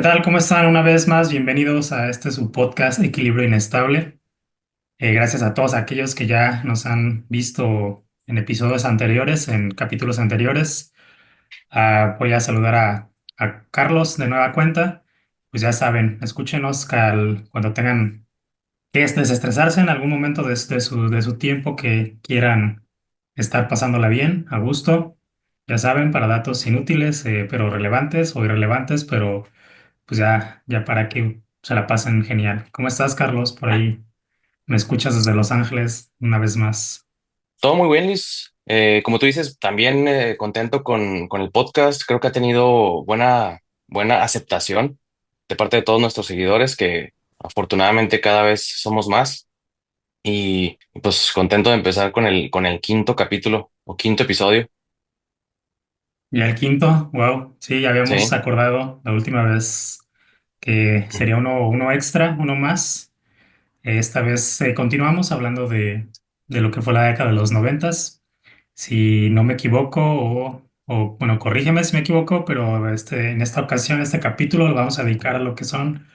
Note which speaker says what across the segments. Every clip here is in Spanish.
Speaker 1: tal? ¿Cómo están? Una vez más, bienvenidos a este su podcast Equilibrio Inestable. Gracias a todos aquellos que ya nos han visto en episodios anteriores, en capítulos anteriores. Voy a saludar a Carlos de nueva cuenta. Pues ya saben, escúchenos cuando tengan que desestresarse en algún momento de su tiempo que quieran estar pasándola bien, a gusto. Ya saben, para datos inútiles, pero relevantes o irrelevantes, pero pues ya para que se la pasen genial. ¿Cómo estás, Carlos? Por ahí me escuchas desde Los Ángeles una vez más.
Speaker 2: Todo muy bien, Luis. Como tú dices, también contento con el podcast. Creo que ha tenido buena aceptación de parte de todos nuestros seguidores, que afortunadamente cada vez somos más. Y pues contento de empezar con el quinto capítulo o quinto episodio.
Speaker 1: Y el quinto, wow, sí, ya habíamos
Speaker 2: Sí.
Speaker 1: acordado la última vez que sería uno extra, uno más. Esta vez continuamos hablando de lo que fue la década de los noventas. Si no me equivoco, bueno, corrígeme si me equivoco, pero en esta ocasión, este capítulo lo vamos a dedicar a lo que son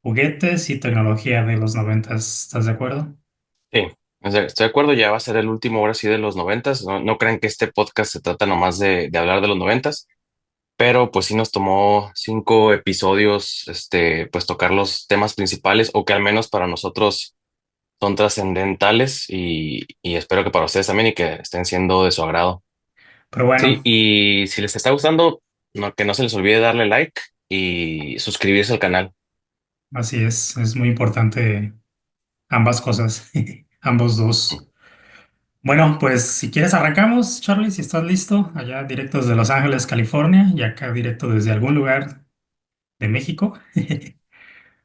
Speaker 1: juguetes y tecnología de los noventas. ¿Estás de acuerdo?
Speaker 2: Sí, o sea, estoy de acuerdo, ya va a ser el último ahora sí de los noventas. No, no crean que este podcast se trata nomás de hablar de los noventas, pero pues sí nos tomó 5 episodios, pues tocar los temas principales o que al menos para nosotros son trascendentales y espero que para ustedes también y que estén siendo de su agrado.
Speaker 1: Pero
Speaker 2: Sí,
Speaker 1: bueno,
Speaker 2: y si les está gustando, que no se les olvide darle like y suscribirse al canal.
Speaker 1: así es muy importante ambas cosas, ambos dos. Bueno, pues si quieres arrancamos, Charlie, si estás listo, allá directo desde Los Ángeles, California, y acá directo desde algún lugar de México.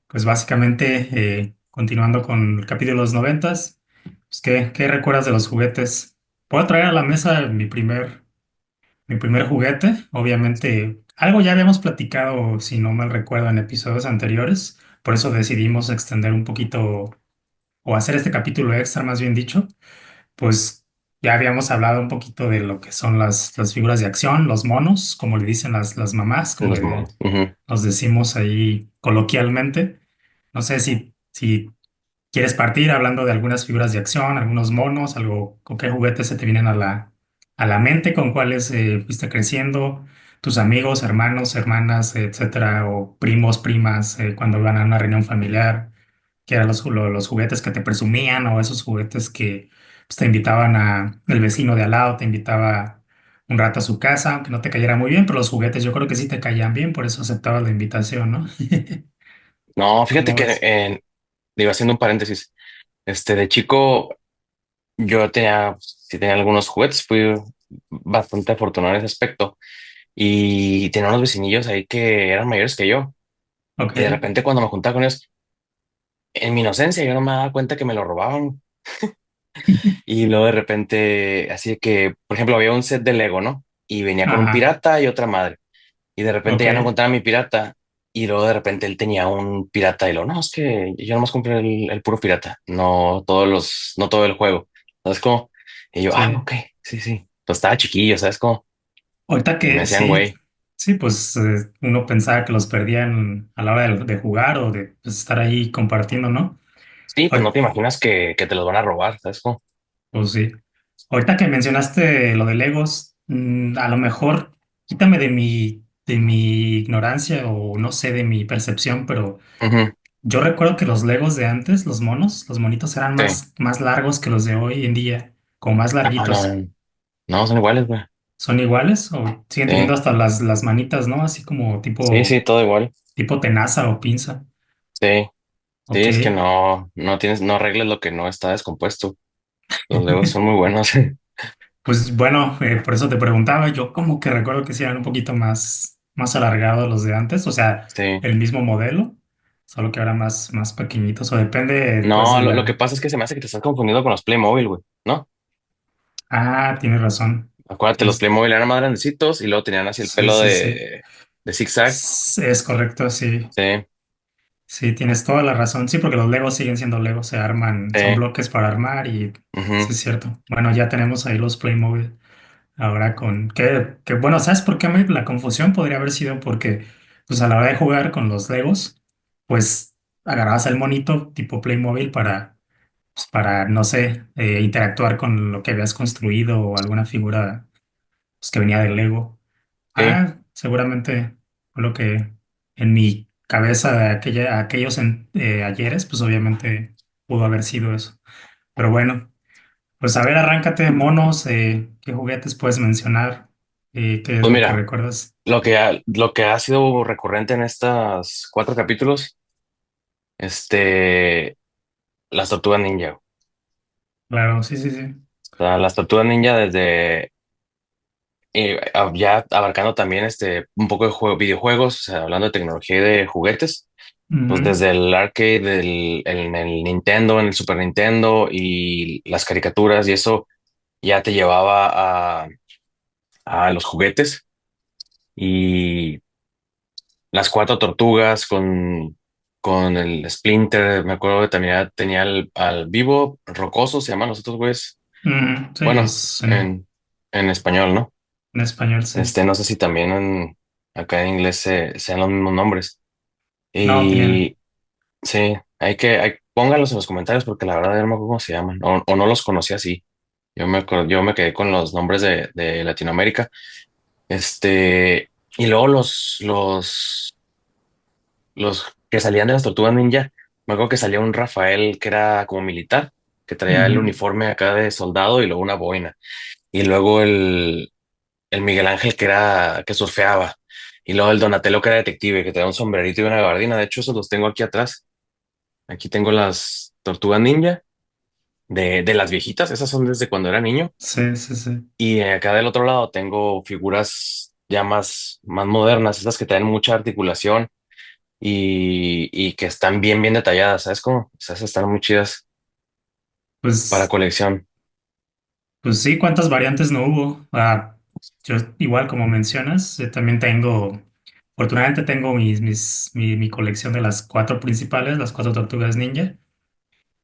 Speaker 1: Pues básicamente, continuando con el capítulo de los noventas, pues ¿qué recuerdas de los juguetes? Puedo traer a la mesa mi primer juguete. Obviamente, algo ya habíamos platicado, si no mal recuerdo, en episodios anteriores. Por eso decidimos extender un poquito o hacer este capítulo extra, más bien dicho. Pues ya habíamos hablado un poquito de lo que son las figuras de acción, los monos, como le dicen las mamás, como
Speaker 2: Los modos.
Speaker 1: los decimos ahí coloquialmente. No sé si quieres partir hablando de algunas figuras de acción, algunos monos, algo, con qué juguetes se te vienen a la mente, con cuáles fuiste creciendo, tus amigos, hermanos, hermanas, etcétera, o primos, primas, cuando iban a una reunión familiar, que eran los juguetes que te presumían, o esos juguetes que pues, te invitaban el vecino de al lado, te invitaba un rato a su casa, aunque no te cayera muy bien, pero los juguetes yo creo que sí te caían bien, por eso aceptabas la invitación, ¿no?
Speaker 2: No, fíjate
Speaker 1: ¿Cómo
Speaker 2: que,
Speaker 1: ves?
Speaker 2: digo, haciendo un paréntesis, de chico yo sí tenía algunos juguetes, fui bastante afortunado en ese aspecto y tenía unos vecinillos ahí que eran mayores que yo
Speaker 1: Ok.
Speaker 2: y de repente cuando me juntaba con ellos, en mi inocencia yo no me daba cuenta que me lo robaban y luego de repente, así de que, por ejemplo, había un set de Lego, ¿no? Y venía con un
Speaker 1: Ajá.
Speaker 2: pirata y otra madre y de repente
Speaker 1: Ok.
Speaker 2: ya no encontraba mi pirata y luego de repente él tenía un pirata y lo, no, es que yo nomás compré el puro pirata, no todo el juego, ¿sabes cómo? Y yo,
Speaker 1: Sí.
Speaker 2: ok, sí, sí, pues estaba chiquillo, ¿sabes cómo?
Speaker 1: Ahorita
Speaker 2: Y me
Speaker 1: que
Speaker 2: decían,
Speaker 1: sí,
Speaker 2: güey,
Speaker 1: sí, pues uno pensaba que los perdían a la hora de jugar o de pues, estar ahí compartiendo, ¿no?
Speaker 2: sí, pues no
Speaker 1: Ahor-
Speaker 2: te imaginas que te los van a robar, ¿sabes cómo?
Speaker 1: Pues sí. Ahorita que mencionaste lo de Legos, a lo mejor quítame de mi ignorancia o no sé, de mi percepción, pero
Speaker 2: Ujú.
Speaker 1: yo recuerdo que los Legos de antes, los monitos eran
Speaker 2: Sí,
Speaker 1: más largos que los de hoy en día, como más
Speaker 2: no, no,
Speaker 1: larguitos.
Speaker 2: no, son iguales, güey.
Speaker 1: ¿Son iguales o siguen teniendo
Speaker 2: Sí,
Speaker 1: hasta las manitas, ¿no? Así como
Speaker 2: sí, sí, todo igual.
Speaker 1: tipo tenaza o pinza.
Speaker 2: Sí, sí,
Speaker 1: Ok.
Speaker 2: es que no arregles lo que no está descompuesto. Los Legos son muy buenos.
Speaker 1: Pues bueno, por eso te preguntaba, yo como que recuerdo que sí eran un poquito más alargados los de antes, o sea,
Speaker 2: Sí.
Speaker 1: el mismo modelo, solo que ahora más pequeñitos, o depende pues
Speaker 2: No,
Speaker 1: de
Speaker 2: lo que
Speaker 1: la...
Speaker 2: pasa es que se me hace que te estás confundiendo con los Playmobil, güey, ¿no?
Speaker 1: Ah, tienes razón.
Speaker 2: Acuérdate, los
Speaker 1: Tienes...
Speaker 2: Playmobil eran más grandecitos y luego tenían así el
Speaker 1: Sí,
Speaker 2: pelo
Speaker 1: sí, sí.
Speaker 2: de zigzag.
Speaker 1: Es correcto, sí.
Speaker 2: Sí,
Speaker 1: Sí, tienes toda la razón. Sí, porque los Legos siguen siendo Legos, se arman, son
Speaker 2: sí.
Speaker 1: bloques para armar y sí
Speaker 2: Ujú.
Speaker 1: es cierto. Bueno, ya tenemos ahí los Playmobil. Ahora con que bueno, ¿sabes por qué la confusión podría haber sido? Porque pues a la hora de jugar con los Legos, pues agarrabas el monito tipo Playmobil para, no sé, interactuar con lo que habías construido o alguna figura pues, que venía del Lego.
Speaker 2: Sí,
Speaker 1: Seguramente fue lo que en mi cabeza de aquellos ayeres, pues obviamente pudo haber sido eso. Pero bueno, pues a ver, arráncate, monos, ¿qué juguetes puedes mencionar? ¿Qué es
Speaker 2: pues
Speaker 1: lo que
Speaker 2: mira,
Speaker 1: recuerdas?
Speaker 2: lo que ha sido recurrente en estos 4 capítulos, este, las tortugas ninja. O
Speaker 1: Claro, sí, sí, sí.
Speaker 2: sea, las tortugas ninja desde ya abarcando también un poco de videojuegos, o sea, hablando de tecnología y de juguetes, pues
Speaker 1: Ujú,
Speaker 2: desde el arcade, en el Nintendo, en el Super Nintendo y las caricaturas y eso ya te llevaba a los juguetes y las 4 tortugas con el Splinter, me acuerdo que también tenía al Vivo, Rocoso, se llaman los otros güeyes,
Speaker 1: ujú, sí,
Speaker 2: bueno,
Speaker 1: los
Speaker 2: en español, ¿no?
Speaker 1: en español, sí.
Speaker 2: No sé si también acá en inglés sean los mismos nombres.
Speaker 1: No, tenían,
Speaker 2: Y sí, pónganlos en los comentarios porque la verdad no me acuerdo cómo se llaman, o no los conocía así. Yo me quedé con los nombres de Latinoamérica. Y luego los que salían de las Tortugas Ninja, me acuerdo que salía un Rafael que era como militar, que traía el
Speaker 1: ujú,
Speaker 2: uniforme acá de soldado y luego una boina. Y luego el Miguel Ángel que surfeaba. Y luego el Donatello que era detective, que traía un sombrerito y una gabardina. De hecho, esos los tengo aquí atrás. Aquí tengo las Tortugas Ninja de las viejitas. Esas son desde cuando era niño.
Speaker 1: sí, sí, sí.
Speaker 2: Y acá del otro lado tengo figuras ya más modernas, esas que traen mucha articulación y que están bien detalladas. ¿Sabes cómo? Esas están muy chidas para
Speaker 1: Pues
Speaker 2: colección.
Speaker 1: Pues sí, ¿cuántas variantes no hubo? Yo igual como mencionas, también afortunadamente tengo mi colección de las cuatro principales, las cuatro tortugas ninja.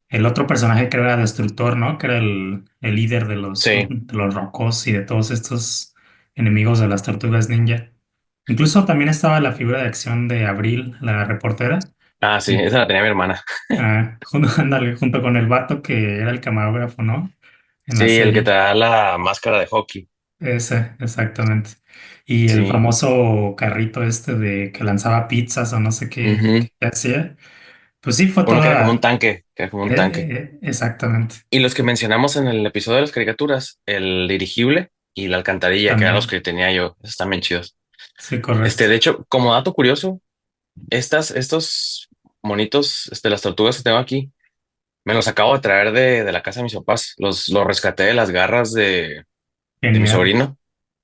Speaker 1: El otro personaje que era Destructor, ¿no? Que era el líder de
Speaker 2: Sí.
Speaker 1: de los Rocos y de todos estos enemigos de las tortugas ninja. Incluso también estaba la figura de acción de Abril, la reportera,
Speaker 2: Ah, sí, esa la tenía mi hermana.
Speaker 1: ándale, junto con el vato que era el camarógrafo, ¿no? En la
Speaker 2: Sí, el que te
Speaker 1: serie.
Speaker 2: da la máscara de hockey.
Speaker 1: Ese, exactamente. Y el
Speaker 2: Sí.
Speaker 1: famoso carrito este de que lanzaba pizzas o no sé
Speaker 2: Ujú.
Speaker 1: qué hacía. Pues sí, fue
Speaker 2: Uno que era como un
Speaker 1: toda.
Speaker 2: tanque, que era como un tanque.
Speaker 1: Exactamente.
Speaker 2: Y los que mencionamos en el episodio de las caricaturas, el dirigible y la alcantarilla, que eran los
Speaker 1: También.
Speaker 2: que tenía yo, esos están bien chidos.
Speaker 1: Sí, correcto.
Speaker 2: De hecho, como dato curioso, estos monitos, las tortugas que tengo aquí, me los acabo de traer de la casa de mis papás. Los rescaté de las garras de mi
Speaker 1: Genial.
Speaker 2: sobrino.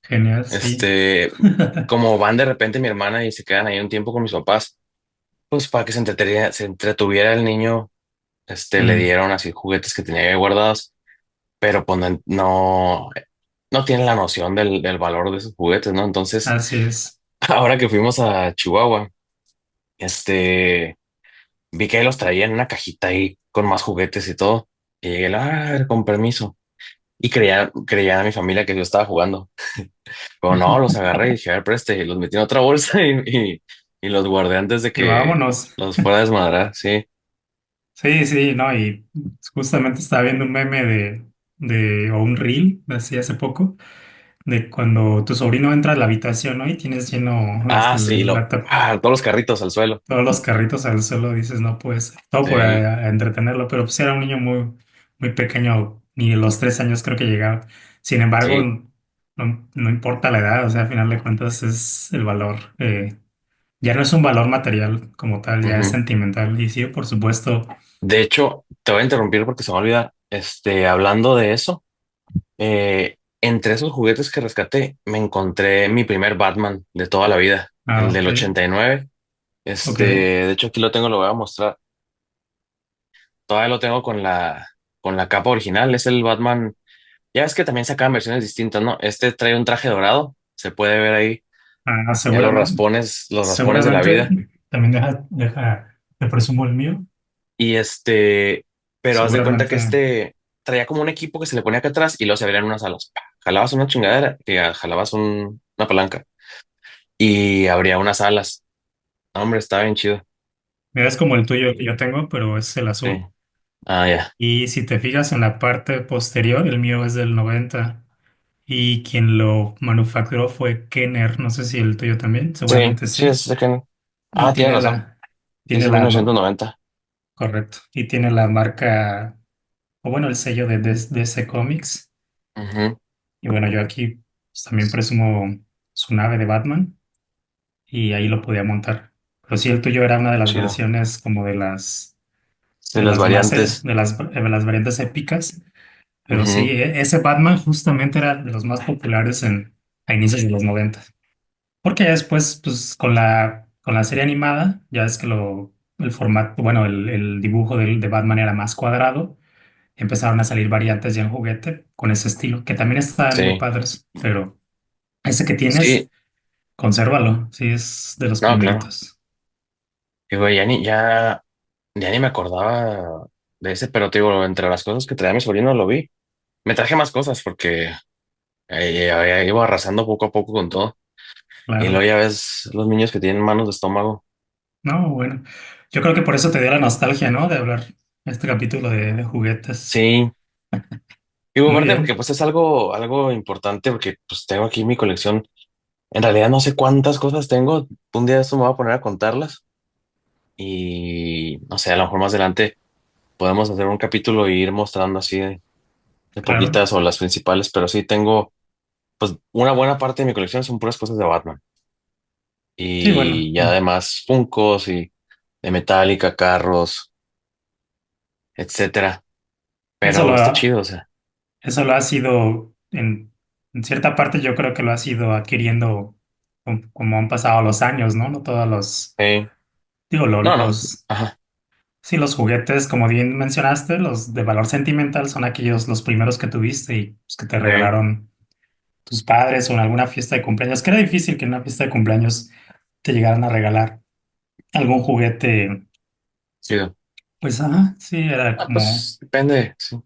Speaker 1: Genial, sí.
Speaker 2: Este, como van de repente mi hermana y se quedan ahí un tiempo con mis papás, pues para que se entretuviera el niño, le
Speaker 1: Mm,
Speaker 2: dieron así juguetes que tenía ahí guardados, pero pues no tienen la noción del valor de esos juguetes, ¿no? Entonces,
Speaker 1: así es.
Speaker 2: ahora que fuimos a Chihuahua, este, vi que ahí los traía en una cajita ahí con más juguetes y todo. Y llegué, a ver, con permiso. Y creía a mi familia que yo estaba jugando. Pero no, los agarré y dije, a ver, preste, y los metí en otra bolsa y los guardé antes de
Speaker 1: Y
Speaker 2: que
Speaker 1: vámonos.
Speaker 2: los fuera a desmadrar. Sí.
Speaker 1: Sí, sí, no, y justamente estaba viendo un meme o un reel, así hace poco, de cuando tu sobrino entra a la habitación, ¿no? Y tienes lleno
Speaker 2: Ah, sí, todos los carritos al suelo.
Speaker 1: todos los carritos al suelo, dices, no puedes, todo por
Speaker 2: Sí.
Speaker 1: entretenerlo, pero pues era un niño muy pequeño, ni los 3 años creo que llegaba. Sin embargo,
Speaker 2: Sí.
Speaker 1: no importa la edad, o sea, a final de cuentas es el valor, ya no es un valor material como tal, ya es
Speaker 2: Ujú.
Speaker 1: sentimental. Y sí, por supuesto,
Speaker 2: De hecho, te voy a interrumpir porque se me olvida. Hablando de eso, entre esos juguetes que rescaté, me encontré mi primer Batman de toda la vida, el
Speaker 1: ok,
Speaker 2: del 89.
Speaker 1: ok,
Speaker 2: De hecho, aquí lo tengo, lo voy a mostrar. Todavía lo tengo con la capa original. Es el Batman. Ya es que también sacaban versiones distintas, ¿no? Este trae un traje dorado. Se puede ver ahí ya
Speaker 1: seguramente,
Speaker 2: los raspones de la
Speaker 1: seguramente
Speaker 2: vida.
Speaker 1: también te presumo el mío,
Speaker 2: Y pero haz de cuenta que
Speaker 1: seguramente
Speaker 2: traía como un equipo que se le ponía acá atrás y luego se abrían unas alas. ¡Pa! Jalabas una chingadera, jalabas una palanca y abría unas alas. Hombre, está bien chido.
Speaker 1: Mira, es como el tuyo que yo tengo, pero es el
Speaker 2: Sí.
Speaker 1: azul.
Speaker 2: Ah, ya.
Speaker 1: Y si te fijas en la parte posterior, el mío es del 90. Y quien lo manufacturó fue Kenner. No sé si el tuyo también,
Speaker 2: Sí,
Speaker 1: seguramente
Speaker 2: sí,
Speaker 1: sí.
Speaker 2: es de que.
Speaker 1: Y
Speaker 2: Ah, tienes razón. Sí,
Speaker 1: tiene
Speaker 2: es
Speaker 1: la,
Speaker 2: 1990.
Speaker 1: correcto. Y tiene la marca, o bueno, el sello de DC Comics.
Speaker 2: Ujú.
Speaker 1: Y bueno, yo aquí pues, también presumo su nave de Batman y ahí lo podía montar. Pero sí, el tuyo era una de las
Speaker 2: Chido.
Speaker 1: versiones como
Speaker 2: De las variantes.
Speaker 1: de las variantes épicas. Pero sí,
Speaker 2: Ujú.
Speaker 1: ese Batman justamente era de los más populares a inicios de los 90. Porque ya después, pues con la serie animada, ya es que el formato, bueno, el dibujo de Batman era más cuadrado. Empezaron a salir variantes ya en juguete con ese estilo, que también estaban muy
Speaker 2: Sí.
Speaker 1: padres, pero ese que tienes,
Speaker 2: Sí.
Speaker 1: consérvalo, sí, es de los
Speaker 2: No, claro.
Speaker 1: primeritos.
Speaker 2: Y güey, ya ni me acordaba de ese, pero te digo, entre las cosas que traía mi sobrino lo vi. Me traje más cosas porque iba arrasando poco a poco con todo. Y luego
Speaker 1: Claro.
Speaker 2: ya ves los niños que tienen manos de estómago.
Speaker 1: No, bueno, yo creo que por eso te dio la nostalgia, ¿no? De hablar este capítulo de juguetes.
Speaker 2: Sí. Digo,
Speaker 1: Muy
Speaker 2: aparte porque
Speaker 1: bien,
Speaker 2: pues es algo importante porque pues tengo aquí mi colección. En realidad no sé cuántas cosas tengo. Un día esto me voy a poner a contarlas y no sé, a lo mejor más adelante podemos hacer un capítulo e ir mostrando así de
Speaker 1: claro.
Speaker 2: poquitas o las principales, pero sí tengo, pues una buena parte de mi colección son puras cosas de Batman
Speaker 1: Sí, bueno,
Speaker 2: y ya además Funkos y de Metallica, carros, etcétera.
Speaker 1: eso
Speaker 2: Pero está chido, o sea,
Speaker 1: eso lo has ido, en cierta parte yo creo que lo has ido adquiriendo como han pasado los años, ¿no? No todos
Speaker 2: sí.
Speaker 1: digo,
Speaker 2: No, no, ajá,
Speaker 1: sí, los juguetes, como bien mencionaste, los de valor sentimental son aquellos, los primeros que tuviste y pues, que te
Speaker 2: sí,
Speaker 1: regalaron tus padres o en alguna fiesta de cumpleaños, que era difícil que en una fiesta de cumpleaños te llegaran a regalar algún juguete,
Speaker 2: chido.
Speaker 1: pues, ajá, sí, era
Speaker 2: Ah,
Speaker 1: como,
Speaker 2: pues depende, sí.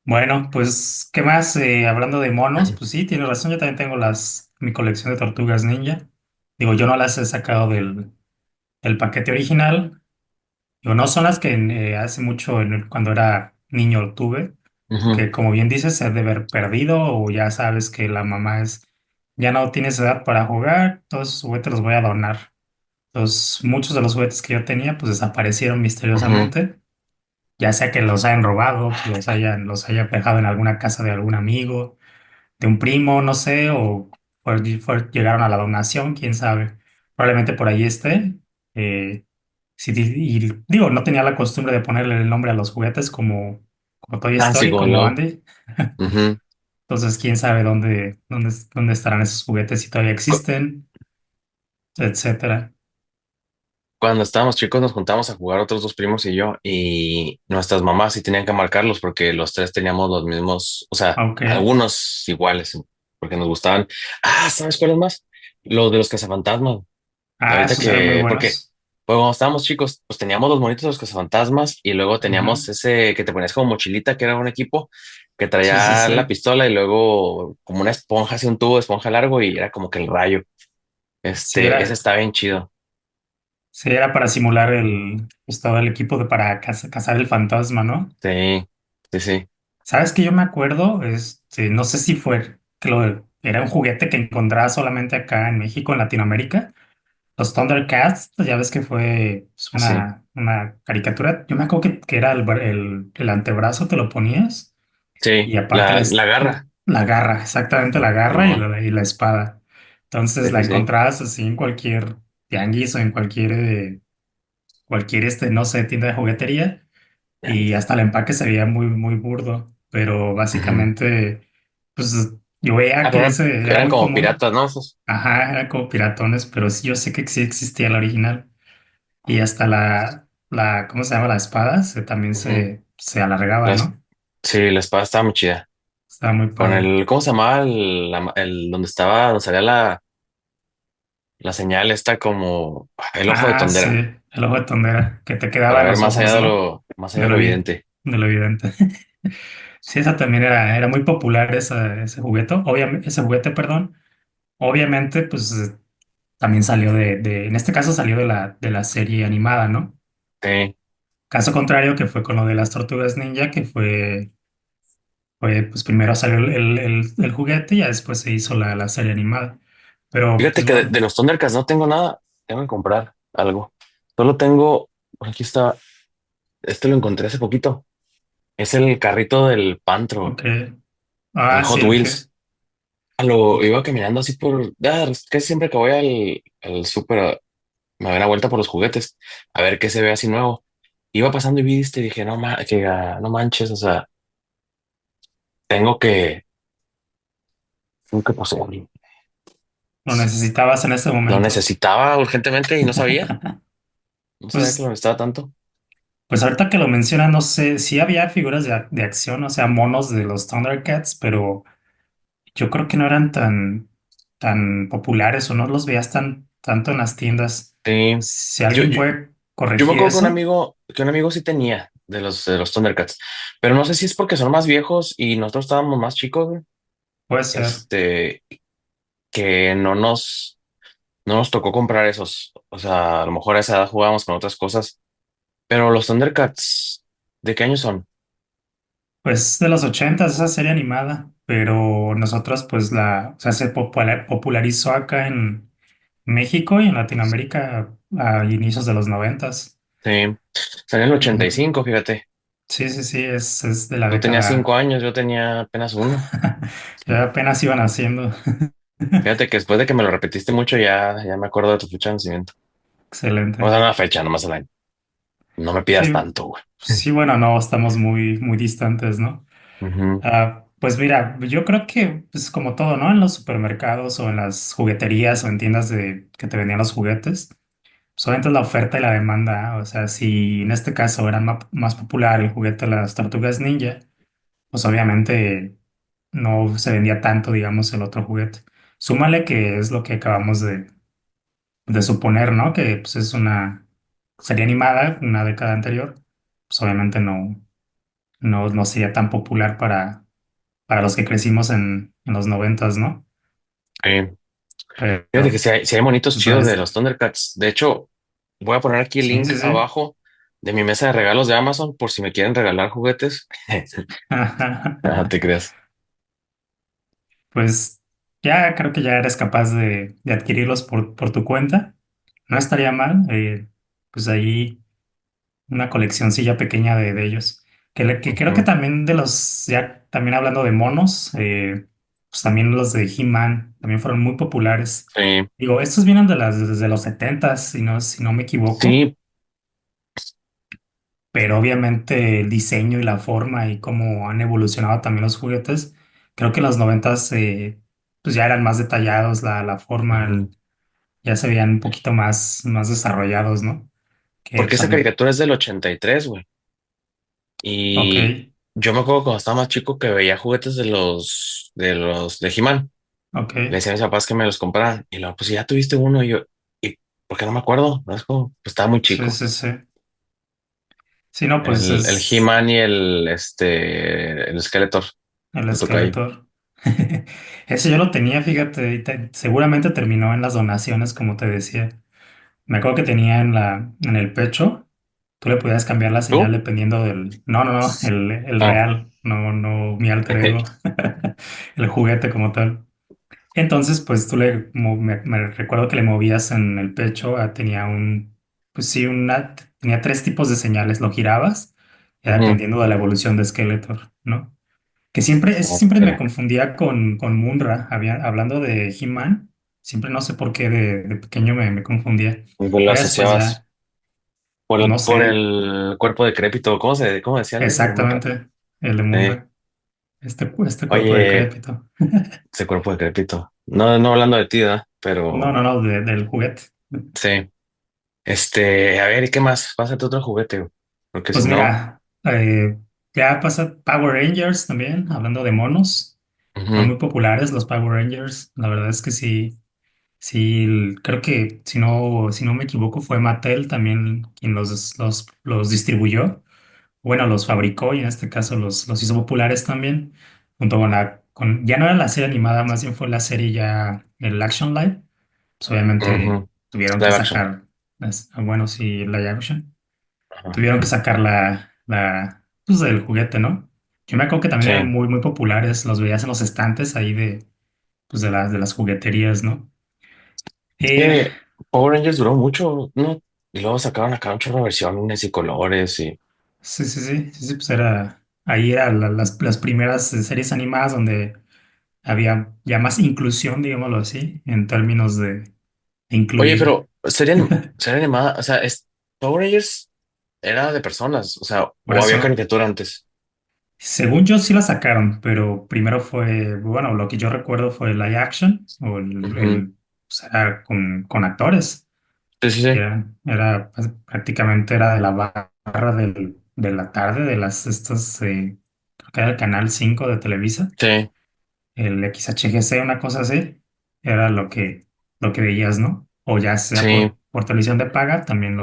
Speaker 1: bueno, pues, ¿qué más? Hablando de monos, pues sí, tienes razón, yo también tengo mi colección de tortugas ninja. Digo, yo no las he sacado del paquete original. Digo, no son las que hace mucho, cuando era niño, tuve,
Speaker 2: Ujú,
Speaker 1: porque como bien dices, se ha de haber perdido o ya sabes que la mamá ya no tienes edad para jugar, todos esos juguetes los voy a donar. Entonces, muchos de los juguetes que yo tenía, pues desaparecieron
Speaker 2: ujú,
Speaker 1: misteriosamente, ya sea que los hayan robado, que los haya dejado en alguna casa de algún amigo, de un primo, no sé, o llegaron a la donación, quién sabe. Probablemente por ahí esté. Eh, sí, y digo, no tenía la costumbre de ponerle el nombre a los juguetes como Toy
Speaker 2: ah, sí,
Speaker 1: Story,
Speaker 2: como
Speaker 1: como
Speaker 2: yo.
Speaker 1: Andy.
Speaker 2: Ujú.
Speaker 1: Entonces, quién sabe dónde estarán esos juguetes, si todavía
Speaker 2: Cu-
Speaker 1: existen, etcétera.
Speaker 2: Cuando estábamos chicos nos juntamos a jugar otros dos primos y yo, y nuestras mamás sí tenían que marcarlos porque los tres teníamos los mismos, o sea,
Speaker 1: Ok.
Speaker 2: algunos iguales, porque nos gustaban. Ah, ¿sabes cuál es más? Los de los cazafantasmas.
Speaker 1: Ah,
Speaker 2: Ahorita
Speaker 1: esos eran muy
Speaker 2: porque
Speaker 1: buenos.
Speaker 2: pues, cuando estábamos chicos, pues teníamos los monitos de los cazafantasmas y luego
Speaker 1: Ujú.
Speaker 2: teníamos ese que te ponías como mochilita, que era un equipo que
Speaker 1: Sí, sí,
Speaker 2: traía
Speaker 1: sí.
Speaker 2: la pistola y luego como una esponja, así un tubo de esponja largo y era como que el rayo. Ese está bien chido.
Speaker 1: Sí, era para simular pues, todo el equipo para cazar el fantasma, ¿no?
Speaker 2: Sí, sí, sí.
Speaker 1: ¿Sabes que yo me acuerdo? No sé si fue era un juguete que encontraba solamente acá en México, en Latinoamérica. Los Thundercats, pues, ya ves que fue pues,
Speaker 2: Así.
Speaker 1: una caricatura. Yo me acuerdo que era el antebrazo, te lo ponías
Speaker 2: Sí,
Speaker 1: y aparte
Speaker 2: la garra.
Speaker 1: la garra, exactamente la garra
Speaker 2: Simón.
Speaker 1: y la espada. Entonces
Speaker 2: Sí,
Speaker 1: la
Speaker 2: sí, sí.
Speaker 1: encontrabas así en cualquier tianguis o en cualquier no sé, tienda de juguetería y hasta el empaque se veía muy, muy burdo, pero
Speaker 2: Ujú.
Speaker 1: básicamente, pues yo veía
Speaker 2: Ah,
Speaker 1: que
Speaker 2: pero
Speaker 1: ese era
Speaker 2: eran
Speaker 1: muy
Speaker 2: como
Speaker 1: común.
Speaker 2: piratas, ¿no? Esos.
Speaker 1: Ajá, era como piratones, pero sí, yo sé que sí existía la original. Y hasta ¿cómo se llama? La espada también
Speaker 2: Ujú.
Speaker 1: se alargaba,
Speaker 2: Las,
Speaker 1: ¿no?
Speaker 2: sí, la espada estaba muy chida.
Speaker 1: Estaba muy
Speaker 2: Con
Speaker 1: padre.
Speaker 2: ¿cómo se llamaba? Donde salía la señal esta como el ojo de
Speaker 1: Ah, sí,
Speaker 2: tondera,
Speaker 1: el ojo de tondera, que te quedaba
Speaker 2: para
Speaker 1: en
Speaker 2: ver
Speaker 1: los
Speaker 2: más allá
Speaker 1: ojos, ¿no?
Speaker 2: más allá
Speaker 1: De
Speaker 2: de
Speaker 1: lo,
Speaker 2: lo evidente.
Speaker 1: de lo evidente. Sí, esa también era muy popular ese juguete. Obviamente, ese juguete, perdón. Obviamente, pues también salió en este caso salió de la serie animada, ¿no?
Speaker 2: Sí.
Speaker 1: Caso contrario que fue con lo de las Tortugas Ninja, que pues primero salió el juguete y ya después se hizo la serie animada. Pero
Speaker 2: Fíjate
Speaker 1: pues
Speaker 2: que de
Speaker 1: bueno,
Speaker 2: los Thundercats no tengo nada. Tengo que comprar algo. Solo tengo, aquí está, este lo encontré hace poquito. Es el carrito del Pantro,
Speaker 1: ok.
Speaker 2: el
Speaker 1: Ah, sí,
Speaker 2: Hot
Speaker 1: el
Speaker 2: Wheels.
Speaker 1: que,
Speaker 2: Lo
Speaker 1: ok.
Speaker 2: iba caminando así casi siempre que voy al súper, me doy una vuelta por los juguetes, a ver qué se ve así nuevo. Iba pasando y vi este y dije, no manches, o sea, tengo que, tengo que poseerlo.
Speaker 1: Lo necesitabas en ese
Speaker 2: Lo
Speaker 1: momento.
Speaker 2: necesitaba urgentemente y no sabía que lo
Speaker 1: Pues,
Speaker 2: necesitaba tanto.
Speaker 1: pues ahorita que lo mencionas, no sé, sí había figuras de acción, o sea, monos de los Thundercats, pero yo creo que no eran tan populares o no los veías tanto en las tiendas.
Speaker 2: Sí,
Speaker 1: Si
Speaker 2: yo,
Speaker 1: alguien
Speaker 2: yo,
Speaker 1: puede
Speaker 2: yo me
Speaker 1: corregir
Speaker 2: acuerdo
Speaker 1: eso,
Speaker 2: que un amigo sí tenía de los Thundercats, pero no sé si es porque son más viejos y nosotros estábamos más chicos, güey,
Speaker 1: puede ser.
Speaker 2: este, que no nos tocó comprar esos. O sea, a lo mejor a esa edad jugábamos con otras cosas, pero los Thundercats, ¿de qué año son?
Speaker 1: Pues de los ochentas, esa serie animada, pero nosotros pues o sea, se popularizó acá en México y en Latinoamérica a inicios de los noventas.
Speaker 2: Sí, salió en el ochenta y
Speaker 1: Ujú.
Speaker 2: cinco fíjate.
Speaker 1: Sí, sí, sí, es de la
Speaker 2: Tú tenías
Speaker 1: década.
Speaker 2: 5 años, yo tenía apenas uno.
Speaker 1: Ya apenas iban haciendo.
Speaker 2: Fíjate que después de que me lo repetiste mucho, ya me acuerdo de tu fecha de nacimiento. O
Speaker 1: Excelente.
Speaker 2: sea, no la fecha, nomás el año. No me pidas
Speaker 1: Sí,
Speaker 2: tanto, güey.
Speaker 1: sí, bueno, no, estamos muy distantes, ¿no?
Speaker 2: Ujú,
Speaker 1: Pues mira, yo creo que pues como todo, ¿no? En los supermercados o en las jugueterías o en tiendas que te vendían los juguetes, pues obviamente es la oferta y la demanda. O sea, si en este caso era más popular el juguete de las Tortugas Ninja, pues obviamente no se vendía tanto, digamos, el otro juguete. Súmale que es lo que acabamos de suponer, ¿no? Que pues es una serie animada, una década anterior, pues obviamente no sería tan popular para los que crecimos en los noventas, ¿no?
Speaker 2: sí. Fíjate que
Speaker 1: Pero,
Speaker 2: si hay monitos
Speaker 1: pues
Speaker 2: chidos de los Thundercats. De hecho, voy a poner aquí el
Speaker 1: sí,
Speaker 2: link
Speaker 1: sí, sí.
Speaker 2: abajo de mi mesa de regalos de Amazon por si me quieren regalar juguetes. Ah, te creas.
Speaker 1: Pues ya creo que ya eres capaz de adquirirlos por tu cuenta. No estaría mal. Pues ahí una coleccioncilla pequeña de ellos. Que creo que
Speaker 2: Ujú,
Speaker 1: también ya también hablando de monos, pues también los de He-Man también fueron muy populares.
Speaker 2: sí,
Speaker 1: Digo, estos vienen desde los setentas, si no me equivoco,
Speaker 2: sí.
Speaker 1: pero obviamente el diseño y la forma y cómo han evolucionado también los juguetes, creo que en los noventas pues ya eran más detallados, la forma,
Speaker 2: Ujú.
Speaker 1: ya se veían un poquito más desarrollados, ¿no? Que
Speaker 2: Porque
Speaker 1: pues
Speaker 2: esa caricatura es del 83, güey.
Speaker 1: ok,
Speaker 2: Y yo me acuerdo cuando estaba más chico que veía juguetes de He-Man.
Speaker 1: ok,
Speaker 2: Le decía a mis papás que me los compraran. Y luego, pues si ya tuviste uno, y yo, ¿y por qué no me acuerdo? ¿No? Es como, pues estaba muy
Speaker 1: sí,
Speaker 2: chico.
Speaker 1: sí, sí. Sí, no, pues
Speaker 2: El
Speaker 1: es
Speaker 2: He-Man y el Skeletor,
Speaker 1: el
Speaker 2: el tocayo.
Speaker 1: Skeletor. Ese yo lo tenía, fíjate, y seguramente terminó en las donaciones, como te decía. Me acuerdo que tenía en el pecho, tú le podías cambiar la señal
Speaker 2: ¿Tú?
Speaker 1: dependiendo del... No, no, no, el
Speaker 2: Ah,
Speaker 1: real, no mi alter ego, el juguete como tal. Entonces, pues me recuerdo que le movías en el pecho, pues sí, tenía tres tipos de señales, lo girabas, ya
Speaker 2: ujú.
Speaker 1: dependiendo de la evolución de Skeletor, ¿no? Ese
Speaker 2: Ah,
Speaker 1: siempre me
Speaker 2: mira,
Speaker 1: confundía con Munra, hablando de He-Man, siempre no sé por qué de pequeño me confundía.
Speaker 2: pues lo
Speaker 1: Ya después
Speaker 2: asociabas
Speaker 1: ya, pues no
Speaker 2: por
Speaker 1: sé
Speaker 2: el cuerpo decrépito. Cómo decía el Munra?
Speaker 1: exactamente el de
Speaker 2: Sí.
Speaker 1: Munra, este cuerpo
Speaker 2: Oye,
Speaker 1: decrépito.
Speaker 2: ese cuerpo decrépito. No hablando de ti, ¿verdad?
Speaker 1: No,
Speaker 2: Pero
Speaker 1: no, no, del juguete.
Speaker 2: sí. A ver, ¿y qué más? Pásate otro juguete, güey. Porque si
Speaker 1: Pues
Speaker 2: no,
Speaker 1: mira, ya pasa Power Rangers también, hablando de monos. Fueron
Speaker 2: ujú,
Speaker 1: muy populares los Power Rangers. La verdad es que sí, sí, creo que si no me equivoco fue Mattel también quien los distribuyó. Bueno, los fabricó y en este caso los hizo populares también. Junto ya no era la serie animada, más bien fue la serie ya, el Action Live. pues obviamente
Speaker 2: Ujú.
Speaker 1: tuvieron que
Speaker 2: Live action.
Speaker 1: sacar, bueno, sí, la action,
Speaker 2: Ajá.
Speaker 1: tuvieron que sacar pues el juguete, ¿no? Yo me acuerdo que también eran
Speaker 2: Sí.
Speaker 1: muy, muy populares, los veías en los estantes ahí pues de las jugueterías, ¿no? Eh,
Speaker 2: Que Power Rangers duró mucho, ¿no? Y luego sacaron acá un chorro de versiones y colores y...
Speaker 1: sí, sí, sí, sí, sí, pues ahí eran las primeras series animadas donde había ya más inclusión, digámoslo así, en términos de
Speaker 2: Oye,
Speaker 1: incluir.
Speaker 2: pero sería animada, o sea, Power Rangers era de personas, o sea,
Speaker 1: Por
Speaker 2: o había
Speaker 1: eso,
Speaker 2: caricatura antes.
Speaker 1: según yo sí la sacaron, pero primero fue, bueno, lo que yo recuerdo fue live action o
Speaker 2: Ujú.
Speaker 1: o sea, con actores.
Speaker 2: Sí, sí, sí.
Speaker 1: Era pues, prácticamente era de la barra de la tarde de creo que era el canal 5 de Televisa,
Speaker 2: Sí,
Speaker 1: el XHGC, una cosa así, era lo que veías, ¿no? O ya sea
Speaker 2: sí.
Speaker 1: por televisión de paga, también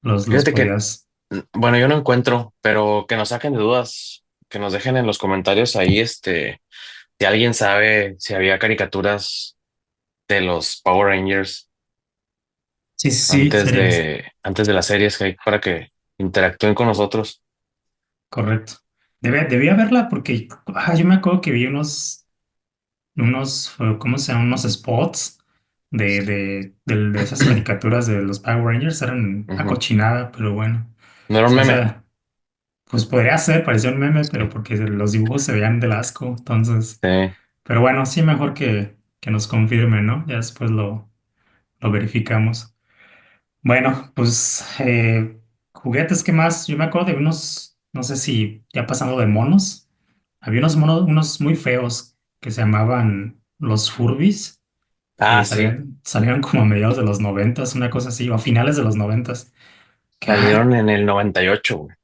Speaker 1: los
Speaker 2: Fíjate que,
Speaker 1: podías.
Speaker 2: bueno, yo no encuentro, pero que nos saquen de dudas, que nos dejen en los comentarios ahí, si alguien sabe si había caricaturas de los Power Rangers
Speaker 1: Sí, sí, sí, sería
Speaker 2: antes de las series que hay para que interactúen con nosotros.
Speaker 1: correcto. Debía verla porque yo me acuerdo que vi ¿cómo se llaman? Unos spots de esas caricaturas de los Power Rangers. Eran una
Speaker 2: Ujú.
Speaker 1: cochinada, pero bueno.
Speaker 2: No era
Speaker 1: O
Speaker 2: un
Speaker 1: sea,
Speaker 2: meme.
Speaker 1: pues podría ser, parecía un meme, pero porque los dibujos se veían del asco. Entonces,
Speaker 2: Sí.
Speaker 1: pero bueno, sí, mejor que nos confirmen, ¿no? Ya después lo verificamos. Bueno, pues juguetes, ¿qué más? Yo me acuerdo de unos, no sé si ya pasando de monos, había unos monos, unos muy feos que se llamaban los Furbies, que
Speaker 2: Ah, sí.
Speaker 1: salieron como a mediados de los noventas, una cosa así, o a finales de los noventas. Que,
Speaker 2: Salieron en el 98, güey.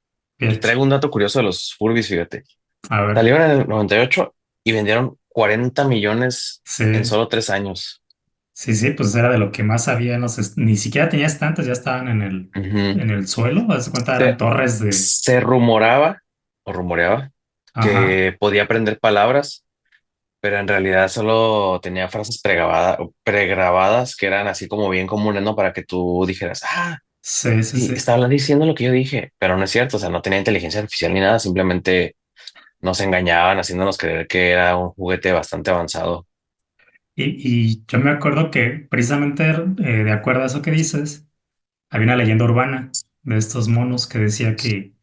Speaker 2: Y
Speaker 1: fíjate,
Speaker 2: traigo un dato curioso de los Furbies, fíjate.
Speaker 1: a ver,
Speaker 2: Salieron en el 98 y vendieron 40 millones en
Speaker 1: sí,
Speaker 2: solo 3 años.
Speaker 1: sí, sí, pues era de lo que más había, ni siquiera tenía estantes, ya estaban
Speaker 2: Ujú.
Speaker 1: en el suelo, haz de cuenta, eran
Speaker 2: Se,
Speaker 1: torres
Speaker 2: se rumoraba o rumoreaba
Speaker 1: ajá,
Speaker 2: que podía aprender palabras, pero en realidad solo tenía frases pregrabadas que eran así como bien comunes, ¿no? Para que tú dijeras,
Speaker 1: sí, sí,
Speaker 2: sí,
Speaker 1: sí.
Speaker 2: estaba diciendo lo que yo dije, pero no es cierto, o sea, no tenía inteligencia artificial ni nada, simplemente nos engañaban haciéndonos creer que era un juguete bastante avanzado.
Speaker 1: Y yo me acuerdo que precisamente de acuerdo a eso que dices, había una leyenda urbana de estos monos que decía que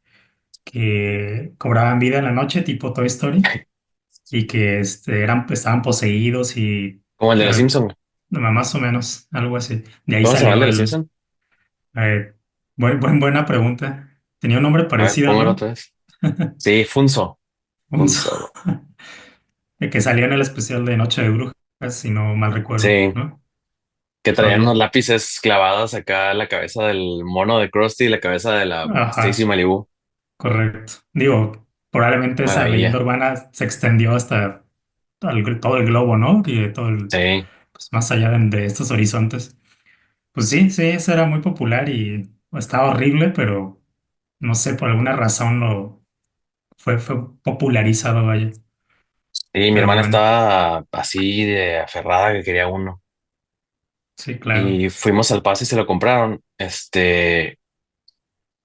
Speaker 1: cobraban vida en la noche, tipo Toy Story, y que estaban poseídos y
Speaker 2: Como el de los
Speaker 1: eh,
Speaker 2: Simpson.
Speaker 1: más o menos, algo así. De ahí
Speaker 2: ¿Cómo se llama el
Speaker 1: salió
Speaker 2: de los Simpson?
Speaker 1: eh, buena pregunta. Tenía un nombre
Speaker 2: A ver,
Speaker 1: parecido,
Speaker 2: póngalo
Speaker 1: ¿no?
Speaker 2: otra vez. Sí, Funzo.
Speaker 1: Un
Speaker 2: Funzo.
Speaker 1: que salía en el especial de Noche de Brujas, si no mal recuerdo,
Speaker 2: Sí,
Speaker 1: ¿no?
Speaker 2: que traían unos
Speaker 1: Oye,
Speaker 2: lápices clavados acá en la cabeza del mono de Krusty y la cabeza de la Stacy
Speaker 1: ajá.
Speaker 2: Malibu.
Speaker 1: Correcto. Digo, probablemente esa leyenda
Speaker 2: Maravilla.
Speaker 1: urbana se extendió hasta todo el globo, ¿no? Y
Speaker 2: Sí.
Speaker 1: pues más allá de estos horizontes. Pues sí, sí, eso era muy popular y estaba horrible, pero no sé, por alguna razón fue popularizado, vaya.
Speaker 2: Y mi
Speaker 1: Pero
Speaker 2: hermana
Speaker 1: bueno,
Speaker 2: estaba así de aferrada que quería uno.
Speaker 1: sí, claro.
Speaker 2: Y fuimos al paso y se lo compraron.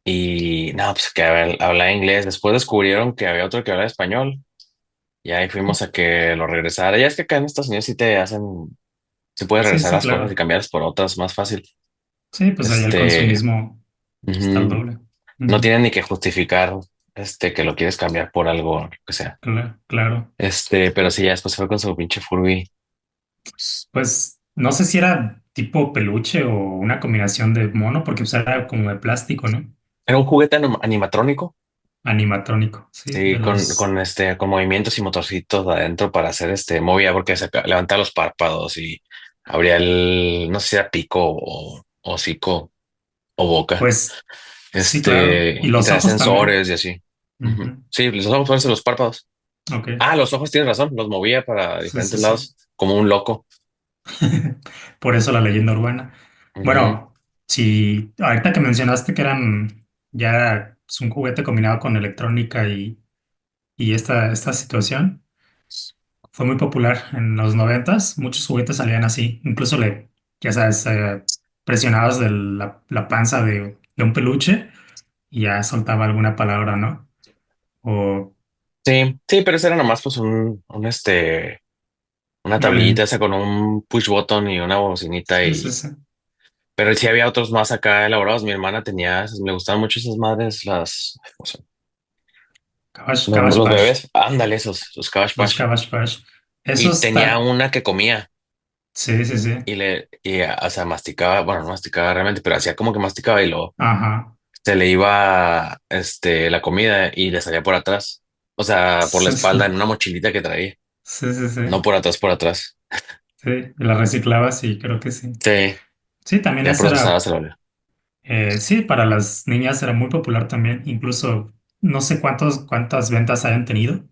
Speaker 2: Y no, pues que hablaba inglés. Después descubrieron que había otro que hablaba español. Y ahí fuimos a que lo regresara. Ya es que acá en Estados Unidos sí te hacen, sí puedes
Speaker 1: Sí,
Speaker 2: regresar
Speaker 1: sí,
Speaker 2: las cosas y
Speaker 1: claro.
Speaker 2: cambiarlas por otras más fácil.
Speaker 1: Sí, pues ahí el
Speaker 2: Este,
Speaker 1: consumismo está al
Speaker 2: ujú,
Speaker 1: doble.
Speaker 2: no
Speaker 1: Ujú.
Speaker 2: tienen ni que justificar, que lo quieres cambiar por algo, lo que sea.
Speaker 1: Claro.
Speaker 2: Pero sí, ya después fue con su pinche Furby.
Speaker 1: Pues no sé si era tipo peluche o una combinación de mono, porque pues, era como de plástico, ¿no?
Speaker 2: Era un juguete animatrónico.
Speaker 1: Animatrónico, sí,
Speaker 2: Sí, con movimientos y motorcitos adentro para hacer movía porque levantaba los párpados y abría no sé si era pico o hocico o boca.
Speaker 1: pues sí, claro. Y
Speaker 2: Y
Speaker 1: los
Speaker 2: trae
Speaker 1: ojos también.
Speaker 2: sensores y así. Ujú.
Speaker 1: Ujú.
Speaker 2: Sí, los ojos fueron los párpados.
Speaker 1: Ok,
Speaker 2: Ah, los ojos tienes razón, los movía para
Speaker 1: sí, sí,
Speaker 2: diferentes
Speaker 1: sí.
Speaker 2: lados, como un loco.
Speaker 1: Por eso la leyenda urbana.
Speaker 2: Ujú.
Speaker 1: Bueno, si ahorita que mencionaste que eran ya es un juguete combinado con electrónica y esta situación fue muy popular en los noventas. Muchos juguetes salían así. Incluso ya sabes, presionabas la panza de un peluche y ya soltaba alguna palabra, ¿no? O,
Speaker 2: Sí, sí, pero ese era nomás pues una tablillita
Speaker 1: vale,
Speaker 2: esa con un push button y una bocinita
Speaker 1: sí, sí,
Speaker 2: y...
Speaker 1: sí.
Speaker 2: Pero sí había otros más acá elaborados. Mi hermana tenía, me gustaban mucho esas madres, o sea,
Speaker 1: Cabbage
Speaker 2: los
Speaker 1: Patch,
Speaker 2: bebés. Ándale, esos Cabbage
Speaker 1: los
Speaker 2: Patch.
Speaker 1: Cabbage Patch. Eso
Speaker 2: Y tenía
Speaker 1: está,
Speaker 2: una que comía
Speaker 1: sí, sí, sí.
Speaker 2: o sea, masticaba, bueno, no masticaba realmente, pero hacía como que masticaba y luego
Speaker 1: Ajá.
Speaker 2: se le iba, la comida y le salía por atrás. O sea, por la
Speaker 1: Sí, sí,
Speaker 2: espalda en una mochilita que traía.
Speaker 1: sí, sí, sí.
Speaker 2: No por atrás, por atrás.
Speaker 1: Sí, la reciclabas y creo que sí.
Speaker 2: Sí,
Speaker 1: Sí, también
Speaker 2: ya
Speaker 1: esa
Speaker 2: procesada
Speaker 1: era,
Speaker 2: se lo olvidó.
Speaker 1: sí, para las niñas era muy popular también. Incluso no sé cuántas ventas hayan tenido.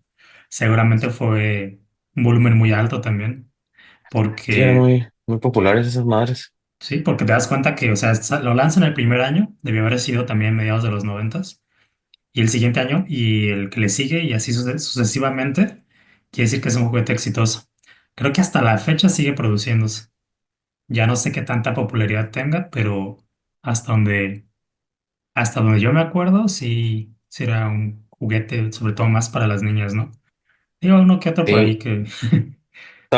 Speaker 1: Seguramente fue un volumen muy alto también.
Speaker 2: Sí, eran
Speaker 1: Porque,
Speaker 2: muy populares esas madres.
Speaker 1: sí, porque te das cuenta que, o sea, lo lanzan el primer año, debió haber sido también mediados de los noventas, y el siguiente año, y el que le sigue, y así sucesivamente, quiere decir que es un juguete exitoso. Creo que hasta la fecha sigue produciéndose. Ya no sé qué tanta popularidad tenga, pero hasta donde, hasta donde yo me acuerdo, sí, sí era un juguete, sobre todo más para las niñas, ¿no? Digo, uno que otro por ahí
Speaker 2: Sí,
Speaker 1: que,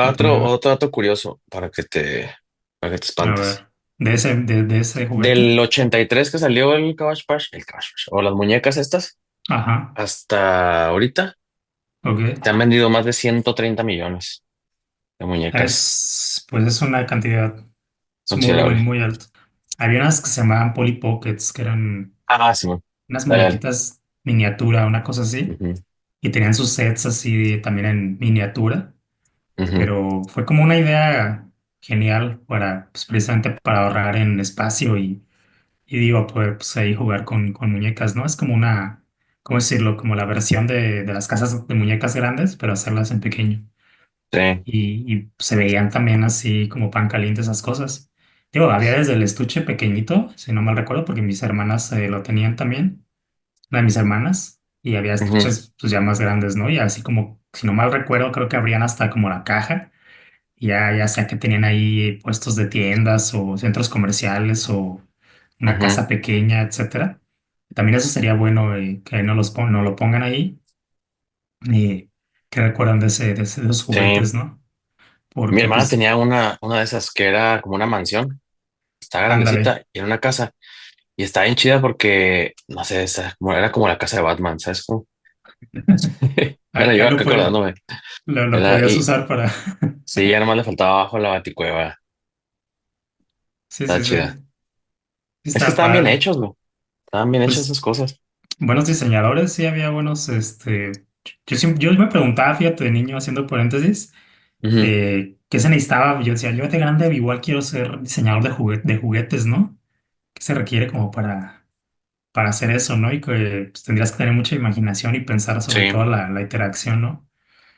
Speaker 1: que
Speaker 2: otro,
Speaker 1: tuve,
Speaker 2: otro dato curioso para que te
Speaker 1: a
Speaker 2: espantes.
Speaker 1: ver, de ese juguete.
Speaker 2: Del 83 que salió el Cabbage Patch, o las muñecas estas,
Speaker 1: Ajá,
Speaker 2: hasta ahorita se
Speaker 1: ok.
Speaker 2: han vendido más de 130 millones de muñecas.
Speaker 1: Pues es una cantidad, es un volumen
Speaker 2: Considerable.
Speaker 1: muy alto. Había unas que se llamaban Polly Pockets, que eran
Speaker 2: Ah, sí, man.
Speaker 1: unas
Speaker 2: Dale.
Speaker 1: muñequitas miniatura, una cosa así,
Speaker 2: Ujú,
Speaker 1: y tenían sus sets así también en miniatura,
Speaker 2: ujú,
Speaker 1: pero fue como una idea genial para, pues, precisamente para ahorrar en espacio y digo, poder pues, ahí jugar con muñecas, ¿no? Es como una, ¿cómo decirlo? Como la versión de las casas de muñecas grandes, pero hacerlas en pequeño.
Speaker 2: sí.
Speaker 1: Y se veían también así como pan caliente esas cosas. Digo, había desde el estuche pequeñito, si no mal recuerdo, porque mis hermanas lo tenían también, una de mis hermanas, y había
Speaker 2: Ujú,
Speaker 1: estuches pues ya más grandes, ¿no? Y así como, si no mal recuerdo, creo que abrían hasta como la caja, y ya sea que tenían ahí puestos de tiendas o centros comerciales o una
Speaker 2: ujú,
Speaker 1: casa pequeña, etcétera. También eso sería bueno que no lo pongan ahí y que recuerdan de esos
Speaker 2: sí.
Speaker 1: juguetes, ¿no?
Speaker 2: Mi
Speaker 1: Porque
Speaker 2: hermana
Speaker 1: pues
Speaker 2: tenía una de esas que era como una mansión. Está
Speaker 1: ándale.
Speaker 2: grandecita y en una casa. Y está bien chida porque, no sé, era como la casa de Batman, ¿sabes cómo?
Speaker 1: Ahí,
Speaker 2: Bueno,
Speaker 1: ahí
Speaker 2: yo acá acordándome.
Speaker 1: lo podías
Speaker 2: Y
Speaker 1: usar para.
Speaker 2: sí, ya nomás le faltaba abajo la baticueva.
Speaker 1: Sí,
Speaker 2: Está
Speaker 1: sí, sí.
Speaker 2: chida.
Speaker 1: Sí,
Speaker 2: Es que
Speaker 1: está
Speaker 2: estaban bien
Speaker 1: padre.
Speaker 2: hechos, güey. Estaban bien hechas
Speaker 1: Pues
Speaker 2: esas cosas.
Speaker 1: buenos diseñadores, sí había buenos. Yo me preguntaba, fíjate, de niño, haciendo paréntesis,
Speaker 2: Ujú,
Speaker 1: ¿qué se necesitaba? Yo decía, yo de grande igual quiero ser diseñador de juguetes, ¿no? ¿Qué se requiere como para hacer eso, ¿no? Y que pues, tendrías que tener mucha imaginación y pensar sobre todo
Speaker 2: sí.
Speaker 1: la interacción, ¿no?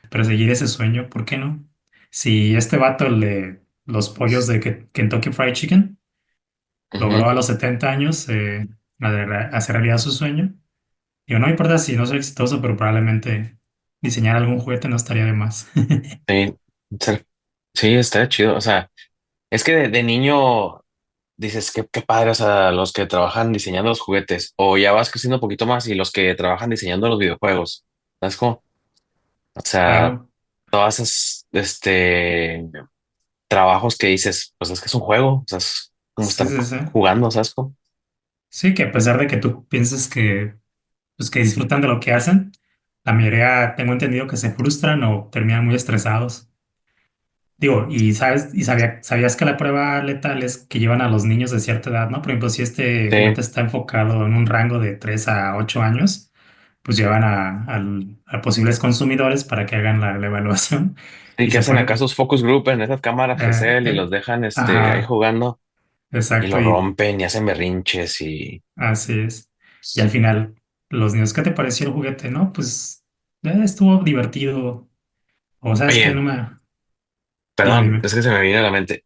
Speaker 1: Pero seguir ese sueño, ¿por qué no? Si este vato, el de los pollos de Kentucky Fried Chicken, logró
Speaker 2: Ujú,
Speaker 1: a los 70 años hacer realidad su sueño, digo, no me importa si no soy exitoso, pero probablemente diseñar algún juguete no estaría de más.
Speaker 2: sí. Sí, sí, está chido. O sea, es que de niño dices, qué padre, o sea, los que trabajan diseñando los juguetes. O ya vas creciendo un poquito más y los que trabajan diseñando los videojuegos. ¿Sabes cómo? O sea,
Speaker 1: Claro,
Speaker 2: todas esas, trabajos que dices, pues es que es un juego, o sea, es como
Speaker 1: sí,
Speaker 2: estar
Speaker 1: sí, sí.
Speaker 2: jugando, ¿sabes cómo?
Speaker 1: Sí, que a pesar de que tú pienses pues, que disfrutan de lo que hacen, la mayoría tengo entendido que se frustran o terminan muy estresados. Digo, sabías que la prueba letal es que llevan a los niños de cierta edad, ¿no? Por ejemplo, si este
Speaker 2: Sí,
Speaker 1: juguete está enfocado en un rango de 3 a 8 años, pues llevan a posibles consumidores para que hagan la evaluación
Speaker 2: y
Speaker 1: y
Speaker 2: que
Speaker 1: se
Speaker 2: hacen acá
Speaker 1: ponen,
Speaker 2: sus focus group en esas cámaras
Speaker 1: eh,
Speaker 2: Gesell y los dejan ahí
Speaker 1: ajá,
Speaker 2: jugando y
Speaker 1: exacto,
Speaker 2: lo
Speaker 1: y
Speaker 2: rompen y hacen berrinches y
Speaker 1: así es. Y al final, los niños, ¿qué te pareció el juguete? No, pues estuvo divertido. O sabes que no
Speaker 2: oye,
Speaker 1: me... Dime,
Speaker 2: perdón,
Speaker 1: dime.
Speaker 2: es que se me vino a la mente.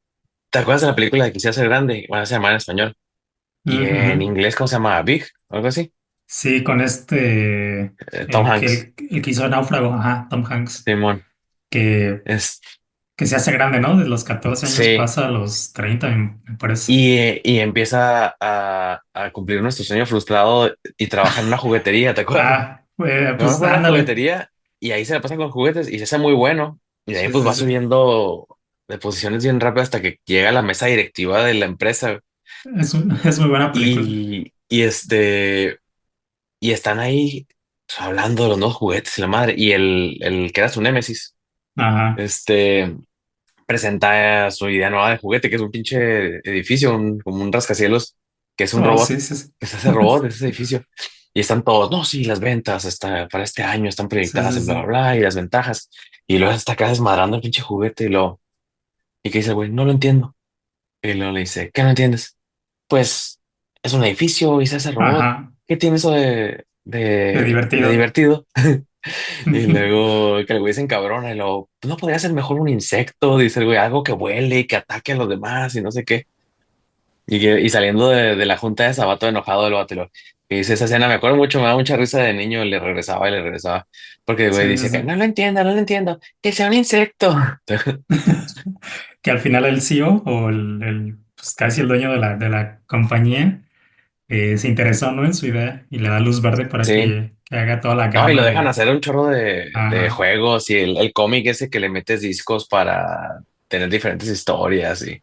Speaker 2: ¿Te acuerdas de la película de Quisiera ser grande? Bueno, se llama en español. Y en
Speaker 1: Ujú.
Speaker 2: inglés, ¿cómo se llama? Big, o algo así.
Speaker 1: Sí, con
Speaker 2: Tom Hanks,
Speaker 1: el que hizo Náufrago, ajá, Tom Hanks,
Speaker 2: Simón.
Speaker 1: que,
Speaker 2: Es.
Speaker 1: que se hace grande, ¿no? De los 14 años
Speaker 2: Sí,
Speaker 1: pasa a los 30, me parece.
Speaker 2: y empieza a cumplir nuestro sueño frustrado y trabaja en una juguetería, ¿te acuerdas?
Speaker 1: Ah,
Speaker 2: Trabaja
Speaker 1: pues
Speaker 2: en una
Speaker 1: ándale.
Speaker 2: juguetería y ahí se la pasa con juguetes y se hace muy bueno. Y de ahí
Speaker 1: Sí,
Speaker 2: pues
Speaker 1: sí,
Speaker 2: va
Speaker 1: sí.
Speaker 2: subiendo de posiciones bien rápido hasta que llega a la mesa directiva de la empresa.
Speaker 1: Es muy buena película.
Speaker 2: Y y están ahí pues, hablando de los nuevos juguetes y la madre. Y el que era su némesis,
Speaker 1: Ajá.
Speaker 2: este, presenta su idea nueva de juguete, que es un pinche edificio, como un rascacielos, que es un
Speaker 1: Oh,
Speaker 2: robot,
Speaker 1: sí, sí, sí.
Speaker 2: que es ese robot, es ese edificio. Y están todos, no, sí, las ventas para este año están
Speaker 1: Sí,
Speaker 2: proyectadas
Speaker 1: sí,
Speaker 2: en bla, bla,
Speaker 1: sí.
Speaker 2: bla, y las ventajas. Y luego está acá desmadrando el pinche juguete y que dice, güey, no lo entiendo. Y luego le dice, ¿qué no entiendes? Pues es un edificio y se hace robot.
Speaker 1: Ajá.
Speaker 2: ¿Qué tiene eso
Speaker 1: De
Speaker 2: de
Speaker 1: divertido.
Speaker 2: divertido? Y luego que el güey se encabrona y luego, pues no podría ser mejor un insecto, dice el güey, algo que vuele y que ataque a los demás y no sé qué. Y saliendo de la junta de Sabato enojado del vato, y dice esa escena, me acuerdo mucho, me da mucha risa de niño, le regresaba, porque el
Speaker 1: Sí,
Speaker 2: güey
Speaker 1: sí,
Speaker 2: dice que
Speaker 1: sí.
Speaker 2: no lo entiendo, no lo entiendo, que sea un insecto.
Speaker 1: Que al final el CEO o pues casi el dueño de la compañía se interesó, ¿no? En su idea y le da luz verde para
Speaker 2: Sí,
Speaker 1: que haga toda la
Speaker 2: no, y lo
Speaker 1: gama
Speaker 2: dejan
Speaker 1: de...
Speaker 2: hacer un chorro de
Speaker 1: Ajá.
Speaker 2: juegos y el cómic ese que le metes discos para tener diferentes historias y...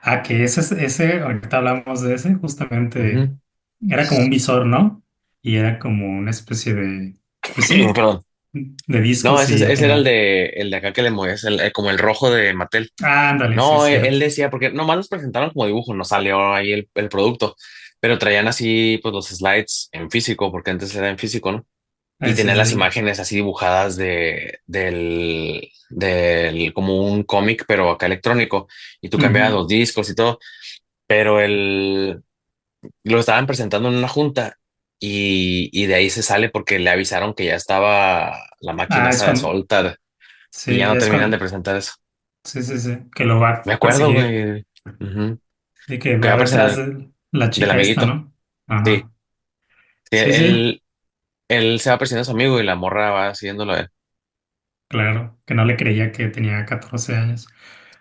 Speaker 1: Ah, que ese, ahorita hablamos de ese, justamente
Speaker 2: Ujú.
Speaker 1: era como un visor, ¿no? Y era como una especie de, pues sí,
Speaker 2: Perdón.
Speaker 1: de
Speaker 2: No,
Speaker 1: discos y ya
Speaker 2: ese era
Speaker 1: tenía.
Speaker 2: el de acá que le mueves, como el rojo de Mattel.
Speaker 1: Ah, ándale, sí,
Speaker 2: No,
Speaker 1: cierto.
Speaker 2: él decía, porque nomás los presentaron como dibujo, no salió ahí el producto, pero traían así pues los slides en físico, porque antes era en físico, ¿no? Y
Speaker 1: Sí,
Speaker 2: tenían
Speaker 1: sí,
Speaker 2: las
Speaker 1: sí.
Speaker 2: imágenes así dibujadas como un cómic, pero acá electrónico, y tú cambiabas
Speaker 1: Ujú.
Speaker 2: los discos y todo, pero lo estaban presentando en una junta y de ahí se sale porque le avisaron que ya estaba la máquina
Speaker 1: Ah, es
Speaker 2: esa de
Speaker 1: cuando,
Speaker 2: soltar y ya
Speaker 1: sí,
Speaker 2: no
Speaker 1: es
Speaker 2: terminan de
Speaker 1: cuando,
Speaker 2: presentar eso.
Speaker 1: sí, sí, sí, que lo va
Speaker 2: Me
Speaker 1: a
Speaker 2: acuerdo,
Speaker 1: perseguir
Speaker 2: güey. Ujú.
Speaker 1: y que
Speaker 2: Que
Speaker 1: va
Speaker 2: va a
Speaker 1: detrás
Speaker 2: presentar
Speaker 1: de la
Speaker 2: del
Speaker 1: chica esta,
Speaker 2: amiguito.
Speaker 1: ¿no?
Speaker 2: Sí,
Speaker 1: Ajá.
Speaker 2: sí,
Speaker 1: Sí, sí,
Speaker 2: él se va persiguiendo a su amigo y la morra va siguiéndolo a él.
Speaker 1: claro, que no le creía que tenía 14 años.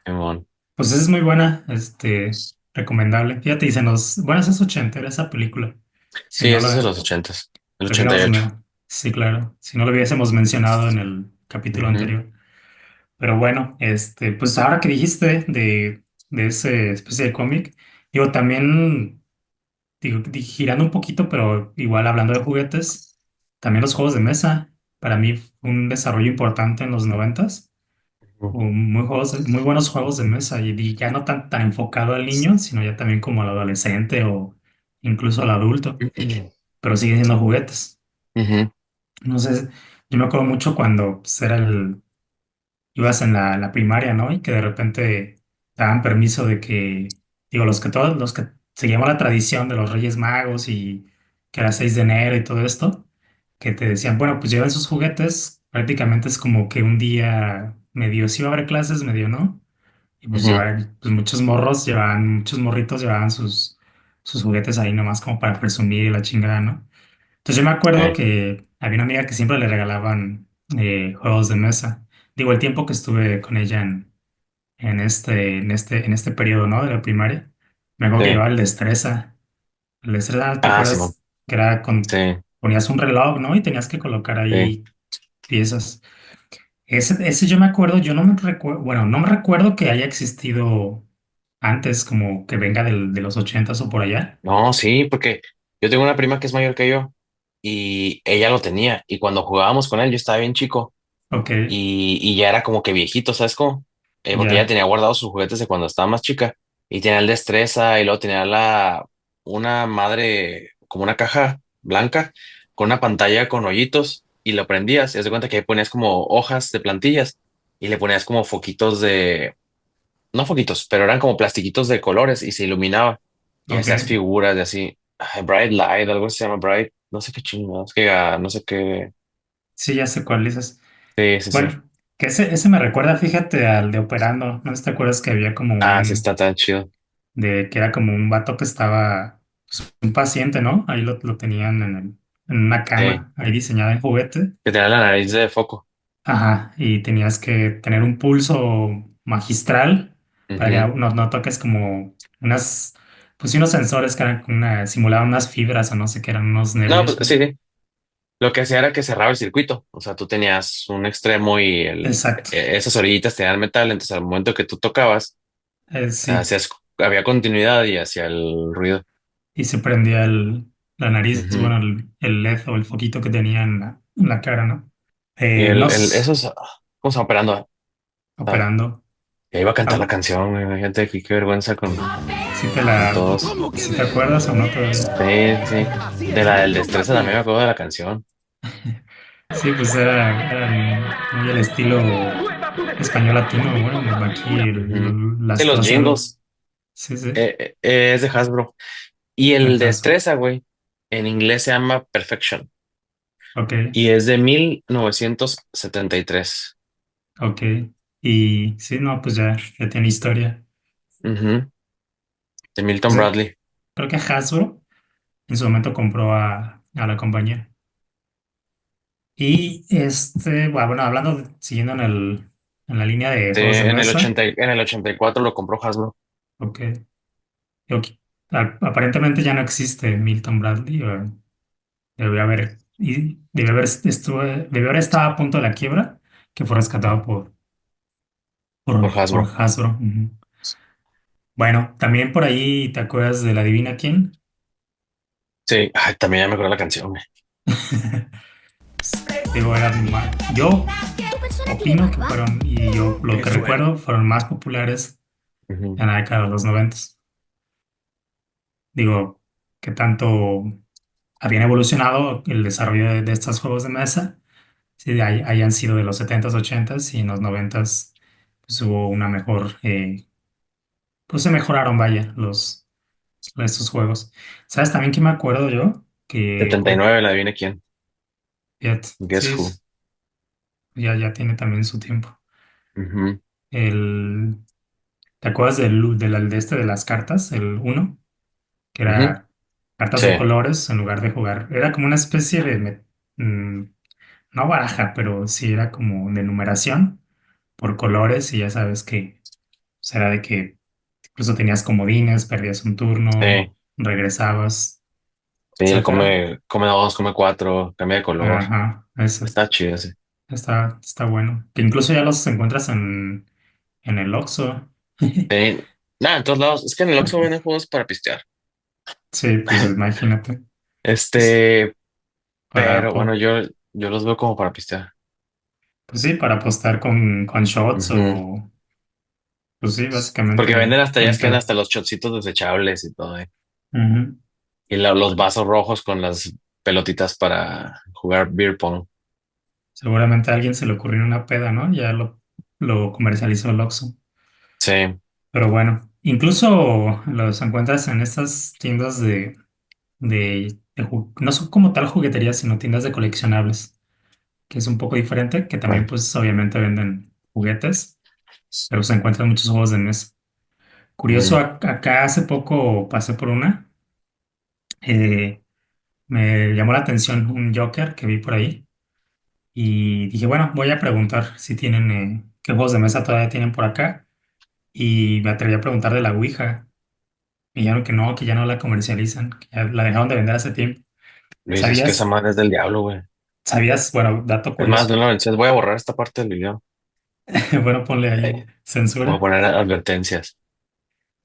Speaker 2: Simón.
Speaker 1: Pues es muy buena, recomendable. Fíjate, dicen bueno, esa es ochentera esa película. Si
Speaker 2: Sí,
Speaker 1: no
Speaker 2: ese es de
Speaker 1: la,
Speaker 2: los ochentas, el
Speaker 1: lo hubiéramos,
Speaker 2: 88.
Speaker 1: sí, claro, si no lo hubiésemos mencionado en el capítulo
Speaker 2: Ujú,
Speaker 1: anterior. Pero bueno, pues ahora que dijiste de ese especie de cómic, digo, también, digo, girando un poquito, pero igual hablando de juguetes, también los juegos de mesa, para mí fue un desarrollo importante en los noventas.
Speaker 2: ujú.
Speaker 1: Muy buenos juegos de mesa y ya no tan enfocado al niño, sino ya también como al adolescente o incluso al adulto, pero siguen siendo juguetes.
Speaker 2: Ujú,
Speaker 1: No sé, yo me acuerdo mucho cuando pues, ibas en la primaria, ¿no? Y que de repente daban permiso de que, digo, todos los que seguíamos la tradición de los Reyes Magos y que era 6 de enero y todo esto, que te decían, bueno, pues lleven sus juguetes, prácticamente es como que un día medio sí iba a haber clases, medio no. Y pues
Speaker 2: ujú.
Speaker 1: pues muchos morritos llevaban sus juguetes ahí nomás como para presumir y la chingada, ¿no? Entonces yo me acuerdo
Speaker 2: Sí,
Speaker 1: que había una amiga que siempre le regalaban juegos de mesa. Digo, el tiempo que estuve con ella en este periodo, ¿no? De la primaria, me acuerdo que
Speaker 2: sí.
Speaker 1: llevaba el Destreza. El Destreza, ¿te
Speaker 2: Ah, Simón.
Speaker 1: acuerdas? Que era
Speaker 2: Sí,
Speaker 1: ponías un reloj, ¿no? Y tenías que colocar
Speaker 2: sí.
Speaker 1: ahí piezas. Ese yo me acuerdo, yo no me recuerdo, bueno, no me recuerdo que haya existido antes, como que venga de los ochentas o por allá.
Speaker 2: No, sí, porque yo tengo una prima que es mayor que yo y ella lo tenía. Y cuando jugábamos con él, yo estaba bien chico
Speaker 1: Ok,
Speaker 2: y ya era como que viejito, ¿sabes cómo? Porque ella
Speaker 1: ya,
Speaker 2: tenía guardados sus juguetes de cuando estaba más chica y tenía el destreza y luego tenía una madre, como una caja blanca con una pantalla con hoyitos y lo prendías y haz de cuenta que ahí ponías como hojas de plantillas y le ponías como foquitos no foquitos, pero eran como plastiquitos de colores y se iluminaba y
Speaker 1: ok.
Speaker 2: hacías figuras de así, Bright Light, algo se llama Bright, no sé qué chingados, no sé qué.
Speaker 1: Sí, ya sé cuál dices.
Speaker 2: Sí, sí, sí.
Speaker 1: Bueno, que ese me recuerda, fíjate, al de Operando. ¿No sé si te acuerdas que había como
Speaker 2: Ah, sí, está tan chido.
Speaker 1: que era como un vato que estaba, pues, un paciente, ¿no? Ahí lo tenían en una
Speaker 2: Sí,
Speaker 1: cama, ahí diseñada en juguete.
Speaker 2: que tenía la nariz de foco.
Speaker 1: Ajá, y tenías que tener un pulso. magistral para que
Speaker 2: Ujú.
Speaker 1: no toques como pues sí, unos sensores que eran como simulaban unas fibras o no sé qué eran, unos
Speaker 2: No,
Speaker 1: nervios.
Speaker 2: pues sí, sí. Lo que hacía era que cerraba el circuito. O sea, tú tenías un extremo y
Speaker 1: Exacto.
Speaker 2: esas orillitas tenían metal. Entonces, al momento que tú tocabas,
Speaker 1: Sí.
Speaker 2: había continuidad y hacía el ruido.
Speaker 1: Y se prendía la nariz,
Speaker 2: Ujú.
Speaker 1: bueno, el LED o el foquito que tenía en la cara, ¿no?
Speaker 2: Y
Speaker 1: Nos
Speaker 2: esos, ¿cómo se llama? Operando? Ah,
Speaker 1: operando.
Speaker 2: ya iba a cantar la
Speaker 1: Ah,
Speaker 2: canción, güey. Imagínate aquí, qué vergüenza con todos.
Speaker 1: si te acuerdas o no todavía.
Speaker 2: Sí, sí. De la del Destreza también me acuerdo de la canción.
Speaker 1: Sí, pues eran muy el estilo español latino, bueno, aquí
Speaker 2: Ujú. Sí,
Speaker 1: las
Speaker 2: los
Speaker 1: cosas algo.
Speaker 2: jingles.
Speaker 1: Sí, sí,
Speaker 2: Es de Hasbro. Y el
Speaker 1: dejazo.
Speaker 2: Destreza, güey, en inglés se llama Perfection.
Speaker 1: Ok,
Speaker 2: Y es de 1973.
Speaker 1: ok. Y sí, no, pues ya tiene historia.
Speaker 2: Ujú. De Milton
Speaker 1: Pues,
Speaker 2: Bradley.
Speaker 1: creo que Hasbro en su momento compró a la compañía. Y bueno, hablando, siguiendo en la línea de
Speaker 2: Sí,
Speaker 1: juegos de mesa,
Speaker 2: en el 84 lo compró Hasbro.
Speaker 1: ok. Ok, aparentemente ya no existe Milton Bradley. Debió haber estado a punto de la quiebra, que fue rescatado
Speaker 2: Por
Speaker 1: por
Speaker 2: Hasbro.
Speaker 1: Hasbro. Ujú. Bueno, también por ahí te acuerdas de la Adivina quién.
Speaker 2: Sí, ay, también ya me acuerdo la canción, güey.
Speaker 1: Digo, yo opino que fueron, y yo lo
Speaker 2: ¿Qué
Speaker 1: que
Speaker 2: fue?
Speaker 1: recuerdo, fueron más populares
Speaker 2: Ujú.
Speaker 1: en la década de los 90. Digo, que tanto habían evolucionado el desarrollo de estos juegos de mesa, si hayan sido de los 70s, 80s y en los 90s pues hubo una mejor, pues se mejoraron, vaya, estos juegos. ¿Sabes también que me acuerdo yo? Que
Speaker 2: 79, la adivina quién.
Speaker 1: fíjate,
Speaker 2: Guess
Speaker 1: sí,
Speaker 2: Who.
Speaker 1: ya tiene también su tiempo.
Speaker 2: Ujú.
Speaker 1: El, ¿Te acuerdas de de las cartas? El uno que
Speaker 2: Ujú.
Speaker 1: era cartas
Speaker 2: Sí,
Speaker 1: de colores en lugar de jugar. Era como una especie no baraja, pero sí era como de numeración por colores y ya sabes que será de que incluso tenías comodines, perdías un
Speaker 2: sí,
Speaker 1: turno, regresabas,
Speaker 2: sí, él
Speaker 1: etcétera.
Speaker 2: come dos, come cuatro, cambia de color.
Speaker 1: Ajá, eso
Speaker 2: Está chido ese.
Speaker 1: está bueno. Que incluso ya los encuentras en el Oxxo.
Speaker 2: Sí. Nada, en todos lados. Es que en el Oxxo venden juegos para pistear.
Speaker 1: Sí, pues imagínate. Pues,
Speaker 2: Este,
Speaker 1: para,
Speaker 2: pero bueno,
Speaker 1: po-
Speaker 2: yo los veo como para pistear.
Speaker 1: pues sí, para apostar con shots
Speaker 2: Ujú.
Speaker 1: o, pues sí,
Speaker 2: Porque
Speaker 1: básicamente
Speaker 2: venden hasta, ya es que venden
Speaker 1: cuenta.
Speaker 2: hasta los shotcitos desechables y todo, ¿eh?
Speaker 1: Ujú.
Speaker 2: Y los vasos rojos con las pelotitas para jugar beer pong.
Speaker 1: Seguramente a alguien se le ocurrió una peda, ¿no? Lo comercializó el Oxxo.
Speaker 2: Sí.
Speaker 1: Pero bueno, incluso los encuentras en estas tiendas no son como tal juguetería, sino tiendas de coleccionables, que es un poco diferente, que también pues obviamente venden juguetes, pero se encuentran muchos juegos de mesa. Curioso,
Speaker 2: Mm.
Speaker 1: acá hace poco pasé por eh, me llamó la atención un Joker que vi por ahí y dije, bueno, voy a preguntar si tienen, qué juegos de mesa todavía tienen por acá y me atreví a preguntar de la Ouija. Me dijeron que ya no la comercializan, que ya la dejaron de vender hace tiempo.
Speaker 2: Luis, es que esa
Speaker 1: ¿Sabías?
Speaker 2: madre es del diablo, güey.
Speaker 1: ¿Sabías? Bueno, dato
Speaker 2: Es más, no
Speaker 1: curioso.
Speaker 2: lo menciones. Voy a borrar esta parte del video.
Speaker 1: Bueno, ponle ahí
Speaker 2: Eh, Voy a
Speaker 1: censura.
Speaker 2: poner advertencias.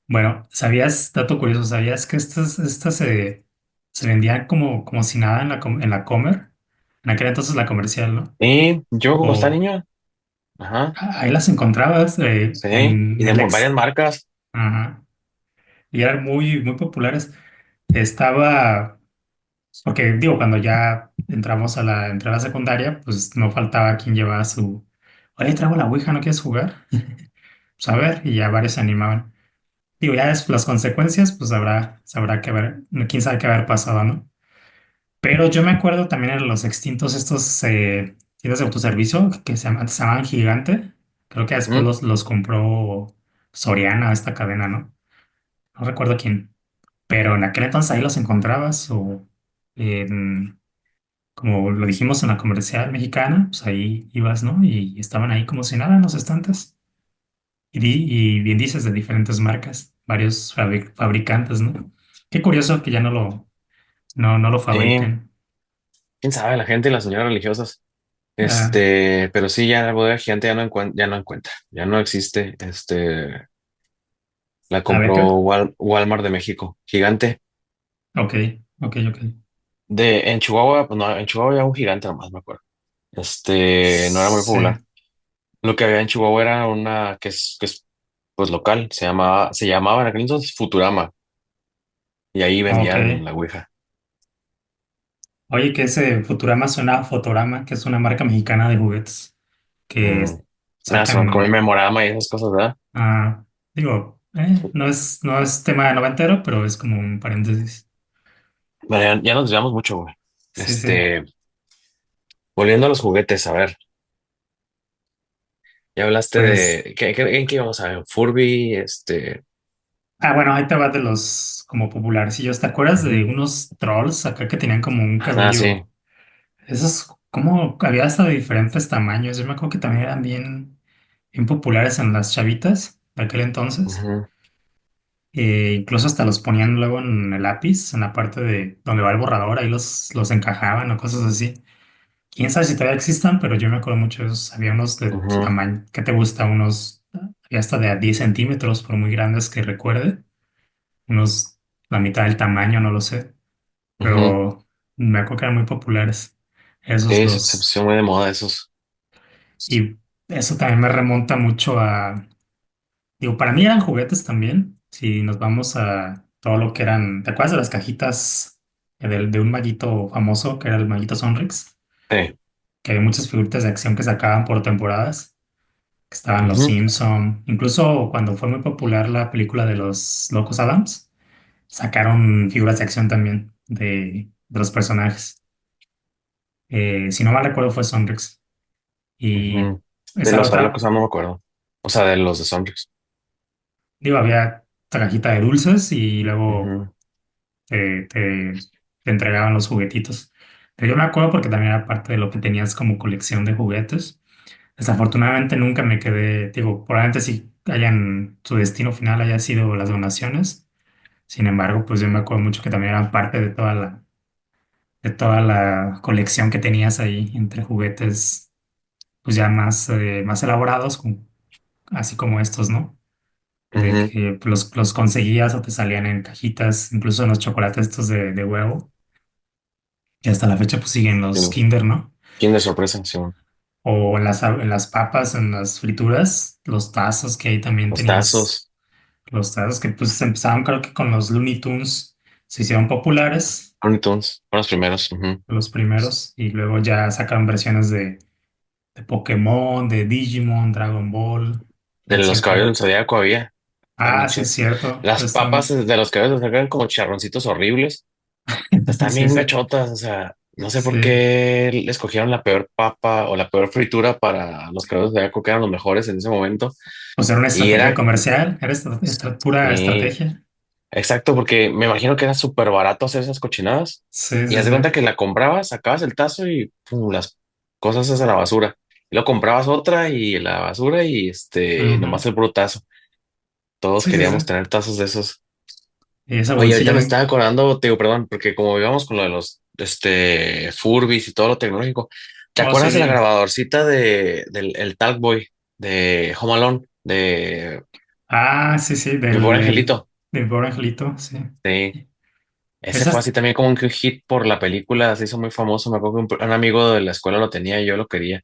Speaker 1: Bueno, ¿sabías? Dato curioso. ¿Sabías que estas se vendían como si nada en la Comer? En aquel entonces la comercial, ¿no?
Speaker 2: Y yo, como está
Speaker 1: O
Speaker 2: niño, ajá,
Speaker 1: ahí las encontrabas
Speaker 2: sí, y
Speaker 1: en
Speaker 2: de
Speaker 1: el
Speaker 2: varias marcas.
Speaker 1: Ajá. Y eran muy populares. Estaba. Porque digo, cuando ya entré a la secundaria, pues no faltaba quien llevaba oye, traigo la Ouija, ¿no quieres jugar? Pues a ver, y ya varios se animaban. Digo, ya las consecuencias, pues sabrá que ver, quién sabe qué haber pasado, ¿no? Pero yo me acuerdo también de los extintos estos tiendas de autoservicio que se llamaban Gigante. Creo que después
Speaker 2: Ujú.
Speaker 1: los compró Soriana, esta cadena, ¿no? No recuerdo quién. Pero en aquel entonces ahí los encontrabas o como lo dijimos en la comercial mexicana, pues ahí ibas, ¿no? Y estaban ahí como si nada en los estantes. Y bien dices de diferentes marcas, varios fabricantes, ¿no? Qué curioso que ya no lo
Speaker 2: Sí,
Speaker 1: fabriquen.
Speaker 2: quién sabe, la gente y las señoras religiosas.
Speaker 1: Ah,
Speaker 2: Pero sí, ya la bodega gigante ya no encuentra, ya no existe. La
Speaker 1: a ver,
Speaker 2: compró Walmart de México, gigante.
Speaker 1: ok, ok.
Speaker 2: En Chihuahua, pues no, en Chihuahua había un gigante nomás, me acuerdo. No era muy
Speaker 1: Sí,
Speaker 2: popular. Lo que había en Chihuahua era una que es pues local, se llamaba en aquel entonces Futurama, y ahí
Speaker 1: ok.
Speaker 2: vendían la Ouija.
Speaker 1: Oye, que ese Futurama suena a Fotorama, que es una marca mexicana de juguetes que
Speaker 2: Mm. Son como el
Speaker 1: sacan,
Speaker 2: memorama y esas cosas, ¿verdad?
Speaker 1: digo, no es tema noventero, pero es como un paréntesis.
Speaker 2: Bueno, ya nos desviamos mucho, güey.
Speaker 1: Sí, sí.
Speaker 2: Volviendo a los juguetes, a ver, ya hablaste
Speaker 1: Pues,
Speaker 2: ¿en qué íbamos a ver? Furby,
Speaker 1: bueno, ahí te va de los como popularecillos. ¿Te acuerdas de
Speaker 2: Ujú.
Speaker 1: unos trolls acá que tenían como un
Speaker 2: Ah, sí.
Speaker 1: cabello? Esos, como había hasta de diferentes tamaños. Yo me acuerdo que también eran bien populares en las chavitas de aquel entonces.
Speaker 2: Ujú,
Speaker 1: Incluso hasta los ponían luego en el lápiz, en la parte de donde va el borrador, ahí los encajaban o cosas así. Quién sabe si todavía existan, pero yo me acuerdo mucho de esos. Había unos de
Speaker 2: ujú,
Speaker 1: tamaño, ¿qué te gusta? Había hasta de a 10 centímetros, por muy grandes que recuerde. Unos, la mitad del tamaño, no lo sé.
Speaker 2: ujú.
Speaker 1: Pero me acuerdo que eran muy populares. Esos
Speaker 2: Sí, se
Speaker 1: los.
Speaker 2: pusieron muy de moda esos.
Speaker 1: Y eso también me remonta mucho a. Digo, para mí eran juguetes también. Si nos vamos a todo lo que eran. ¿Te acuerdas de las cajitas de un maguito famoso que era el maguito Sonrix?
Speaker 2: Sí.
Speaker 1: Que había muchas figuritas de acción que sacaban por temporadas. Que estaban los
Speaker 2: Ujú,
Speaker 1: Simpson. Incluso cuando fue muy popular la película de los Locos Adams, sacaron figuras de acción también de los personajes. Si no mal recuerdo fue Sonrix. Y
Speaker 2: ujú. De
Speaker 1: esa
Speaker 2: los locos
Speaker 1: otra,
Speaker 2: no me acuerdo. O sea, de los de Sonrix.
Speaker 1: digo, había otra cajita de dulces y luego
Speaker 2: Ujú,
Speaker 1: te, te, te entregaban los juguetitos. Pero yo me acuerdo porque también era parte de lo que tenías como colección de juguetes. Desafortunadamente nunca me quedé, digo, probablemente si su destino final haya sido las donaciones. Sin embargo, pues yo me acuerdo mucho que también eran parte de toda la colección que tenías ahí entre juguetes, pues ya más elaborados, así como estos, ¿no? De
Speaker 2: ujú.
Speaker 1: que los conseguías o te salían en cajitas, incluso en los chocolates estos de huevo, y hasta la fecha pues siguen los
Speaker 2: El
Speaker 1: Kinder, ¿no?
Speaker 2: Kinder sorpresa, sí.
Speaker 1: O en las papas, en las frituras, los tazos que ahí también
Speaker 2: Los
Speaker 1: tenías,
Speaker 2: tazos,
Speaker 1: los tazos que pues empezaron creo que con los Looney Tunes, se hicieron populares,
Speaker 2: Looney Tunes, fueron los primeros. Ujú.
Speaker 1: los primeros, y luego ya sacaron versiones de Pokémon, de Digimon, Dragon Ball,
Speaker 2: De los caballos del
Speaker 1: etcétera.
Speaker 2: Zodíaco había.
Speaker 1: Ah,
Speaker 2: También
Speaker 1: sí, es
Speaker 2: chidas.
Speaker 1: cierto,
Speaker 2: Las papas de los caballos del Zodíaco eran como charroncitos horribles. Están
Speaker 1: sí,
Speaker 2: bien
Speaker 1: sí,
Speaker 2: gachotas, o sea, no sé por
Speaker 1: sí.
Speaker 2: qué le escogieron la peor papa o la peor fritura para los caballos de Zodíaco, que eran los mejores en ese momento.
Speaker 1: Pues era una
Speaker 2: Y
Speaker 1: estrategia
Speaker 2: era,
Speaker 1: comercial, era pura
Speaker 2: sí,
Speaker 1: estrategia.
Speaker 2: exacto, porque me imagino que era súper barato hacer esas cochinadas.
Speaker 1: Sí,
Speaker 2: Y
Speaker 1: sí,
Speaker 2: haz de
Speaker 1: sí.
Speaker 2: cuenta que la comprabas, sacabas el tazo y pum, las cosas esas a la basura. Y luego comprabas otra y la basura y
Speaker 1: Ujú.
Speaker 2: nomás el puro tazo. Todos
Speaker 1: Sí, sí, sí.
Speaker 2: queríamos tener tazos de esos.
Speaker 1: Y esa
Speaker 2: Oye, ahorita
Speaker 1: bolsilla,
Speaker 2: me estaba acordando, te digo, perdón, porque como íbamos con lo de los Furbies y todo lo tecnológico, ¿te
Speaker 1: oh, sí,
Speaker 2: acuerdas de la
Speaker 1: dime.
Speaker 2: grabadorcita del el Talkboy de Home Alone, de
Speaker 1: Ah, sí, sí,
Speaker 2: Mi Pobre Angelito?
Speaker 1: del pobre angelito, sí.
Speaker 2: Sí, ese fue
Speaker 1: Esas,
Speaker 2: así también como que un hit por la película, se hizo muy famoso. Me acuerdo que un amigo de la escuela lo tenía y yo lo quería.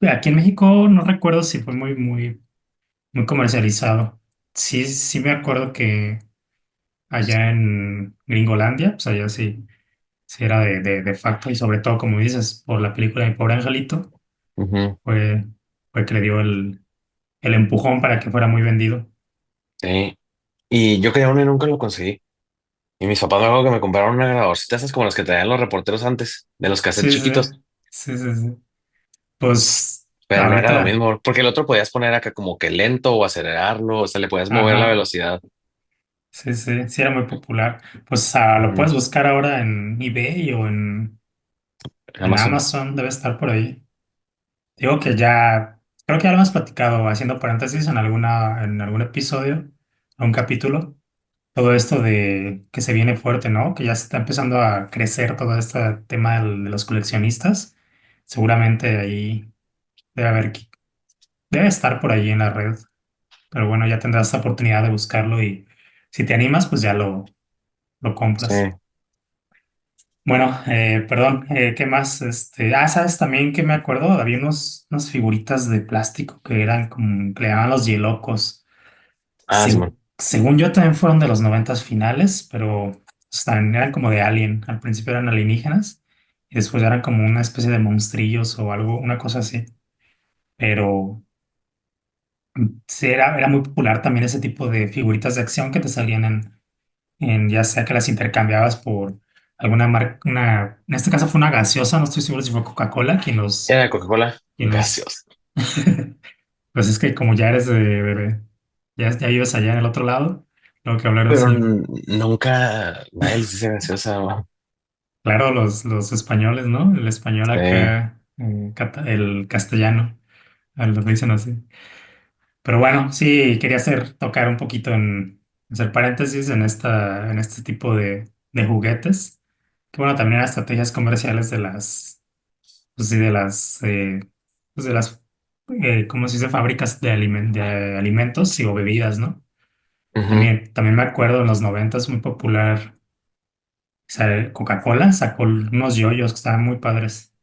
Speaker 1: aquí en México no recuerdo si fue muy comercializado. Sí, sí me acuerdo que allá en Gringolandia, pues allá sí, sí era de facto y sobre todo, como dices, por la película de Mi Pobre Angelito,
Speaker 2: Ujú,
Speaker 1: fue, fue que le dio el empujón para que fuera muy vendido.
Speaker 2: sí, y yo quería uno y nunca lo conseguí. Y mis papás me acuerdo que me compraron una grabadorcita, esas como las que traían los reporteros antes, de los cassettes
Speaker 1: Sí, sí,
Speaker 2: chiquitos.
Speaker 1: sí, sí, sí. Pues
Speaker 2: Pero no era lo
Speaker 1: ahorita,
Speaker 2: mismo, porque el otro podías poner acá como que lento o acelerarlo, o sea, le podías mover la
Speaker 1: ajá,
Speaker 2: velocidad.
Speaker 1: sí, sí, sí era muy popular. Pues lo
Speaker 2: Ujú.
Speaker 1: puedes buscar ahora en eBay o en
Speaker 2: Amazon.
Speaker 1: Amazon, debe estar por ahí. Digo que ya. Creo que ya lo hemos platicado, haciendo paréntesis en algún episodio, un capítulo, todo esto de que se viene fuerte, ¿no? Que ya se está empezando a crecer todo este tema de los coleccionistas. Seguramente ahí debe haber, debe estar por ahí en la red, pero bueno, ya tendrás la oportunidad de buscarlo y si te animas, pues ya lo
Speaker 2: Sí.
Speaker 1: compras. Bueno, perdón, ¿qué más? ¿Sabes también que me acuerdo? Había unas figuritas de plástico que eran como, que le llamaban los Yelocos.
Speaker 2: Ah, Simón.
Speaker 1: Según yo también fueron de los noventas finales, pero también eran como de Alien. Al principio eran alienígenas y después eran como una especie de monstrillos o algo, una cosa así. Pero sí, era muy popular también ese tipo de figuritas de acción que te salían en ya sea que las intercambiabas por alguna marca, en este caso fue una gaseosa, no estoy seguro si fue Coca-Cola
Speaker 2: Era de Coca-Cola
Speaker 1: quien los,
Speaker 2: gaseosa.
Speaker 1: pues es que como ya eres ya vives allá en el otro lado, tengo que hablar
Speaker 2: Pero
Speaker 1: así.
Speaker 2: nunca nadie les dice gaseosa, ¿no?
Speaker 1: Claro, los españoles, ¿no? El español
Speaker 2: Sí.
Speaker 1: acá, el castellano, lo dicen así. Pero bueno, sí, quería tocar un poquito hacer paréntesis en este tipo de juguetes. Que bueno, también eran estrategias comerciales pues sí, pues de las, ¿cómo se dice? Fábricas de alimentos y o bebidas, ¿no?
Speaker 2: Ujú.
Speaker 1: También me acuerdo en los noventas muy popular, o sea, Coca-Cola sacó unos yoyos que estaban muy padres,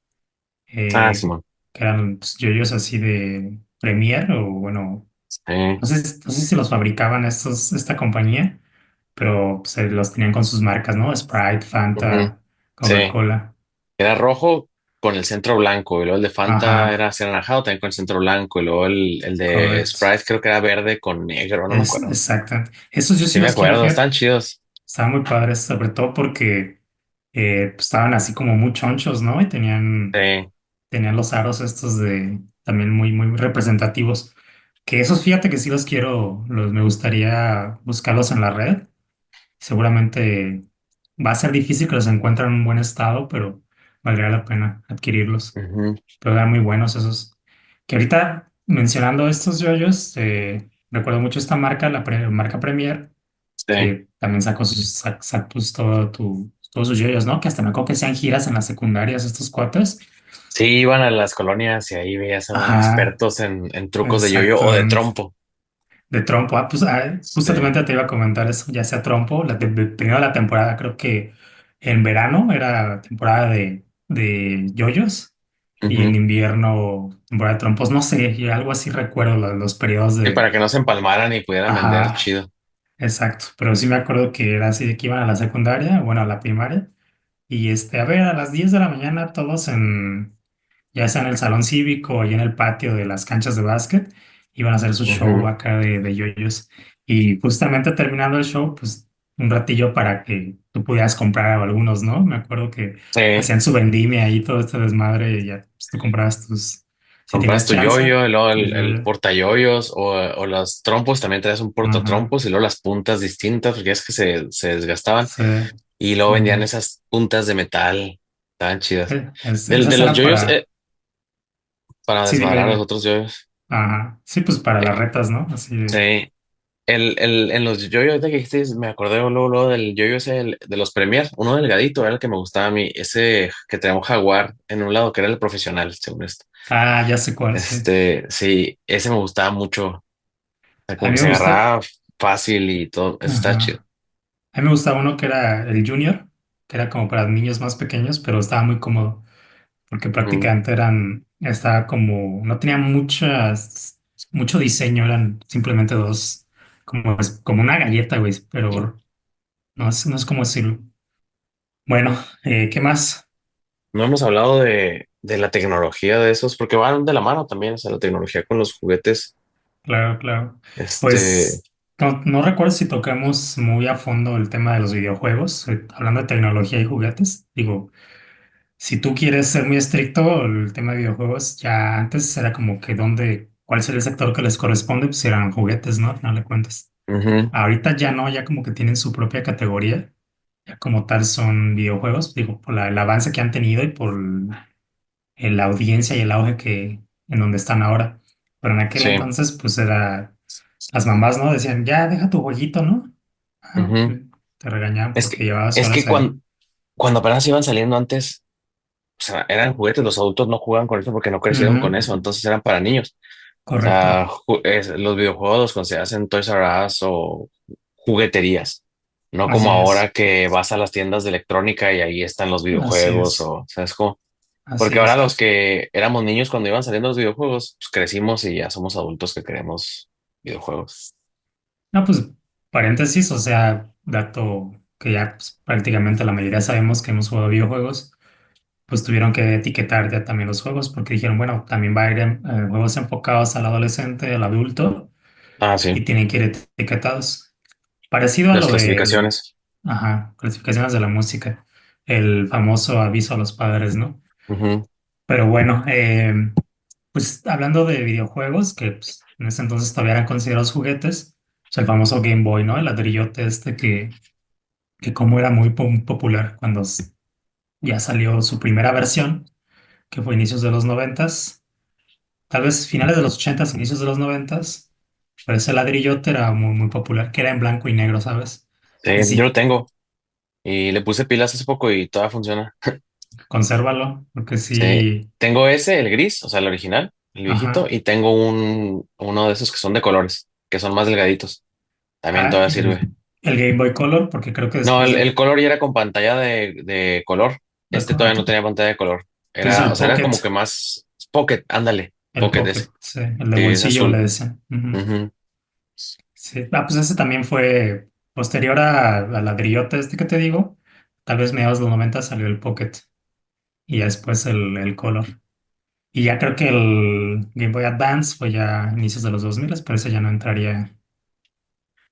Speaker 2: Ah,
Speaker 1: eh,
Speaker 2: Simón.
Speaker 1: que eran pues, yoyos así de Premier o bueno,
Speaker 2: Sí.
Speaker 1: no sé si los fabricaban esta compañía, pero se los tenían con sus marcas, ¿no? Sprite,
Speaker 2: Ujú.
Speaker 1: Fanta,
Speaker 2: Sí.
Speaker 1: Coca-Cola.
Speaker 2: Era rojo con el centro blanco. Y luego el de Fanta era
Speaker 1: Ajá,
Speaker 2: así anaranjado también con el centro blanco. Y luego el de
Speaker 1: correcto.
Speaker 2: Sprite creo que era verde con negro, no me
Speaker 1: Es
Speaker 2: acuerdo.
Speaker 1: exacto. Esos yo sí
Speaker 2: Sí me
Speaker 1: los quiero,
Speaker 2: acuerdo,
Speaker 1: fíjate.
Speaker 2: están chidos.
Speaker 1: Estaban muy padres, sobre todo porque pues, estaban así como muy chonchos, ¿no? Y
Speaker 2: Sí.
Speaker 1: tenían los aros estos también muy representativos. Que esos, fíjate que sí los quiero, me gustaría buscarlos en la red. Seguramente va a ser difícil que los encuentren en un buen estado, pero valdría la pena adquirirlos.
Speaker 2: Ujú.
Speaker 1: Pero eran muy buenos esos. Que ahorita mencionando estos yoyos, recuerdo mucho esta marca, marca Premier,
Speaker 2: Sí.
Speaker 1: que también sacó pues, todos sus yoyos, ¿no? Que hasta me acuerdo que hacían giras en las secundarias estos cuates.
Speaker 2: Sí, iban a las colonias y ahí veías a unos
Speaker 1: Ajá,
Speaker 2: expertos en trucos de yoyo o de
Speaker 1: exactamente.
Speaker 2: trompo.
Speaker 1: De trompo. Pues
Speaker 2: Sí.
Speaker 1: justamente te iba a comentar eso, ya sea trompo, primero la temporada, creo que en verano era temporada de yoyos y en
Speaker 2: Ujú.
Speaker 1: invierno temporada de trompos, no sé, y algo así recuerdo los periodos
Speaker 2: Sí,
Speaker 1: de...
Speaker 2: para que no se empalmaran y pudieran vender
Speaker 1: Ajá,
Speaker 2: chido.
Speaker 1: exacto, pero sí me acuerdo que era así de que iban a la secundaria, bueno, a la primaria, y a ver, a las 10 de la mañana todos ya sea en el salón cívico y en el patio de las canchas de básquet, iban a hacer su show
Speaker 2: Ujú.
Speaker 1: acá de yoyos. Y justamente terminando el show, pues un ratillo para que tú pudieras comprar algunos, ¿no? Me acuerdo que
Speaker 2: Sí.
Speaker 1: hacían su vendimia ahí, todo este desmadre, y ya pues, tú comprabas si
Speaker 2: Compras
Speaker 1: tenías
Speaker 2: tu
Speaker 1: chance,
Speaker 2: yoyo, y luego
Speaker 1: tu
Speaker 2: el
Speaker 1: yoyo.
Speaker 2: portayoyos o los trompos, también traes un
Speaker 1: Ajá,
Speaker 2: portatrompos y luego las puntas distintas, porque es que se desgastaban
Speaker 1: sí.
Speaker 2: y luego vendían
Speaker 1: Ujú.
Speaker 2: esas puntas de metal, estaban chidas. De
Speaker 1: Esas
Speaker 2: los
Speaker 1: eran
Speaker 2: yoyos, para
Speaker 1: sí, dime,
Speaker 2: desmadrar a los
Speaker 1: dime.
Speaker 2: otros yoyos.
Speaker 1: Ajá, sí, pues para las
Speaker 2: Eh,
Speaker 1: retas, ¿no? Así de,
Speaker 2: sí, en los yoyos ahorita que dijiste, me acordé luego del yoyo ese de los Premier, uno delgadito era el que me gustaba a mí, ese que tenía un jaguar en un lado que era el profesional, según esto.
Speaker 1: ya sé cuál, sí.
Speaker 2: Sí, ese me gustaba mucho. O sea,
Speaker 1: A
Speaker 2: como
Speaker 1: mí
Speaker 2: que
Speaker 1: me
Speaker 2: se
Speaker 1: gusta,
Speaker 2: agarraba fácil y todo, eso está chido.
Speaker 1: ajá. A mí me gustaba uno que era el Junior, que era como para niños más pequeños, pero estaba muy cómodo, porque
Speaker 2: Ujú.
Speaker 1: prácticamente estaba como, no tenía mucho diseño, eran simplemente dos, como una galleta, güey, pero no es como decirlo. Bueno, ¿qué más?
Speaker 2: No hemos hablado de la tecnología de esos, porque van de la mano también, o sea, la tecnología con los juguetes.
Speaker 1: Claro, claro.
Speaker 2: Este,
Speaker 1: Pues no recuerdo si tocamos muy a fondo el tema de los videojuegos, hablando de tecnología y juguetes. Digo, si tú quieres ser muy estricto, el tema de videojuegos, ya antes era como que cuál sería el sector que les corresponde, pues eran juguetes, ¿no? Al final de cuentas.
Speaker 2: ujú,
Speaker 1: Ahorita ya no, ya como que tienen su propia categoría, ya como tal son videojuegos, digo, por el avance que han tenido y por la audiencia y el auge en donde están ahora. pero en aquel
Speaker 2: Sí.
Speaker 1: entonces, pues era, las mamás, ¿no? Decían, ya, deja tu jueguito, ¿no? Ah,
Speaker 2: Ujú.
Speaker 1: pues, te regañaban
Speaker 2: Es
Speaker 1: porque
Speaker 2: que,
Speaker 1: llevabas
Speaker 2: es
Speaker 1: horas
Speaker 2: que
Speaker 1: ahí.
Speaker 2: cuando apenas iban saliendo antes, o sea, eran juguetes, los adultos no jugaban con eso porque no crecieron con
Speaker 1: Ujú,
Speaker 2: eso, entonces eran para niños. O
Speaker 1: correcto.
Speaker 2: sea, los videojuegos los consideras en Toys R Us o jugueterías, no como
Speaker 1: Así
Speaker 2: ahora
Speaker 1: es,
Speaker 2: que vas a las tiendas de electrónica y ahí están los
Speaker 1: así
Speaker 2: videojuegos
Speaker 1: es,
Speaker 2: o sea, es como,
Speaker 1: así
Speaker 2: porque ahora
Speaker 1: es.
Speaker 2: los que éramos niños cuando iban saliendo los videojuegos, pues crecimos y ya somos adultos que queremos videojuegos.
Speaker 1: No, pues, paréntesis, o sea, dato que ya pues, prácticamente la mayoría sabemos que hemos jugado videojuegos, pues tuvieron que etiquetar ya también los juegos porque dijeron, bueno, también va a ir en juegos enfocados al adolescente, al adulto,
Speaker 2: Ah,
Speaker 1: y
Speaker 2: sí,
Speaker 1: tienen que ir etiquetados. Parecido a
Speaker 2: las
Speaker 1: lo del,
Speaker 2: clasificaciones.
Speaker 1: ajá, clasificaciones de la música, el famoso aviso a los padres, ¿no?
Speaker 2: Ujú.
Speaker 1: Pero bueno, pues hablando de videojuegos, que pues, en ese entonces todavía eran considerados juguetes, pues el famoso Game Boy, ¿no? El ladrillote este que como era muy popular cuando ya salió su primera versión, que fue inicios de los noventas, tal vez finales de los ochentas, inicios de los noventas, pero ese ladrillote era muy, muy popular, que era en blanco y negro, ¿sabes?
Speaker 2: Sí,
Speaker 1: Y
Speaker 2: yo lo
Speaker 1: sí,
Speaker 2: tengo y le puse pilas hace poco y todavía funciona.
Speaker 1: consérvalo, porque
Speaker 2: Sí,
Speaker 1: sí,
Speaker 2: tengo ese, el gris, o sea, el original, el viejito,
Speaker 1: ajá.
Speaker 2: y tengo uno de esos que son de colores, que son más delgaditos. También
Speaker 1: Ah,
Speaker 2: todavía
Speaker 1: y
Speaker 2: sirve.
Speaker 1: el Game Boy Color, porque creo que
Speaker 2: No,
Speaker 1: después
Speaker 2: el color ya era con pantalla de color. Este todavía no tenía pantalla de color.
Speaker 1: entonces
Speaker 2: Era, o
Speaker 1: el
Speaker 2: sea, era
Speaker 1: Pocket,
Speaker 2: como que más Pocket, ándale,
Speaker 1: el
Speaker 2: Pocket ese.
Speaker 1: Pocket, sí, el de
Speaker 2: Sí, es
Speaker 1: bolsillo le
Speaker 2: azul.
Speaker 1: decían. Ujú.
Speaker 2: Ujú.
Speaker 1: Sí, pues ese también fue posterior al ladrillote este que te digo. Tal vez mediados de los 90 salió el Pocket y ya después el Color. Y ya creo que el Game Boy Advance fue ya inicios de los 2000, pero ese ya no entraría,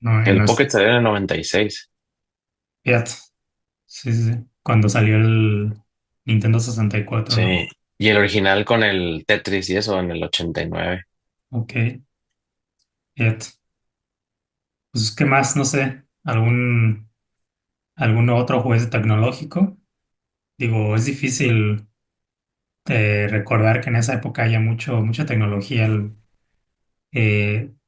Speaker 1: no, en
Speaker 2: El
Speaker 1: nuestro.
Speaker 2: Pocket salió en el 96.
Speaker 1: Fíjate, sí, sí, sí. Cuando salió el Nintendo 64, ¿no?
Speaker 2: Sí. Y el original con el Tetris y eso en el 89.
Speaker 1: Ok, fíjate. Pues, ¿qué más? No sé, algún otro juguete tecnológico. Digo, es difícil recordar que en esa época haya mucha tecnología,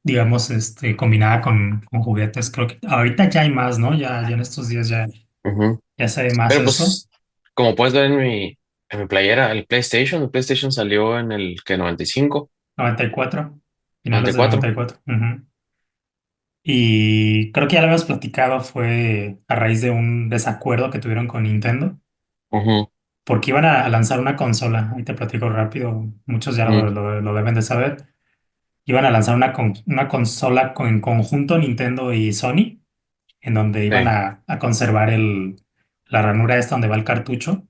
Speaker 1: digamos, combinada con juguetes. Creo que ahorita ya hay más, ¿no? Ya en estos días
Speaker 2: Ujú.
Speaker 1: ya se ve más
Speaker 2: Pero
Speaker 1: eso.
Speaker 2: pues, como puedes ver en mi playera, el PlayStation salió en el que 95,
Speaker 1: 94, finales del
Speaker 2: 94.
Speaker 1: 94. Ujú. Y creo que ya lo habíamos platicado, fue a raíz de un desacuerdo que tuvieron con Nintendo,
Speaker 2: Ujú,
Speaker 1: porque iban a lanzar una consola. Ahí te platico rápido, muchos ya
Speaker 2: ujú.
Speaker 1: lo deben de saber. Iban a lanzar una consola en conjunto Nintendo y Sony, en donde iban
Speaker 2: Sí,
Speaker 1: a conservar la ranura esta donde va el cartucho,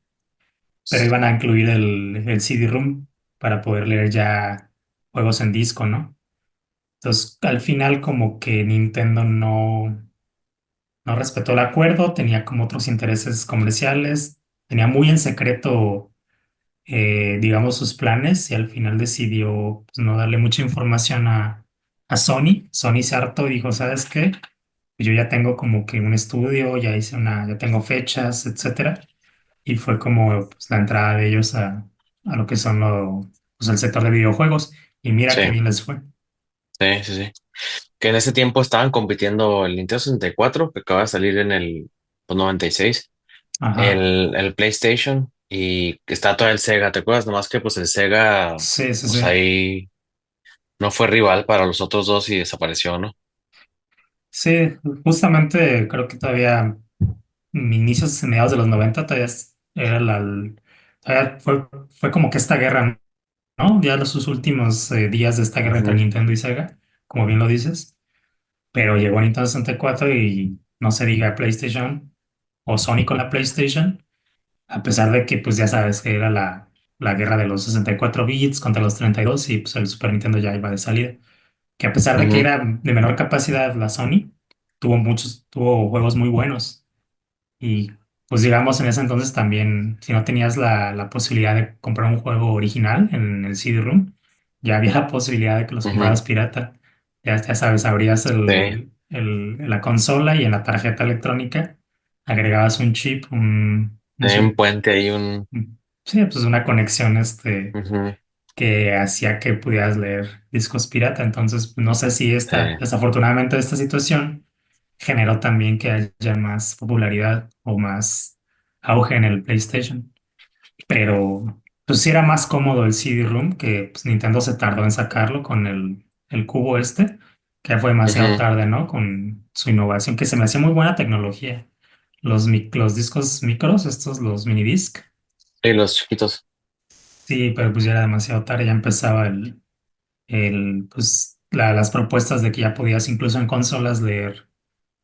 Speaker 1: pero iban a incluir el CD-ROM para poder leer ya juegos en disco, ¿no? Entonces, al final como que Nintendo no respetó el acuerdo, tenía como otros intereses comerciales, tenía muy en secreto, digamos, sus planes y al final decidió pues, no darle mucha información a Sony. Sony se hartó y dijo, ¿sabes qué? Yo ya tengo como que un estudio, ya tengo fechas, etcétera. Y fue como pues, la entrada de ellos a lo que son pues, el sector de videojuegos. Y mira
Speaker 2: sí,
Speaker 1: qué bien les fue.
Speaker 2: sí, sí, sí. Que en ese tiempo estaban compitiendo el Nintendo 64, que acaba de salir en el pues, 96,
Speaker 1: Ajá.
Speaker 2: el PlayStation y está todavía el Sega, ¿te acuerdas? Nomás que pues el Sega,
Speaker 1: Sí, sí,
Speaker 2: pues
Speaker 1: sí.
Speaker 2: ahí no fue rival para los otros dos y desapareció, ¿no?
Speaker 1: Sí, justamente creo que todavía inicios, mediados de los 90 todavía era todavía fue como que esta guerra, ¿no? Ya sus últimos días de esta guerra entre
Speaker 2: Ujú,
Speaker 1: Nintendo y Sega, como bien lo dices. Pero llegó Nintendo 64 y no se diga PlayStation o Sony con la PlayStation, a pesar de que pues ya sabes que era la guerra de los 64 bits contra los 32 y pues el Super Nintendo ya iba de salida. Que a pesar de que
Speaker 2: ujú,
Speaker 1: era de menor capacidad la Sony, tuvo juegos muy buenos. Y pues digamos en ese entonces también, si no tenías la posibilidad de comprar un juego original en el CD-ROOM, ya había la posibilidad de que los
Speaker 2: ujú.
Speaker 1: compraras pirata. Ya sabes, abrías
Speaker 2: Sí,
Speaker 1: la consola y en la tarjeta electrónica agregabas un chip, un
Speaker 2: hay un
Speaker 1: chip,
Speaker 2: puente ahí,
Speaker 1: sí, pues una conexión,
Speaker 2: ujú.
Speaker 1: que hacía que pudieras leer discos pirata. Entonces, no sé si
Speaker 2: Sí.
Speaker 1: desafortunadamente esta situación generó también que haya más popularidad o más auge en el PlayStation. Pero pues sí era más cómodo el CD-ROOM, que pues, Nintendo se tardó en sacarlo con el cubo este, que fue demasiado
Speaker 2: Ujú.
Speaker 1: tarde, ¿no? Con su innovación, que se me hacía muy buena tecnología. Los discos micros, estos, los minidisc,
Speaker 2: Sí, los chiquitos.
Speaker 1: sí, pero pues ya era demasiado tarde, ya empezaba pues las propuestas de que ya podías incluso en consolas leer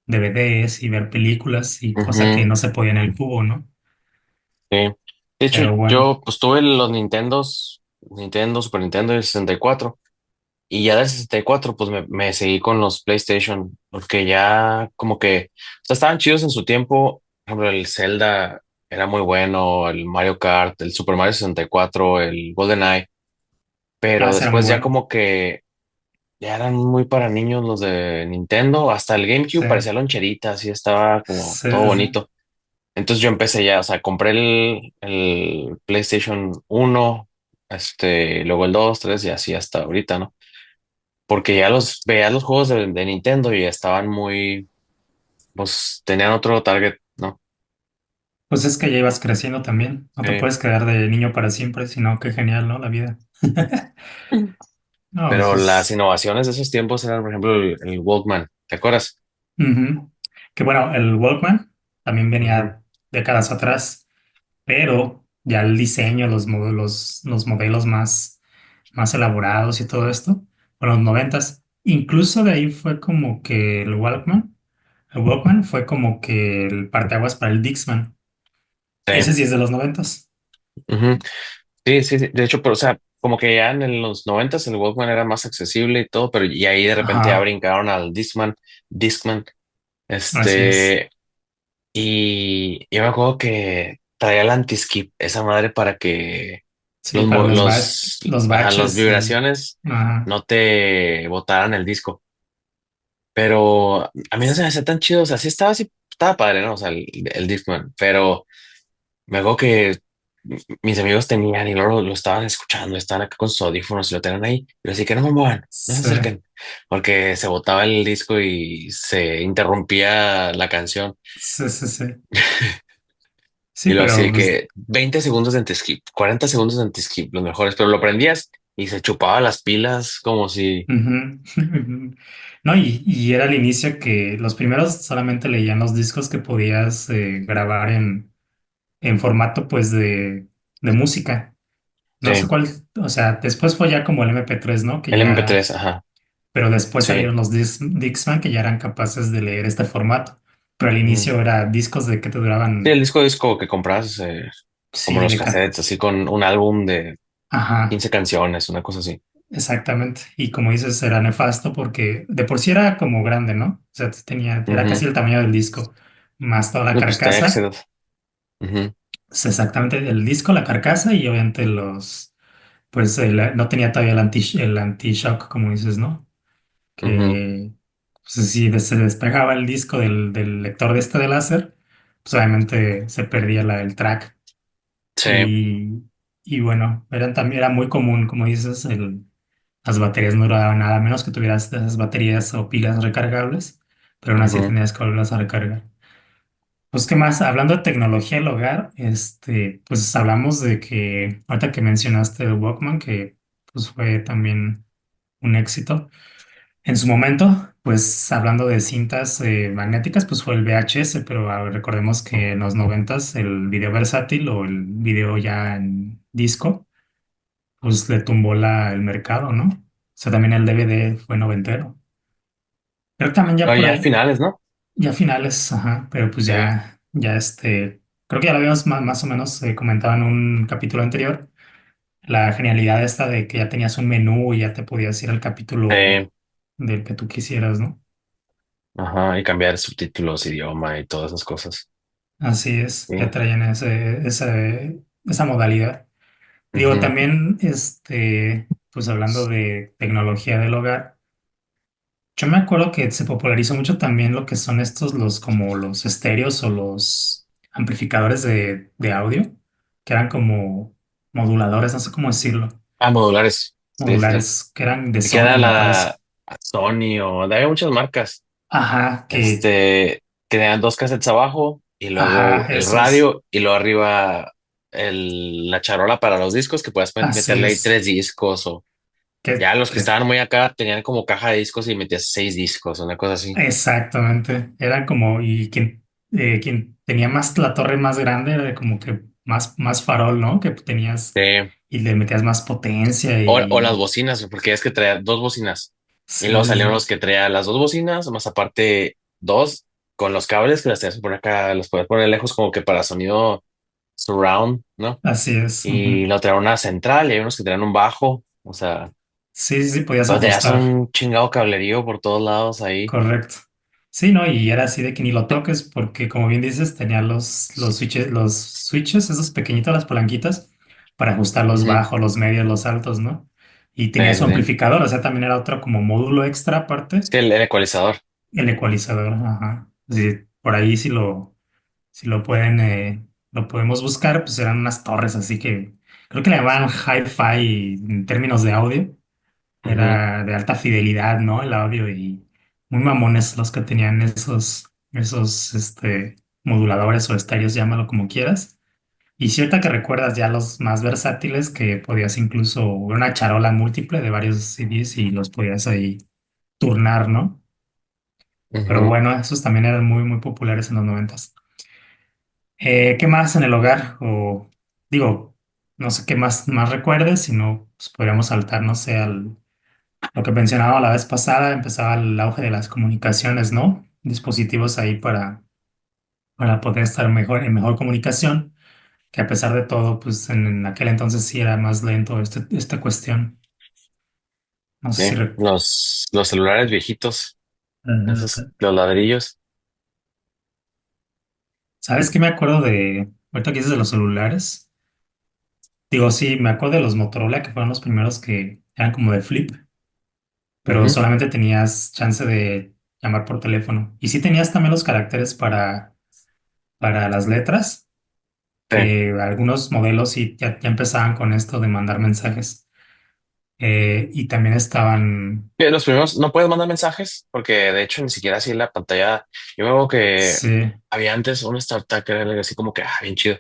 Speaker 1: DVDs y ver películas y cosa que
Speaker 2: Ujú.
Speaker 1: no se podía en el cubo, ¿no?
Speaker 2: Sí. De hecho,
Speaker 1: Pero bueno,
Speaker 2: yo pues tuve los Nintendos, Nintendo, Super Nintendo y 64. Y ya del 64 pues me seguí con los PlayStation, porque ya como que, o sea, estaban chidos en su tiempo. Por ejemplo, el Zelda era muy bueno, el Mario Kart, el Super Mario 64, el GoldenEye. Pero
Speaker 1: será muy
Speaker 2: después ya
Speaker 1: bueno.
Speaker 2: como que ya eran muy para niños los de Nintendo. Hasta el GameCube
Speaker 1: Sí,
Speaker 2: parecía loncherita, así estaba como
Speaker 1: sí,
Speaker 2: todo
Speaker 1: sí, sí.
Speaker 2: bonito. Entonces yo empecé ya, o sea, compré el PlayStation 1, luego el 2 3 y así hasta ahorita, ¿no? Porque ya los veía los juegos de Nintendo y estaban muy, pues tenían otro target, ¿no?
Speaker 1: Pues es que ya ibas creciendo también. No te
Speaker 2: Sí.
Speaker 1: puedes quedar de niño para siempre, sino qué genial, ¿no? La vida.
Speaker 2: Mm.
Speaker 1: No, pues
Speaker 2: Pero las
Speaker 1: es...
Speaker 2: innovaciones de esos tiempos eran, por ejemplo, el Walkman, ¿te acuerdas?
Speaker 1: ujú. Que bueno, el Walkman también
Speaker 2: Ujú.
Speaker 1: venía décadas atrás, pero ya el diseño, los modelos más elaborados y todo esto, fueron los noventas. Incluso de ahí fue como que el Walkman fue como que el parteaguas para el Dixman. Ese
Speaker 2: Sí.
Speaker 1: sí es de los noventas.
Speaker 2: Ujú. Sí, sí, sí. De hecho, pero, o sea, como que ya en los 90 el Walkman era más accesible y todo, pero y ahí de repente ya
Speaker 1: Ajá,
Speaker 2: brincaron al Discman,
Speaker 1: así es.
Speaker 2: este, y yo me acuerdo que traía el anti-skip, esa madre para que
Speaker 1: Sí, para los
Speaker 2: ajá, las
Speaker 1: baches y...
Speaker 2: vibraciones
Speaker 1: Ajá.
Speaker 2: no te botaran el disco. Pero a mí no se me hacía tan chido, o sea, sí estaba así, estaba padre, ¿no? O sea, el Discman, pero me acuerdo que mis amigos tenían y luego lo estaban escuchando, estaban acá con sus audífonos y lo tenían ahí. Pero así que no me muevan, no se
Speaker 1: Sí,
Speaker 2: acerquen, porque se botaba el disco y se interrumpía la canción.
Speaker 1: sí, sí, sí. Sí,
Speaker 2: Y lo
Speaker 1: pero
Speaker 2: así
Speaker 1: pues...
Speaker 2: que 20 segundos de anti-skip, 40 segundos de anti-skip, los mejores, pero lo prendías y se chupaba las pilas como si,
Speaker 1: ujú. No, y era el inicio que los primeros solamente leían los discos que podías grabar en formato pues de música. No sé
Speaker 2: sí,
Speaker 1: cuál, o sea, después fue ya como el MP3, ¿no? Que
Speaker 2: el
Speaker 1: ya,
Speaker 2: MP3, ajá,
Speaker 1: pero después
Speaker 2: sí.
Speaker 1: salieron los Dixman que ya eran capaces de leer este formato. Pero al
Speaker 2: Ujú.
Speaker 1: inicio era discos de que te
Speaker 2: Sí, el
Speaker 1: duraban,
Speaker 2: disco es como que compras, como
Speaker 1: sí,
Speaker 2: los cassettes, así con un álbum de
Speaker 1: ajá.
Speaker 2: 15 canciones, una cosa así.
Speaker 1: Exactamente. Y como dices, era nefasto porque de por sí era como grande, ¿no? O sea, era casi
Speaker 2: Ujú.
Speaker 1: el tamaño del disco, más toda la
Speaker 2: No, pues tenía que
Speaker 1: carcasa.
Speaker 2: ser. Ujú.
Speaker 1: Es exactamente el disco, la carcasa y obviamente pues no tenía todavía el anti-shock, como dices, ¿no?
Speaker 2: Ujú.
Speaker 1: Que pues, si se despegaba el disco del lector de este de láser, pues obviamente se perdía el track.
Speaker 2: Sí.
Speaker 1: Y, y bueno, también era muy común, como dices, las baterías no duraban nada, a menos que tuvieras de esas baterías o pilas recargables, pero aún así
Speaker 2: Ujú.
Speaker 1: tenías que volverlas a recargar. Pues, ¿qué más? Hablando de tecnología del hogar, pues hablamos de que, ahorita que mencionaste el Walkman, que pues fue también un éxito. En su momento, pues hablando de cintas magnéticas, pues fue el VHS, pero recordemos que en los noventas el video versátil o el video ya en disco pues le tumbó el mercado, ¿no? O sea, también el DVD fue noventero. Creo que también ya
Speaker 2: No,
Speaker 1: por
Speaker 2: ya
Speaker 1: ahí,
Speaker 2: finales, ¿no?
Speaker 1: ya finales, ajá, pero pues
Speaker 2: Sí.
Speaker 1: creo que ya lo habíamos más o menos comentado en un capítulo anterior, la genialidad esta de que ya tenías un menú y ya te podías ir al capítulo
Speaker 2: Sí.
Speaker 1: del que tú quisieras, ¿no?
Speaker 2: Ajá. Y cambiar subtítulos, idioma y todas esas cosas.
Speaker 1: Así es, ya
Speaker 2: Sí.
Speaker 1: traían esa modalidad. Digo,
Speaker 2: Ujú.
Speaker 1: también, pues hablando de tecnología del hogar. Yo me acuerdo que se popularizó mucho también lo que son como los estéreos o los amplificadores de audio, que eran como moduladores, no sé cómo decirlo.
Speaker 2: Ah, modulares. Sí, sí, sí.
Speaker 1: modulares que eran de
Speaker 2: Que era
Speaker 1: Sony, me parece.
Speaker 2: Sony o había muchas marcas.
Speaker 1: Ajá,
Speaker 2: Que tenían dos cassettes abajo y luego
Speaker 1: ajá,
Speaker 2: el
Speaker 1: esos.
Speaker 2: radio y luego arriba la charola para los discos que puedas
Speaker 1: Así
Speaker 2: meterle ahí
Speaker 1: es.
Speaker 2: tres discos o ya
Speaker 1: Que,
Speaker 2: los que
Speaker 1: que
Speaker 2: estaban muy acá tenían como caja de discos y metías seis discos, una cosa así.
Speaker 1: exactamente. Era como, y quien tenía más la torre más grande era como que más farol, ¿no? Que tenías
Speaker 2: Sí.
Speaker 1: y le metías más potencia
Speaker 2: O las
Speaker 1: y
Speaker 2: bocinas, porque es que traía dos bocinas y luego
Speaker 1: sí, sí,
Speaker 2: salieron
Speaker 1: sí.
Speaker 2: los que traía las dos bocinas, más aparte dos con los cables que las tenías que poner acá, los podías poner lejos como que para sonido surround, ¿no?
Speaker 1: Así es.
Speaker 2: Y
Speaker 1: Ujú.
Speaker 2: lo traía una central y hay unos que traían un bajo, o sea.
Speaker 1: Sí, sí, sí, podías
Speaker 2: Pero tenías
Speaker 1: ajustar.
Speaker 2: un chingado cablerío por todos lados ahí.
Speaker 1: Correcto. Sí, ¿no? Y era así de que ni lo toques porque, como bien dices, tenía los switches, esos pequeñitos, las palanquitas, para ajustar los
Speaker 2: Ujú.
Speaker 1: bajos, los medios, los altos, ¿no? Y
Speaker 2: Sí,
Speaker 1: tenía
Speaker 2: sí,
Speaker 1: su
Speaker 2: sí.
Speaker 1: amplificador, o sea, también era otro como módulo extra
Speaker 2: Es
Speaker 1: aparte,
Speaker 2: que el ecualizador.
Speaker 1: el ecualizador, ajá. Sí, por ahí si lo lo podemos buscar, pues eran unas torres, así que creo que le llamaban hi-fi en términos de audio.
Speaker 2: Ujú,
Speaker 1: Era de alta fidelidad, ¿no? El audio y muy mamones los que tenían esos moduladores o estéreos, llámalo como quieras. Y cierta que recuerdas ya los más versátiles que podías incluso una charola múltiple de varios CDs y los podías ahí turnar, ¿no? Pero
Speaker 2: ujú.
Speaker 1: bueno, esos también eran muy, muy populares en los noventas. ¿Qué más en el hogar? O digo, no sé qué más recuerdes, si no, pues podríamos saltar, no sé, lo que mencionaba la vez pasada, empezaba el auge de las comunicaciones, ¿no? Dispositivos ahí para poder estar en mejor comunicación, que a pesar de todo, pues en aquel entonces sí era más lento esta cuestión. No sé
Speaker 2: Sí,
Speaker 1: si...
Speaker 2: los celulares viejitos, esos,
Speaker 1: Ujú.
Speaker 2: los ladrillos.
Speaker 1: ¿Sabes qué me acuerdo ahorita que dices de los celulares? Digo, sí, me acuerdo de los Motorola, que fueron los primeros que eran como de flip, pero
Speaker 2: Ujú.
Speaker 1: solamente tenías chance de llamar por teléfono. Y sí tenías también los caracteres para las letras,
Speaker 2: Sí.
Speaker 1: que algunos modelos sí ya empezaban con esto de mandar mensajes. Y también estaban,
Speaker 2: Los primeros no puedes mandar mensajes porque de hecho ni siquiera así en la pantalla. Yo me acuerdo que
Speaker 1: sí,
Speaker 2: había antes un StarTAC que era algo así como que bien chido.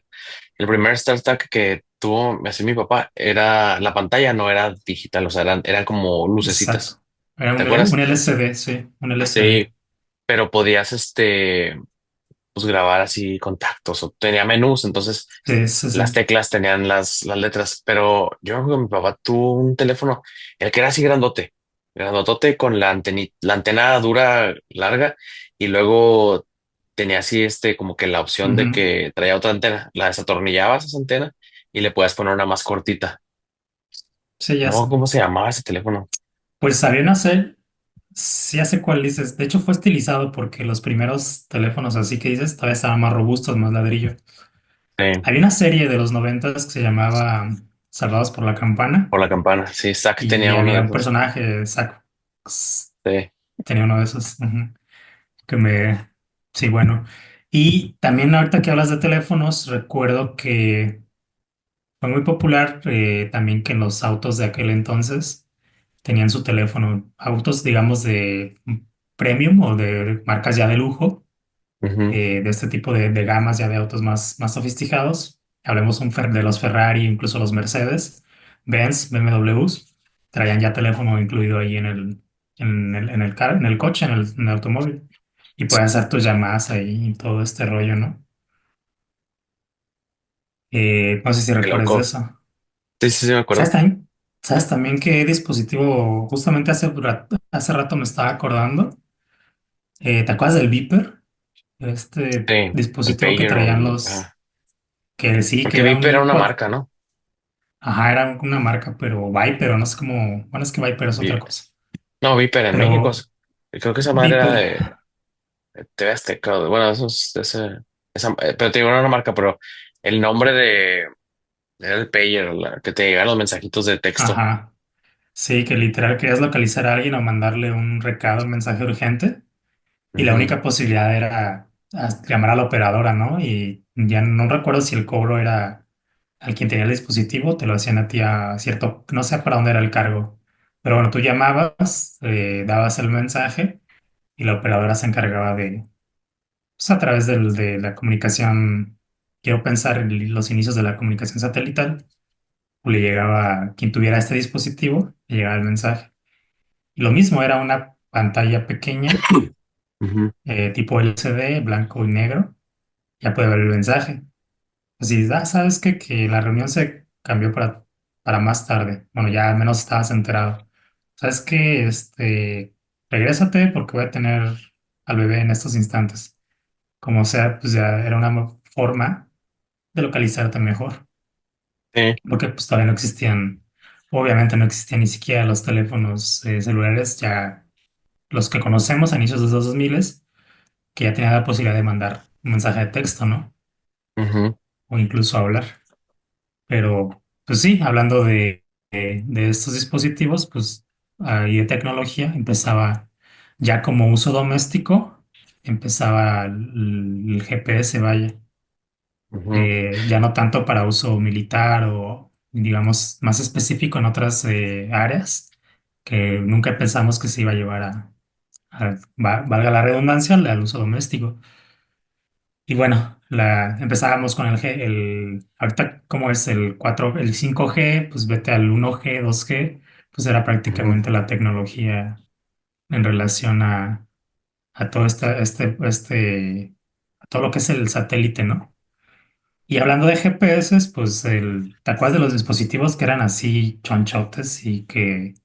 Speaker 2: El primer StarTAC que tuvo así mi papá era la pantalla, no era digital, o sea, eran como
Speaker 1: exacto.
Speaker 2: lucecitas.
Speaker 1: Era
Speaker 2: ¿Te
Speaker 1: un
Speaker 2: acuerdas?
Speaker 1: LCD, sí, un
Speaker 2: Sí,
Speaker 1: LCD.
Speaker 2: pero podías pues grabar así contactos o tenía menús, entonces
Speaker 1: Sí, sí,
Speaker 2: las
Speaker 1: sí.
Speaker 2: teclas tenían las letras, pero yo me acuerdo que mi papá tuvo un teléfono, el que era así grandote, grandotote con la antena dura, larga, y luego tenía así como que la opción de
Speaker 1: Ujú.
Speaker 2: que traía otra antena, la desatornillabas esa antena y le podías poner una más cortita.
Speaker 1: Sí, ya
Speaker 2: No,
Speaker 1: sé.
Speaker 2: ¿cómo se llamaba ese teléfono?
Speaker 1: Pues había una serie, sí ya sé cuál dices. De hecho, fue estilizado porque los primeros teléfonos así que dices todavía estaban más robustos, más ladrillo.
Speaker 2: Sí,
Speaker 1: Había una serie de los noventas que se llamaba Salvados por la Campana
Speaker 2: por la campana. Sí, Zack
Speaker 1: y
Speaker 2: tenía uno
Speaker 1: había
Speaker 2: de
Speaker 1: un
Speaker 2: esos.
Speaker 1: personaje, Zack,
Speaker 2: Sí.
Speaker 1: tenía uno de esos, ujú, que me... Sí, bueno. Y también ahorita que hablas de teléfonos, recuerdo que fue muy popular también que en los autos de aquel entonces tenían su teléfono. Autos, digamos, de premium o de marcas ya de lujo,
Speaker 2: Ujú.
Speaker 1: de este tipo de gamas ya de autos más sofisticados. Hablemos de los Ferrari, incluso los Mercedes, Benz, BMWs, traían ya teléfono incluido ahí en el coche, en el automóvil. Y puedes hacer tus llamadas ahí y todo este rollo, ¿no? No sé si
Speaker 2: Qué
Speaker 1: recuerdas de
Speaker 2: loco.
Speaker 1: eso.
Speaker 2: Sí, sí, sí, me
Speaker 1: ¿Sabes
Speaker 2: acuerdo.
Speaker 1: también, ¿sabes también qué dispositivo? Justamente hace rato me estaba acordando. ¿Te acuerdas del Viper? Este
Speaker 2: Sí, el
Speaker 1: dispositivo que
Speaker 2: pager,
Speaker 1: traían que sí, que
Speaker 2: porque
Speaker 1: era
Speaker 2: Viper era
Speaker 1: un
Speaker 2: una
Speaker 1: cuad,
Speaker 2: marca, ¿no?
Speaker 1: ajá, era una marca, pero Viper, o no sé cómo, bueno, es que Viper es otra
Speaker 2: Vi-
Speaker 1: cosa,
Speaker 2: No, Viper en México.
Speaker 1: pero
Speaker 2: Creo que esa madre era
Speaker 1: Viper,
Speaker 2: de TV Azteca. Bueno, eso es pero te digo, no era una marca, pero el nombre era el pager, que te llegan los mensajitos de texto.
Speaker 1: ajá, sí, que literal querías localizar a alguien o mandarle un recado, un mensaje urgente, y la
Speaker 2: Ujú.
Speaker 1: única posibilidad era llamar a la operadora, ¿no? Y ya no recuerdo si el cobro era al quien tenía el dispositivo, te lo hacían a ti a cierto, no sé para dónde era el cargo, pero bueno, tú llamabas, dabas el mensaje y la operadora se encargaba de, pues a través de la comunicación, quiero pensar en los inicios de la comunicación satelital, le llegaba a quien tuviera este dispositivo, le llegaba el mensaje. Y lo mismo, era una pantalla pequeña,
Speaker 2: Ujú.
Speaker 1: tipo LCD, blanco y negro, ya puede ver el mensaje. Así, ¿sabes qué? Que la reunión se cambió para más tarde. Bueno, ya al menos estabas enterado. ¿Sabes qué? Regrésate porque voy a tener al bebé en estos instantes. Como sea, pues ya era una forma de localizarte mejor.
Speaker 2: Sí.
Speaker 1: Porque pues todavía no existían, obviamente no existían ni siquiera los teléfonos celulares, ya los que conocemos a inicios de los 2000, que ya tenían la posibilidad de mandar un mensaje de texto, ¿no?
Speaker 2: Ujú,
Speaker 1: O incluso hablar. Pero, pues sí, hablando de estos dispositivos, pues ahí de tecnología empezaba ya como uso doméstico, empezaba el GPS, vaya.
Speaker 2: ujú,
Speaker 1: Ya no tanto para uso militar o, digamos, más específico en otras áreas que nunca pensamos que se iba a llevar valga la redundancia, al uso doméstico. Y bueno, empezábamos con ahorita como es el 4 el 5G, pues vete al 1G 2G, pues era
Speaker 2: ujú,
Speaker 1: prácticamente la tecnología en relación a todo a todo lo que es el satélite, ¿no? Y hablando de GPS, pues ¿te acuerdas de los dispositivos que eran así chonchotes y que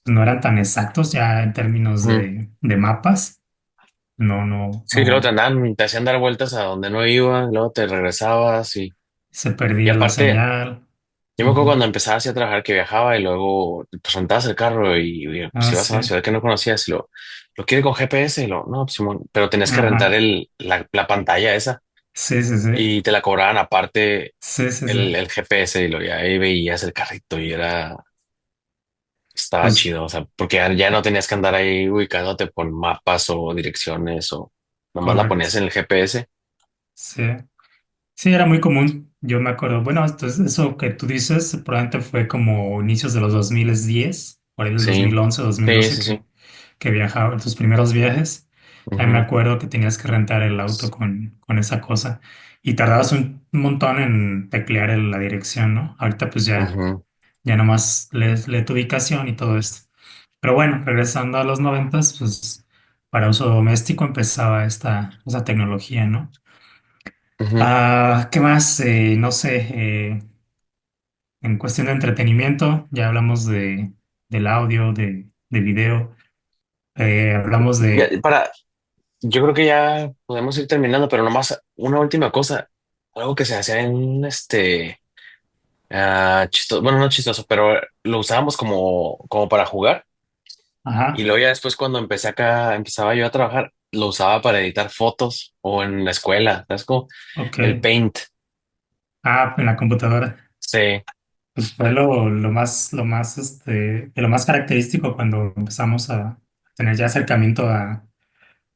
Speaker 1: no eran tan exactos ya en términos
Speaker 2: ujú.
Speaker 1: de mapas? No, no,
Speaker 2: Sí, luego
Speaker 1: no,
Speaker 2: te hacían dar vueltas a donde no iba, luego te regresabas
Speaker 1: se
Speaker 2: y
Speaker 1: perdía la
Speaker 2: aparte,
Speaker 1: señal.
Speaker 2: yo me acuerdo
Speaker 1: Ujú.
Speaker 2: cuando empezaba así a trabajar que viajaba y luego pues rentabas el carro y, pues
Speaker 1: Ah,
Speaker 2: ibas a una
Speaker 1: sí.
Speaker 2: ciudad que no conocías y lo quiere con GPS y no, pues, Simón, pero tenías que rentar
Speaker 1: Ajá.
Speaker 2: la pantalla esa
Speaker 1: Sí, sí, sí.
Speaker 2: y te la cobraban aparte
Speaker 1: Sí, sí, sí.
Speaker 2: el GPS y y ahí veías el carrito y estaba
Speaker 1: Pues
Speaker 2: chido, o sea, porque ya no tenías que andar ahí ubicándote por mapas o direcciones o nomás la
Speaker 1: correcto.
Speaker 2: ponías en el GPS.
Speaker 1: Sí. Sí, era muy común. Yo me acuerdo. Bueno, entonces eso que tú dices probablemente fue como inicios de los 2010, por ahí del
Speaker 2: Sí,
Speaker 1: 2011,
Speaker 2: sí,
Speaker 1: 2012
Speaker 2: sí, sí.
Speaker 1: que viajaba en tus primeros viajes. También me
Speaker 2: Ujú,
Speaker 1: acuerdo que tenías que rentar el auto con esa cosa y tardabas un montón en teclear la dirección, ¿no? Ahorita pues
Speaker 2: ujú,
Speaker 1: ya nomás lee tu ubicación y todo esto. Pero bueno, regresando a los 90, pues para uso doméstico empezaba esa tecnología, ¿no?
Speaker 2: ujú.
Speaker 1: ¿Qué más? No sé, en cuestión de entretenimiento, ya hablamos del audio, de video, hablamos
Speaker 2: Ya,
Speaker 1: de...
Speaker 2: yo creo que ya podemos ir terminando, pero nomás una última cosa, algo que se hacía en chistoso, bueno, no chistoso, pero lo usábamos como para jugar. Y
Speaker 1: Ajá,
Speaker 2: luego ya después cuando empezaba yo a trabajar, lo usaba para editar fotos o en la escuela, ¿sabes? Como
Speaker 1: ok.
Speaker 2: el Paint.
Speaker 1: En la computadora.
Speaker 2: Sí,
Speaker 1: Pues fue de lo más característico cuando empezamos a tener ya acercamiento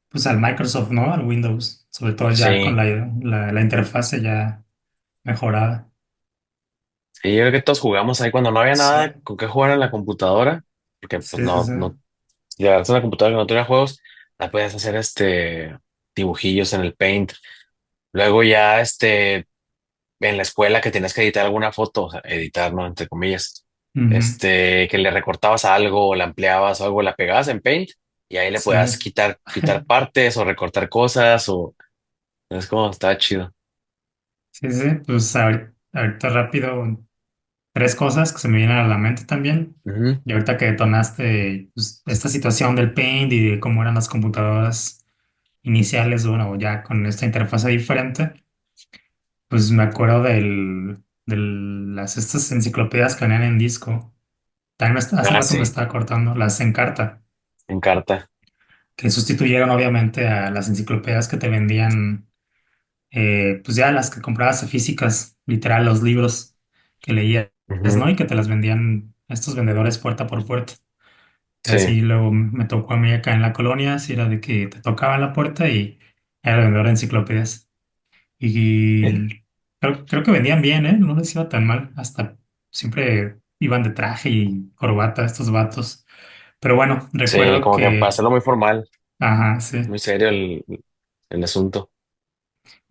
Speaker 1: pues al Microsoft, ¿no? Al Windows, sobre todo ya con
Speaker 2: sí.
Speaker 1: la interfase ya mejorada.
Speaker 2: Sí, yo creo que todos jugamos ahí cuando no había
Speaker 1: Sí,
Speaker 2: nada con qué jugar en la computadora, porque pues
Speaker 1: sí, sí, sí.
Speaker 2: no, si agarras una computadora que no tenía juegos, la podías hacer dibujillos en el Paint. Luego ya en la escuela que tenías que editar alguna foto, o sea, editar, ¿no? Entre comillas,
Speaker 1: Ujú.
Speaker 2: que le recortabas algo o la ampliabas o algo, la pegabas en Paint y ahí le
Speaker 1: Sí,
Speaker 2: podías quitar partes o recortar cosas o es como estaba chido.
Speaker 1: sí, sí. Pues ahorita rápido, tres cosas que se me vienen a la mente también.
Speaker 2: Ujú,
Speaker 1: Y ahorita que detonaste pues, esta situación del Paint y de cómo eran las computadoras iniciales, bueno, ya con esta interfase diferente, pues me acuerdo de estas enciclopedias que venían en disco. También hace
Speaker 2: ah,
Speaker 1: rato me
Speaker 2: sí,
Speaker 1: estaba cortando las Encarta,
Speaker 2: en carta.
Speaker 1: que sustituyeron obviamente a las enciclopedias que te vendían, pues ya las que comprabas físicas, literal, los libros que leías,
Speaker 2: Ujú,
Speaker 1: ¿no? Y que te las vendían estos vendedores puerta por puerta. Y
Speaker 2: sí.
Speaker 1: así luego me tocó a mí acá en la colonia, así era de que te tocaban la puerta y era el vendedor de enciclopedias. Y creo que vendían bien, ¿eh? No les iba tan mal. Hasta siempre iban de traje y corbata estos vatos. Pero bueno,
Speaker 2: Sí,
Speaker 1: recuerdo
Speaker 2: como que para
Speaker 1: que,
Speaker 2: hacerlo muy formal,
Speaker 1: ajá, sí.
Speaker 2: muy serio el asunto.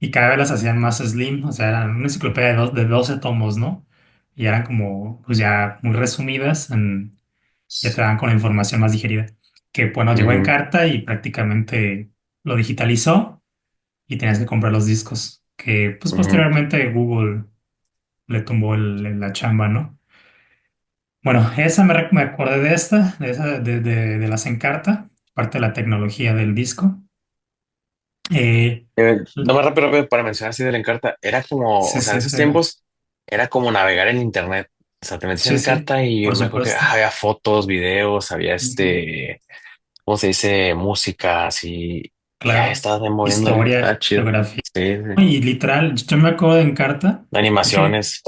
Speaker 1: Y cada vez las hacían más slim, o sea, eran una enciclopedia de 12 tomos, ¿no? Y eran como, pues ya muy resumidas, ya te daban con la información más digerida. Que bueno, llegó en
Speaker 2: Ujú,
Speaker 1: carta y prácticamente lo digitalizó y tenías que comprar los discos, que pues
Speaker 2: ujú.
Speaker 1: posteriormente Google le tumbó la chamba, ¿no? Bueno, me acordé de esta, de las Encarta, parte de la tecnología del disco. Eh,
Speaker 2: Nomás rápido, rápido, para mencionar así de la Encarta, era como,
Speaker 1: sí,
Speaker 2: o sea, en
Speaker 1: sí,
Speaker 2: esos tiempos era como navegar en internet. O sea, te metías en
Speaker 1: sí, sí,
Speaker 2: Encarta y
Speaker 1: por
Speaker 2: me acuerdo que
Speaker 1: supuesto.
Speaker 2: había fotos, videos, había
Speaker 1: Ujú.
Speaker 2: ¿cómo se dice? Música, así, y ya
Speaker 1: Claro,
Speaker 2: estabas moviéndole.
Speaker 1: historia,
Speaker 2: Ah, chido.
Speaker 1: geografía.
Speaker 2: Sí, sí.
Speaker 1: Y literal, yo me acuerdo de Encarta, porque,
Speaker 2: Animaciones.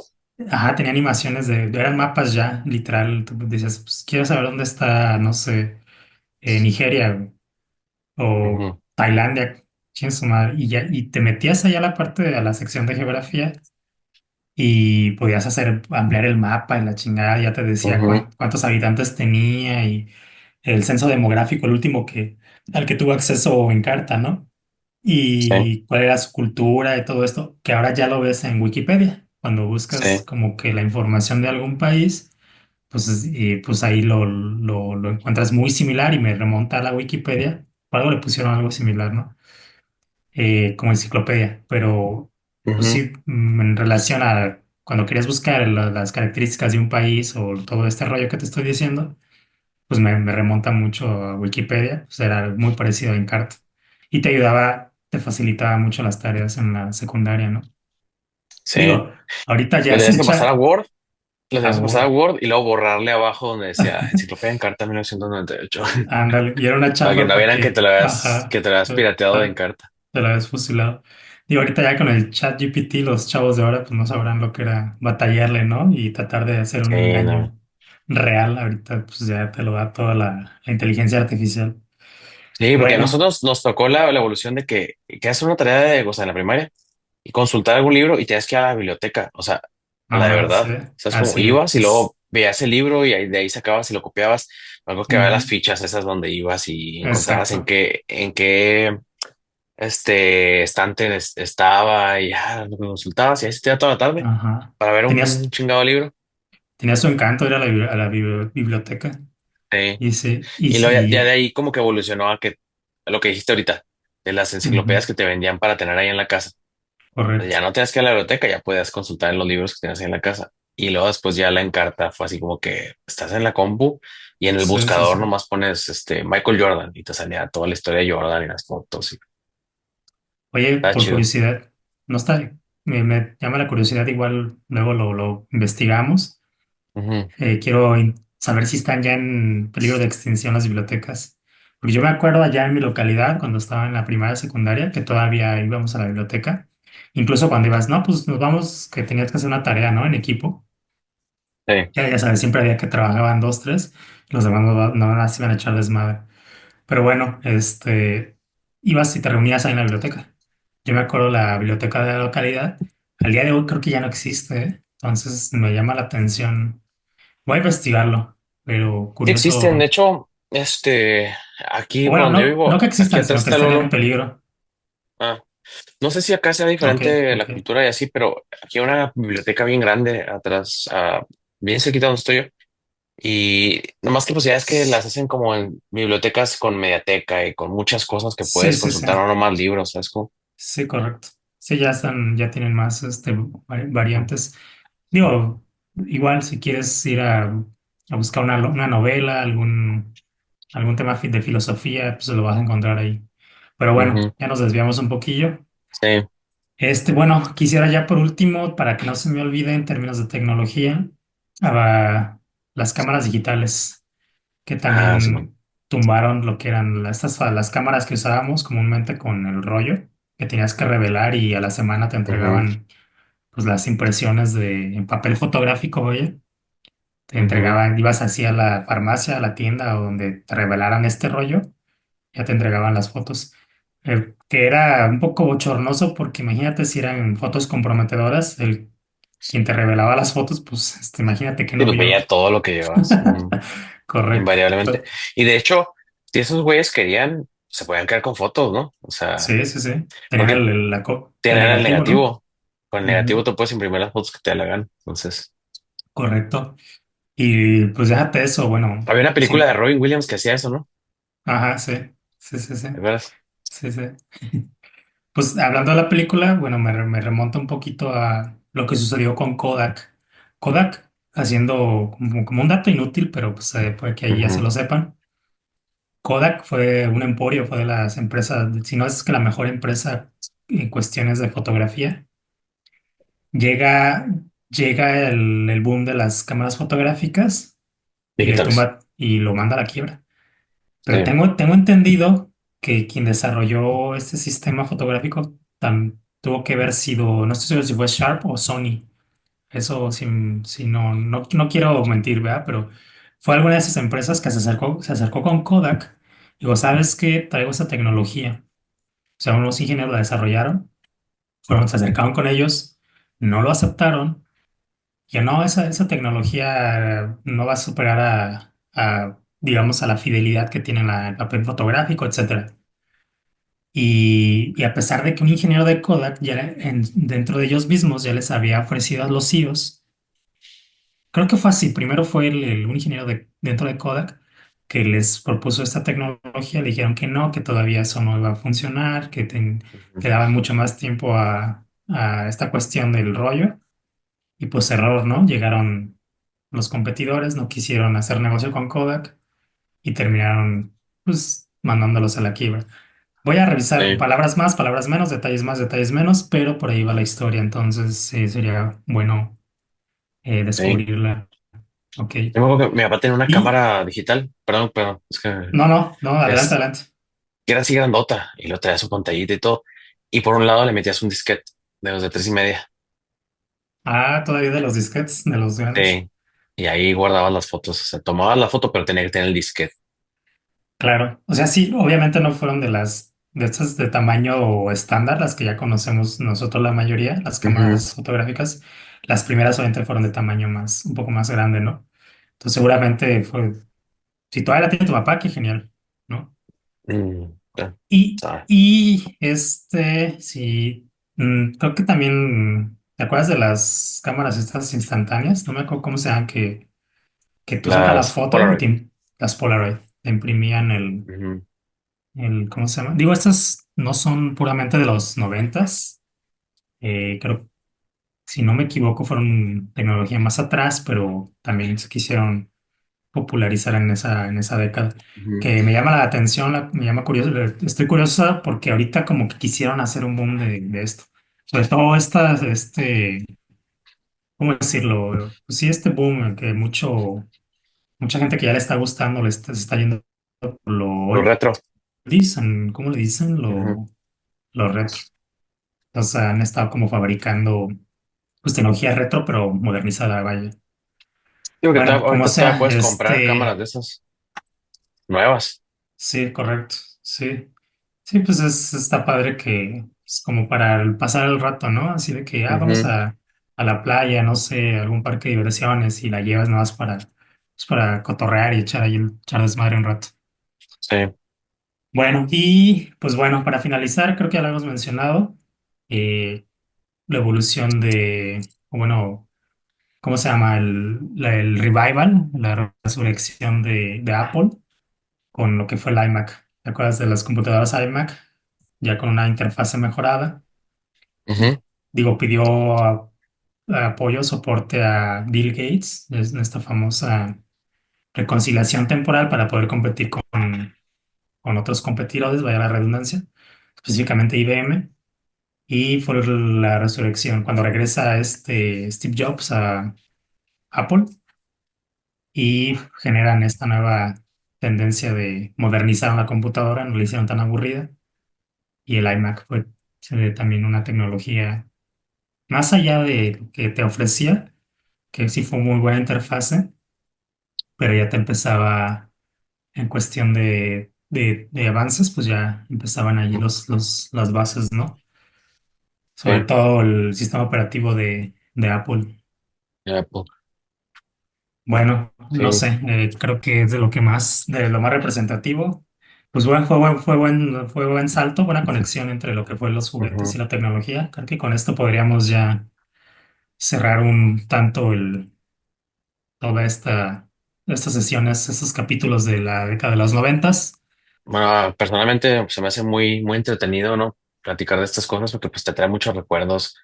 Speaker 1: ajá, tenía animaciones eran mapas ya, literal. Tú decías, pues quiero saber dónde está, no sé, Nigeria güey, o
Speaker 2: Ujú,
Speaker 1: Tailandia, quién su madre. Y ya, y te metías allá a la parte a la sección de geografía y podías ampliar el mapa y la chingada, ya te decía
Speaker 2: ujú.
Speaker 1: cuántos habitantes tenía y el censo demográfico, el último al que tuvo acceso Encarta, ¿no?
Speaker 2: Sí,
Speaker 1: Y cuál era su cultura y todo esto, que ahora ya lo ves en Wikipedia. Cuando buscas
Speaker 2: sí.
Speaker 1: como que la información de algún país, pues, pues ahí lo encuentras muy similar y me remonta a la Wikipedia. Por algo le pusieron algo similar, ¿no? Como enciclopedia, pero pues
Speaker 2: Ujú,
Speaker 1: sí, en relación a cuando querías buscar las características de un país o todo este rollo que te estoy diciendo, pues me remonta mucho a Wikipedia, pues era muy parecido a Encarta. Y te ayudaba, te facilitaba mucho las tareas en la secundaria, ¿no?
Speaker 2: sí.
Speaker 1: Digo, ahorita
Speaker 2: Le
Speaker 1: ya
Speaker 2: tenías
Speaker 1: se
Speaker 2: que pasar a
Speaker 1: echa
Speaker 2: Word, le
Speaker 1: a
Speaker 2: tenías que pasar a
Speaker 1: Word.
Speaker 2: Word y luego borrarle abajo donde decía Enciclopedia en Carta 1998.
Speaker 1: Ándale, y era una
Speaker 2: Para que
Speaker 1: chamba
Speaker 2: no vieran que
Speaker 1: porque, ajá,
Speaker 2: te lo habías
Speaker 1: te,
Speaker 2: pirateado en
Speaker 1: te-
Speaker 2: Carta.
Speaker 1: te la habías fusilado. Digo, ahorita ya con el chat GPT, los chavos de ahora pues no sabrán lo que era batallarle, ¿no? Y tratar de hacer un
Speaker 2: Sí, no.
Speaker 1: engaño real. Ahorita pues ya te lo da toda la inteligencia artificial.
Speaker 2: Sí, porque a
Speaker 1: Bueno,
Speaker 2: nosotros nos tocó la evolución de que haces una tarea de, o sea, en la primaria y consultar algún libro y tenías que ir a la biblioteca, o sea, a la de
Speaker 1: ajá,
Speaker 2: verdad.
Speaker 1: sí,
Speaker 2: O sea, es como
Speaker 1: así
Speaker 2: ibas y
Speaker 1: es.
Speaker 2: luego veías el libro y de ahí sacabas y lo copiabas. Algo que había las
Speaker 1: Ujú,
Speaker 2: fichas esas donde ibas y encontrabas
Speaker 1: exacto.
Speaker 2: en qué estante estaba y ya lo consultabas y ahí se te da toda la tarde
Speaker 1: Ajá.
Speaker 2: para ver un
Speaker 1: Tenías,
Speaker 2: chingado libro.
Speaker 1: tenías su encanto ir a la biblioteca.
Speaker 2: Sí.
Speaker 1: Y sí, y
Speaker 2: Y luego ya de
Speaker 1: sí,
Speaker 2: ahí como que evolucionó a que a lo que dijiste ahorita, de las
Speaker 1: ujú,
Speaker 2: enciclopedias que te vendían para tener ahí en la casa.
Speaker 1: correcto.
Speaker 2: Ya no tenías que ir a la biblioteca, ya podías consultar en los libros que tenías ahí en la casa. Y luego después ya la Encarta fue así como que estás en la compu y en el
Speaker 1: Sí, sí,
Speaker 2: buscador
Speaker 1: sí.
Speaker 2: nomás pones Michael Jordan y te salía toda la historia de Jordan y las fotos y
Speaker 1: Oye,
Speaker 2: está
Speaker 1: por
Speaker 2: chido.
Speaker 1: curiosidad, no está, me llama la curiosidad, igual luego lo investigamos.
Speaker 2: Ujú,
Speaker 1: Saber si están ya en peligro de extinción las bibliotecas. Porque yo me acuerdo allá en mi localidad, cuando estaba en la primaria secundaria, que todavía íbamos a la biblioteca. Incluso cuando ibas, no, pues nos vamos, que tenías que hacer una tarea, ¿no? En equipo.
Speaker 2: sí.
Speaker 1: Ya sabes, siempre había que trabajaban dos, tres, los demás no se iban a echar desmadre. Pero bueno, ibas y te reunías ahí en la biblioteca. Yo me acuerdo la biblioteca de la localidad. Al día de hoy creo que ya no existe, ¿eh? Entonces me llama la atención. Voy a investigarlo, pero
Speaker 2: Sí existen, de
Speaker 1: curioso.
Speaker 2: hecho,
Speaker 1: O
Speaker 2: aquí por
Speaker 1: bueno,
Speaker 2: donde yo
Speaker 1: no
Speaker 2: vivo,
Speaker 1: que
Speaker 2: aquí
Speaker 1: existan,
Speaker 2: atrás
Speaker 1: sino que
Speaker 2: está el
Speaker 1: estén en
Speaker 2: Olo.
Speaker 1: peligro.
Speaker 2: Ah, no sé si acá sea
Speaker 1: Ok,
Speaker 2: diferente la
Speaker 1: ok.
Speaker 2: cultura y así, pero aquí hay una biblioteca bien grande atrás, bien cerquita donde estoy yo. Y nomás que pues ya es que las hacen como en bibliotecas con mediateca y con muchas cosas que
Speaker 1: Sí,
Speaker 2: puedes
Speaker 1: sí, sí.
Speaker 2: consultar, no nomás libros, ¿sabes? Como,
Speaker 1: Sí, correcto. Sí, ya tienen más variantes. Digo, igual si quieres ir a buscar una novela, algún tema de filosofía, pues lo vas a encontrar ahí. Pero bueno,
Speaker 2: ujú,
Speaker 1: ya nos desviamos un poquillo.
Speaker 2: sí,
Speaker 1: Bueno, quisiera ya por último, para que no se me olvide en términos de tecnología, las cámaras digitales, que
Speaker 2: sí, man.
Speaker 1: también tumbaron lo que eran las cámaras que usábamos comúnmente con el rollo, que tenías que revelar y a la semana te
Speaker 2: Ujú,
Speaker 1: entregaban pues las impresiones en papel fotográfico, oye. Te
Speaker 2: ujú.
Speaker 1: entregaban, ibas así a la farmacia, a la tienda o donde te revelaran este rollo, ya te entregaban las fotos. que era un poco bochornoso porque imagínate si eran fotos comprometedoras, quien te revelaba las fotos, pues imagínate que
Speaker 2: Sí,
Speaker 1: no
Speaker 2: pues
Speaker 1: vio.
Speaker 2: veía todo lo que llevas. Ujú. Invariablemente.
Speaker 1: Correcto.
Speaker 2: Y de hecho, si esos güeyes querían, se podían quedar con fotos, ¿no? O sea,
Speaker 1: Sí, sí, sí. Tenían
Speaker 2: porque
Speaker 1: el
Speaker 2: tenían el
Speaker 1: negativo, ¿no?
Speaker 2: negativo. Con el negativo
Speaker 1: Ujú.
Speaker 2: tú puedes imprimir las fotos que te hagan. Entonces,
Speaker 1: Correcto. Y pues déjate eso, bueno,
Speaker 2: había una película de
Speaker 1: sí.
Speaker 2: Robin Williams que hacía eso, ¿no?
Speaker 1: Ajá, sí. Sí, sí, sí.
Speaker 2: ¿De veras?
Speaker 1: Sí, sí. Pues hablando de la película, bueno, me remonta un poquito a lo que sucedió con Kodak. Kodak, haciendo como un dato inútil, pero pues puede que ahí ya se
Speaker 2: Ujú.
Speaker 1: lo sepan. Kodak fue un emporio, fue de las empresas, si no es que la mejor empresa en cuestiones de fotografía. Llega, llega el boom de las cámaras fotográficas y le
Speaker 2: Digitales.
Speaker 1: tumba y lo manda a la quiebra. Pero
Speaker 2: Sí.
Speaker 1: tengo entendido que quien desarrolló este sistema fotográfico tuvo que haber sido, no estoy seguro si fue Sharp o Sony. Eso sí, sí, no quiero mentir, ¿verdad? Pero fue alguna de esas empresas que se acercó con Kodak. Digo, ¿sabes qué? Traigo esa tecnología. O sea, unos ingenieros la desarrollaron, se acercaron con ellos, no lo aceptaron. Que no, esa tecnología no va a superar digamos, a la fidelidad que tiene el papel fotográfico, etcétera. Y a pesar de que un ingeniero de Kodak dentro de ellos mismos ya les había ofrecido a los CEOs, creo que fue así. Primero fue un ingeniero dentro de Kodak que les propuso esta tecnología, le dijeron que no, que todavía eso no iba a funcionar, que
Speaker 2: Ujú.
Speaker 1: le daban mucho más tiempo a esta cuestión del rollo. Y pues error, ¿no? Llegaron los competidores, no quisieron hacer negocio con Kodak y terminaron pues mandándolos a la quiebra. Voy a revisar
Speaker 2: Sí.
Speaker 1: palabras más, detalles menos, pero por ahí va la historia, entonces sí, sería bueno
Speaker 2: Sí.
Speaker 1: descubrirla. Ok.
Speaker 2: Yo me acuerdo que mi papá tenía una
Speaker 1: Y
Speaker 2: cámara digital. Perdón, es que
Speaker 1: no, adelante,
Speaker 2: es
Speaker 1: adelante.
Speaker 2: que era así grandota y lo traía su pantallita y todo. Y por un lado le metías un disquete de los de 3.5.
Speaker 1: Ah, todavía de los disquetes, de los grandes.
Speaker 2: Sí. Y ahí guardabas las fotos. O sea, tomabas la foto, pero tenía que tener el disquete.
Speaker 1: Claro, o sea, sí, obviamente no fueron de estas de tamaño estándar, las que ya conocemos nosotros la mayoría, las
Speaker 2: Ujú.
Speaker 1: cámaras fotográficas. Las primeras obviamente fueron de tamaño un poco más grande, ¿no? Entonces seguramente si todavía la tiene tu papá, qué genial, ¿no?
Speaker 2: Ya,
Speaker 1: Y,
Speaker 2: sabe.
Speaker 1: y sí, creo que también, ¿te acuerdas de las cámaras estas instantáneas? No me acuerdo cómo se llaman, que tú sacas la
Speaker 2: Las
Speaker 1: foto y
Speaker 2: Polaroid.
Speaker 1: las Polaroid, te imprimían
Speaker 2: Ujú.
Speaker 1: ¿cómo se llama? Digo, estas no son puramente de los noventas. Creo, si no me equivoco, fueron tecnología más atrás, pero también se quisieron popularizar en esa década.
Speaker 2: Ujú.
Speaker 1: Que me llama la atención, me llama curioso, estoy curiosa porque ahorita como que quisieron hacer un boom de esto. Sobre todo ¿cómo decirlo? Pues sí, este boom que mucha gente que ya le está gustando, se está yendo por
Speaker 2: Lo retro.
Speaker 1: ¿cómo le dicen?
Speaker 2: Ujú.
Speaker 1: Lo retro. O sea, han estado como fabricando pues tecnología retro, pero modernizada, vaya.
Speaker 2: Digo que
Speaker 1: Bueno, como
Speaker 2: ahorita todavía
Speaker 1: sea,
Speaker 2: puedes comprar cámaras de esas nuevas.
Speaker 1: sí, correcto, sí. Sí, pues está padre que es como para pasar el rato, ¿no? Así de que, vamos
Speaker 2: Ujú.
Speaker 1: a la playa, no sé, algún parque de diversiones y la llevas nada más pues para cotorrear y echar desmadre un rato.
Speaker 2: Sí.
Speaker 1: Bueno, y pues bueno, para finalizar, creo que ya lo hemos mencionado, eh, la evolución o bueno, ¿cómo se llama? El revival, la resurrección de Apple con lo que fue el iMac. ¿Te acuerdas de las computadoras iMac? Ya con una interfase mejorada.
Speaker 2: Ujú.
Speaker 1: Digo, pidió apoyo, soporte a Bill Gates, en esta famosa reconciliación temporal para poder competir con otros competidores, vaya la redundancia, específicamente IBM. Y fue la resurrección cuando regresa Steve Jobs a Apple y generan esta nueva tendencia de modernizar la computadora, no la hicieron tan aburrida y el iMac fue también una tecnología más allá de lo que te ofrecía, que sí fue muy buena interfase, pero ya te empezaba en cuestión de avances, pues ya empezaban allí
Speaker 2: Ujú.
Speaker 1: las bases, ¿no? Sobre
Speaker 2: Sí,
Speaker 1: todo el sistema operativo de Apple.
Speaker 2: ya, pues,
Speaker 1: Bueno, no
Speaker 2: sí.
Speaker 1: sé, creo que es de lo más representativo. Pues bueno, fue buen salto, buena conexión entre lo que fue los juguetes y
Speaker 2: Ujú.
Speaker 1: la tecnología. Creo que con esto podríamos ya cerrar un tanto toda estas sesiones, estos capítulos de la década de los noventas.
Speaker 2: Bueno, personalmente se me hace muy, muy entretenido, ¿no? Platicar de estas cosas porque pues te trae muchos recuerdos,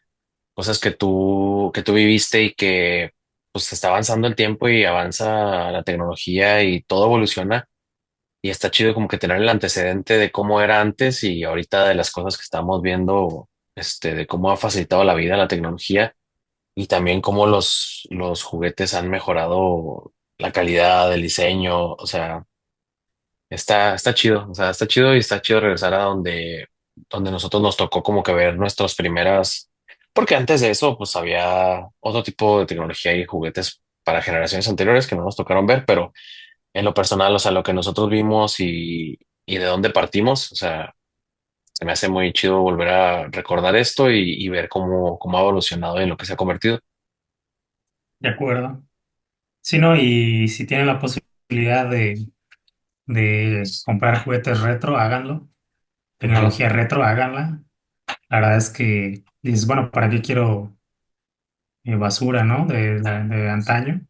Speaker 2: cosas que tú viviste y que pues está avanzando el tiempo y avanza la tecnología y todo evoluciona. Y está chido como que tener el antecedente de cómo era antes y ahorita de las cosas que estamos viendo, de cómo ha facilitado la vida la tecnología y también cómo los juguetes han mejorado la calidad del diseño. O sea, está chido, o sea, está chido y está chido regresar a donde nosotros nos tocó como que ver nuestras primeras, porque antes de eso, pues había otro tipo de tecnología y juguetes para generaciones anteriores que no nos tocaron ver, pero en lo personal, o sea, lo que nosotros vimos y de dónde partimos, o sea, se me hace muy chido volver a recordar esto y ver cómo ha evolucionado y en lo que se ha convertido.
Speaker 1: De acuerdo. Sí, ¿no? Y si tienen la posibilidad de comprar juguetes retro, háganlo.
Speaker 2: Ujú.
Speaker 1: Tecnología retro, háganla. La verdad es que dices, bueno, ¿para qué quiero basura, ¿no? De antaño.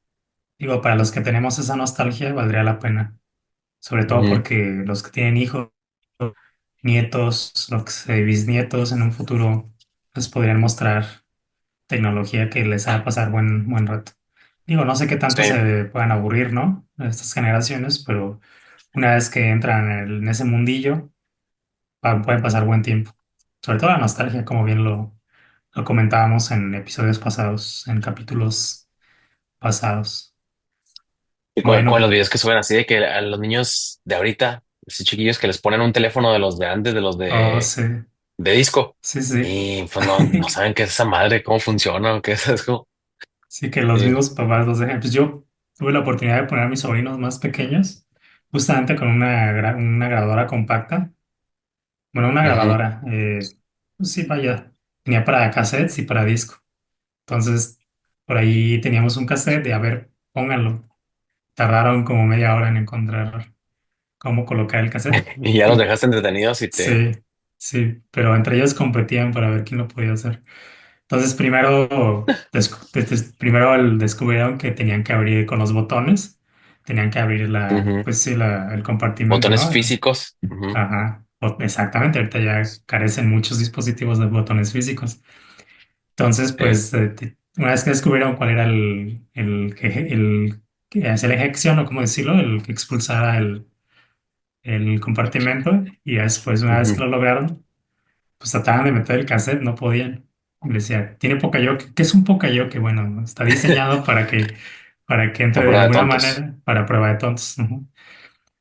Speaker 1: Digo, para los que tenemos esa nostalgia, valdría la pena. Sobre todo
Speaker 2: Ujú.
Speaker 1: porque los que tienen hijos, nietos, bisnietos en un futuro, les podrían mostrar tecnología que les haga pasar buen rato. Digo, no sé qué tanto
Speaker 2: Sí,
Speaker 1: se puedan aburrir, ¿no? Estas generaciones, pero una vez que entran en ese mundillo, pueden pasar buen tiempo. Sobre todo la nostalgia, como bien lo comentábamos en episodios pasados, en capítulos pasados.
Speaker 2: y con
Speaker 1: Bueno,
Speaker 2: los videos que suben así de que a los niños de ahorita, esos chiquillos que les ponen un teléfono de los de antes, de los
Speaker 1: oh, sí,
Speaker 2: de disco,
Speaker 1: sí, sí.
Speaker 2: y pues no saben qué es esa madre, cómo funciona o qué es eso.
Speaker 1: Sí, que los
Speaker 2: Sí.
Speaker 1: mismos papás los dejan. Pues yo tuve la oportunidad de poner a mis sobrinos más pequeños, justamente con una grabadora compacta. Bueno, una
Speaker 2: Ujú.
Speaker 1: grabadora. Pues sí, vaya. Tenía para cassettes y para disco. Entonces, por ahí teníamos un cassette de, a ver, pónganlo. Tardaron como media hora en encontrar cómo colocar el cassette.
Speaker 2: Y ya los
Speaker 1: Y
Speaker 2: dejaste entretenidos y te...
Speaker 1: sí, sí, pero entre ellos competían para ver quién lo podía hacer. Entonces, primero descubrieron que tenían que abrir con los botones, tenían que abrir
Speaker 2: Ujú.
Speaker 1: pues sí, el compartimento,
Speaker 2: Botones
Speaker 1: ¿no?
Speaker 2: físicos. Ujú.
Speaker 1: Ajá, exactamente, ahorita ya carecen muchos dispositivos de botones físicos. Entonces,
Speaker 2: Sí.
Speaker 1: pues, una vez que descubrieron cuál era el que hacía la eyección, o cómo decirlo, el que expulsara el compartimento, y ya después, una vez que
Speaker 2: Ujú.
Speaker 1: lo lograron, pues trataban de meter el cassette, no podían. Y le decía, tiene Pocayoke. ¿Qué es un Pocayoke? Bueno, está diseñado para que
Speaker 2: A
Speaker 1: entre de
Speaker 2: prueba de
Speaker 1: alguna
Speaker 2: tontos.
Speaker 1: manera para prueba de tontos. Ujú.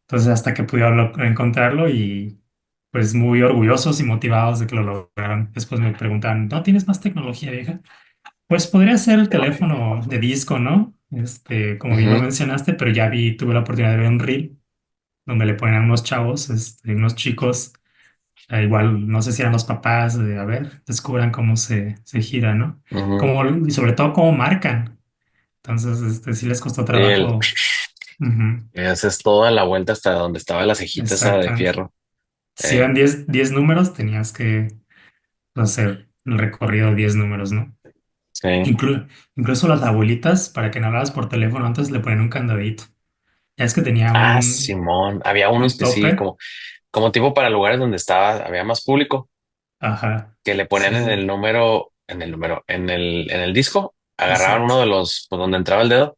Speaker 1: Entonces, hasta que pudieron encontrarlo y pues muy orgullosos y motivados de que lo lograron. Después me preguntaban, ¿no tienes más tecnología, vieja? Pues podría ser el teléfono de disco, ¿no? Como bien lo
Speaker 2: Ujú.
Speaker 1: mencionaste, pero tuve la oportunidad de ver un reel donde le ponen a unos chavos, unos chicos. Igual, no sé si eran los papás, de, a ver, descubran cómo se gira, ¿no?
Speaker 2: Ujú.
Speaker 1: Y sobre todo cómo marcan. Entonces, sí les costó
Speaker 2: Sí,
Speaker 1: trabajo. Ujú,
Speaker 2: haces toda la vuelta hasta donde estaba la cejita esa de
Speaker 1: exactamente.
Speaker 2: fierro.
Speaker 1: Si eran diez números, tenías que hacer el recorrido de 10 números, ¿no?
Speaker 2: Sí.
Speaker 1: Incluso las abuelitas, para que no hablaras por teléfono, antes le ponían un candadito. Ya es que tenía
Speaker 2: Ah, Simón. Había unos
Speaker 1: un
Speaker 2: que sí,
Speaker 1: tope.
Speaker 2: como tipo para lugares donde había más público,
Speaker 1: Ajá.
Speaker 2: que le
Speaker 1: Sí,
Speaker 2: ponían
Speaker 1: sí.
Speaker 2: en el disco, agarraban
Speaker 1: Exacto.
Speaker 2: uno de los, pues donde entraba el dedo,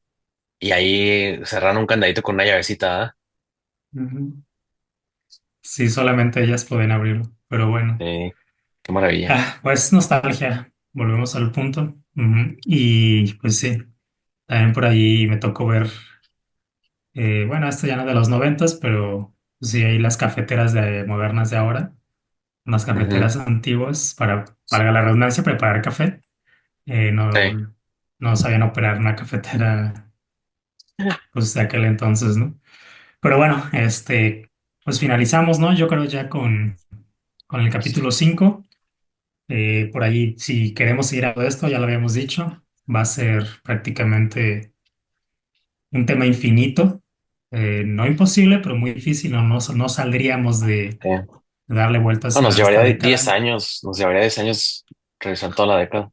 Speaker 2: y ahí cerraban un candadito con una llavecita, ¿ah?
Speaker 1: Ujú. Sí, solamente ellas pueden abrirlo. Pero bueno.
Speaker 2: Sí, qué maravilla.
Speaker 1: Pues nostalgia, volvemos al punto. Ujú. Y pues sí, también por ahí me tocó ver, bueno, esto ya no de los noventas, pero sí hay las cafeteras modernas de ahora, unas
Speaker 2: Ujú.
Speaker 1: cafeteras antiguas para la redundancia, preparar café.
Speaker 2: Sí.
Speaker 1: No sabían operar una cafetera, pues de aquel entonces, ¿no? Pero bueno, pues finalizamos, ¿no? Yo creo ya con el capítulo 5. Por ahí, si queremos seguir hablando de esto, ya lo habíamos dicho, va a ser prácticamente un tema infinito. No imposible, pero muy difícil. No saldríamos de
Speaker 2: Eh,
Speaker 1: darle
Speaker 2: no,
Speaker 1: vueltas
Speaker 2: nos
Speaker 1: a esta
Speaker 2: llevaría
Speaker 1: década.
Speaker 2: 10 años, nos llevaría 10 años revisar toda la década.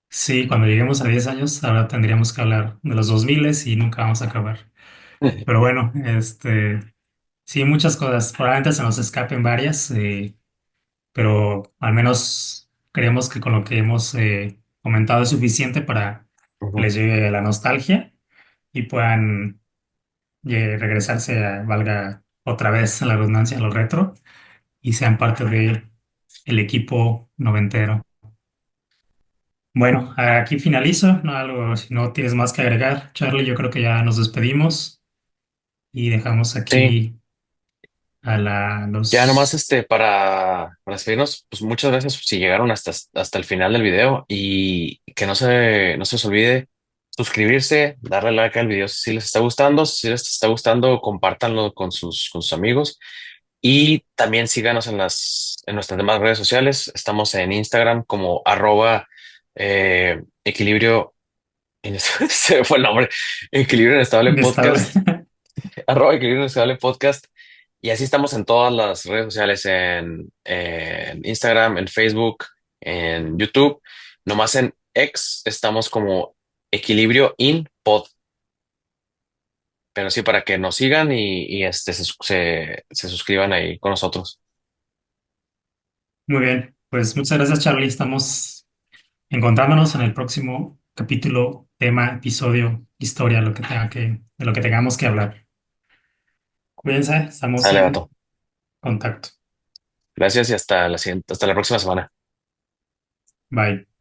Speaker 1: Sí, cuando lleguemos a 10 años, ahora tendríamos que hablar de los 2000 y nunca vamos a acabar. Pero bueno, sí, muchas cosas. Probablemente se nos escapen varias, pero al menos creemos que con lo que hemos comentado es suficiente para que
Speaker 2: Ujú,
Speaker 1: les llegue la nostalgia y puedan regresarse a, valga otra vez la redundancia, a lo retro y sean parte de el equipo noventero. Bueno, aquí finalizo, no algo, si no tienes más que agregar, Charlie, yo creo que ya nos despedimos y dejamos
Speaker 2: sí,
Speaker 1: aquí a
Speaker 2: ya nomás
Speaker 1: los
Speaker 2: para despedirnos, pues muchas gracias si llegaron hasta el final del video y que no se os olvide suscribirse, darle like al video si les está gustando, si les está gustando, compártanlo con sus amigos y también síganos en nuestras demás redes sociales. Estamos en Instagram como equilibrio, se me fue el nombre, equilibrio inestable
Speaker 1: inestable.
Speaker 2: podcast, equilibrio inestable podcast. Y así estamos en todas las redes sociales, en Instagram, en Facebook, en YouTube. Nomás en X estamos como Equilibrio in Pod. Pero sí, para que nos sigan se suscriban ahí con nosotros.
Speaker 1: Muy bien, pues muchas gracias, Charlie. Estamos encontrándonos en el próximo capítulo, tema, episodio, historia, de lo que tengamos que hablar. Cuídense, estamos
Speaker 2: Sale,
Speaker 1: en
Speaker 2: vato.
Speaker 1: contacto.
Speaker 2: Gracias y hasta la próxima semana.
Speaker 1: Bye.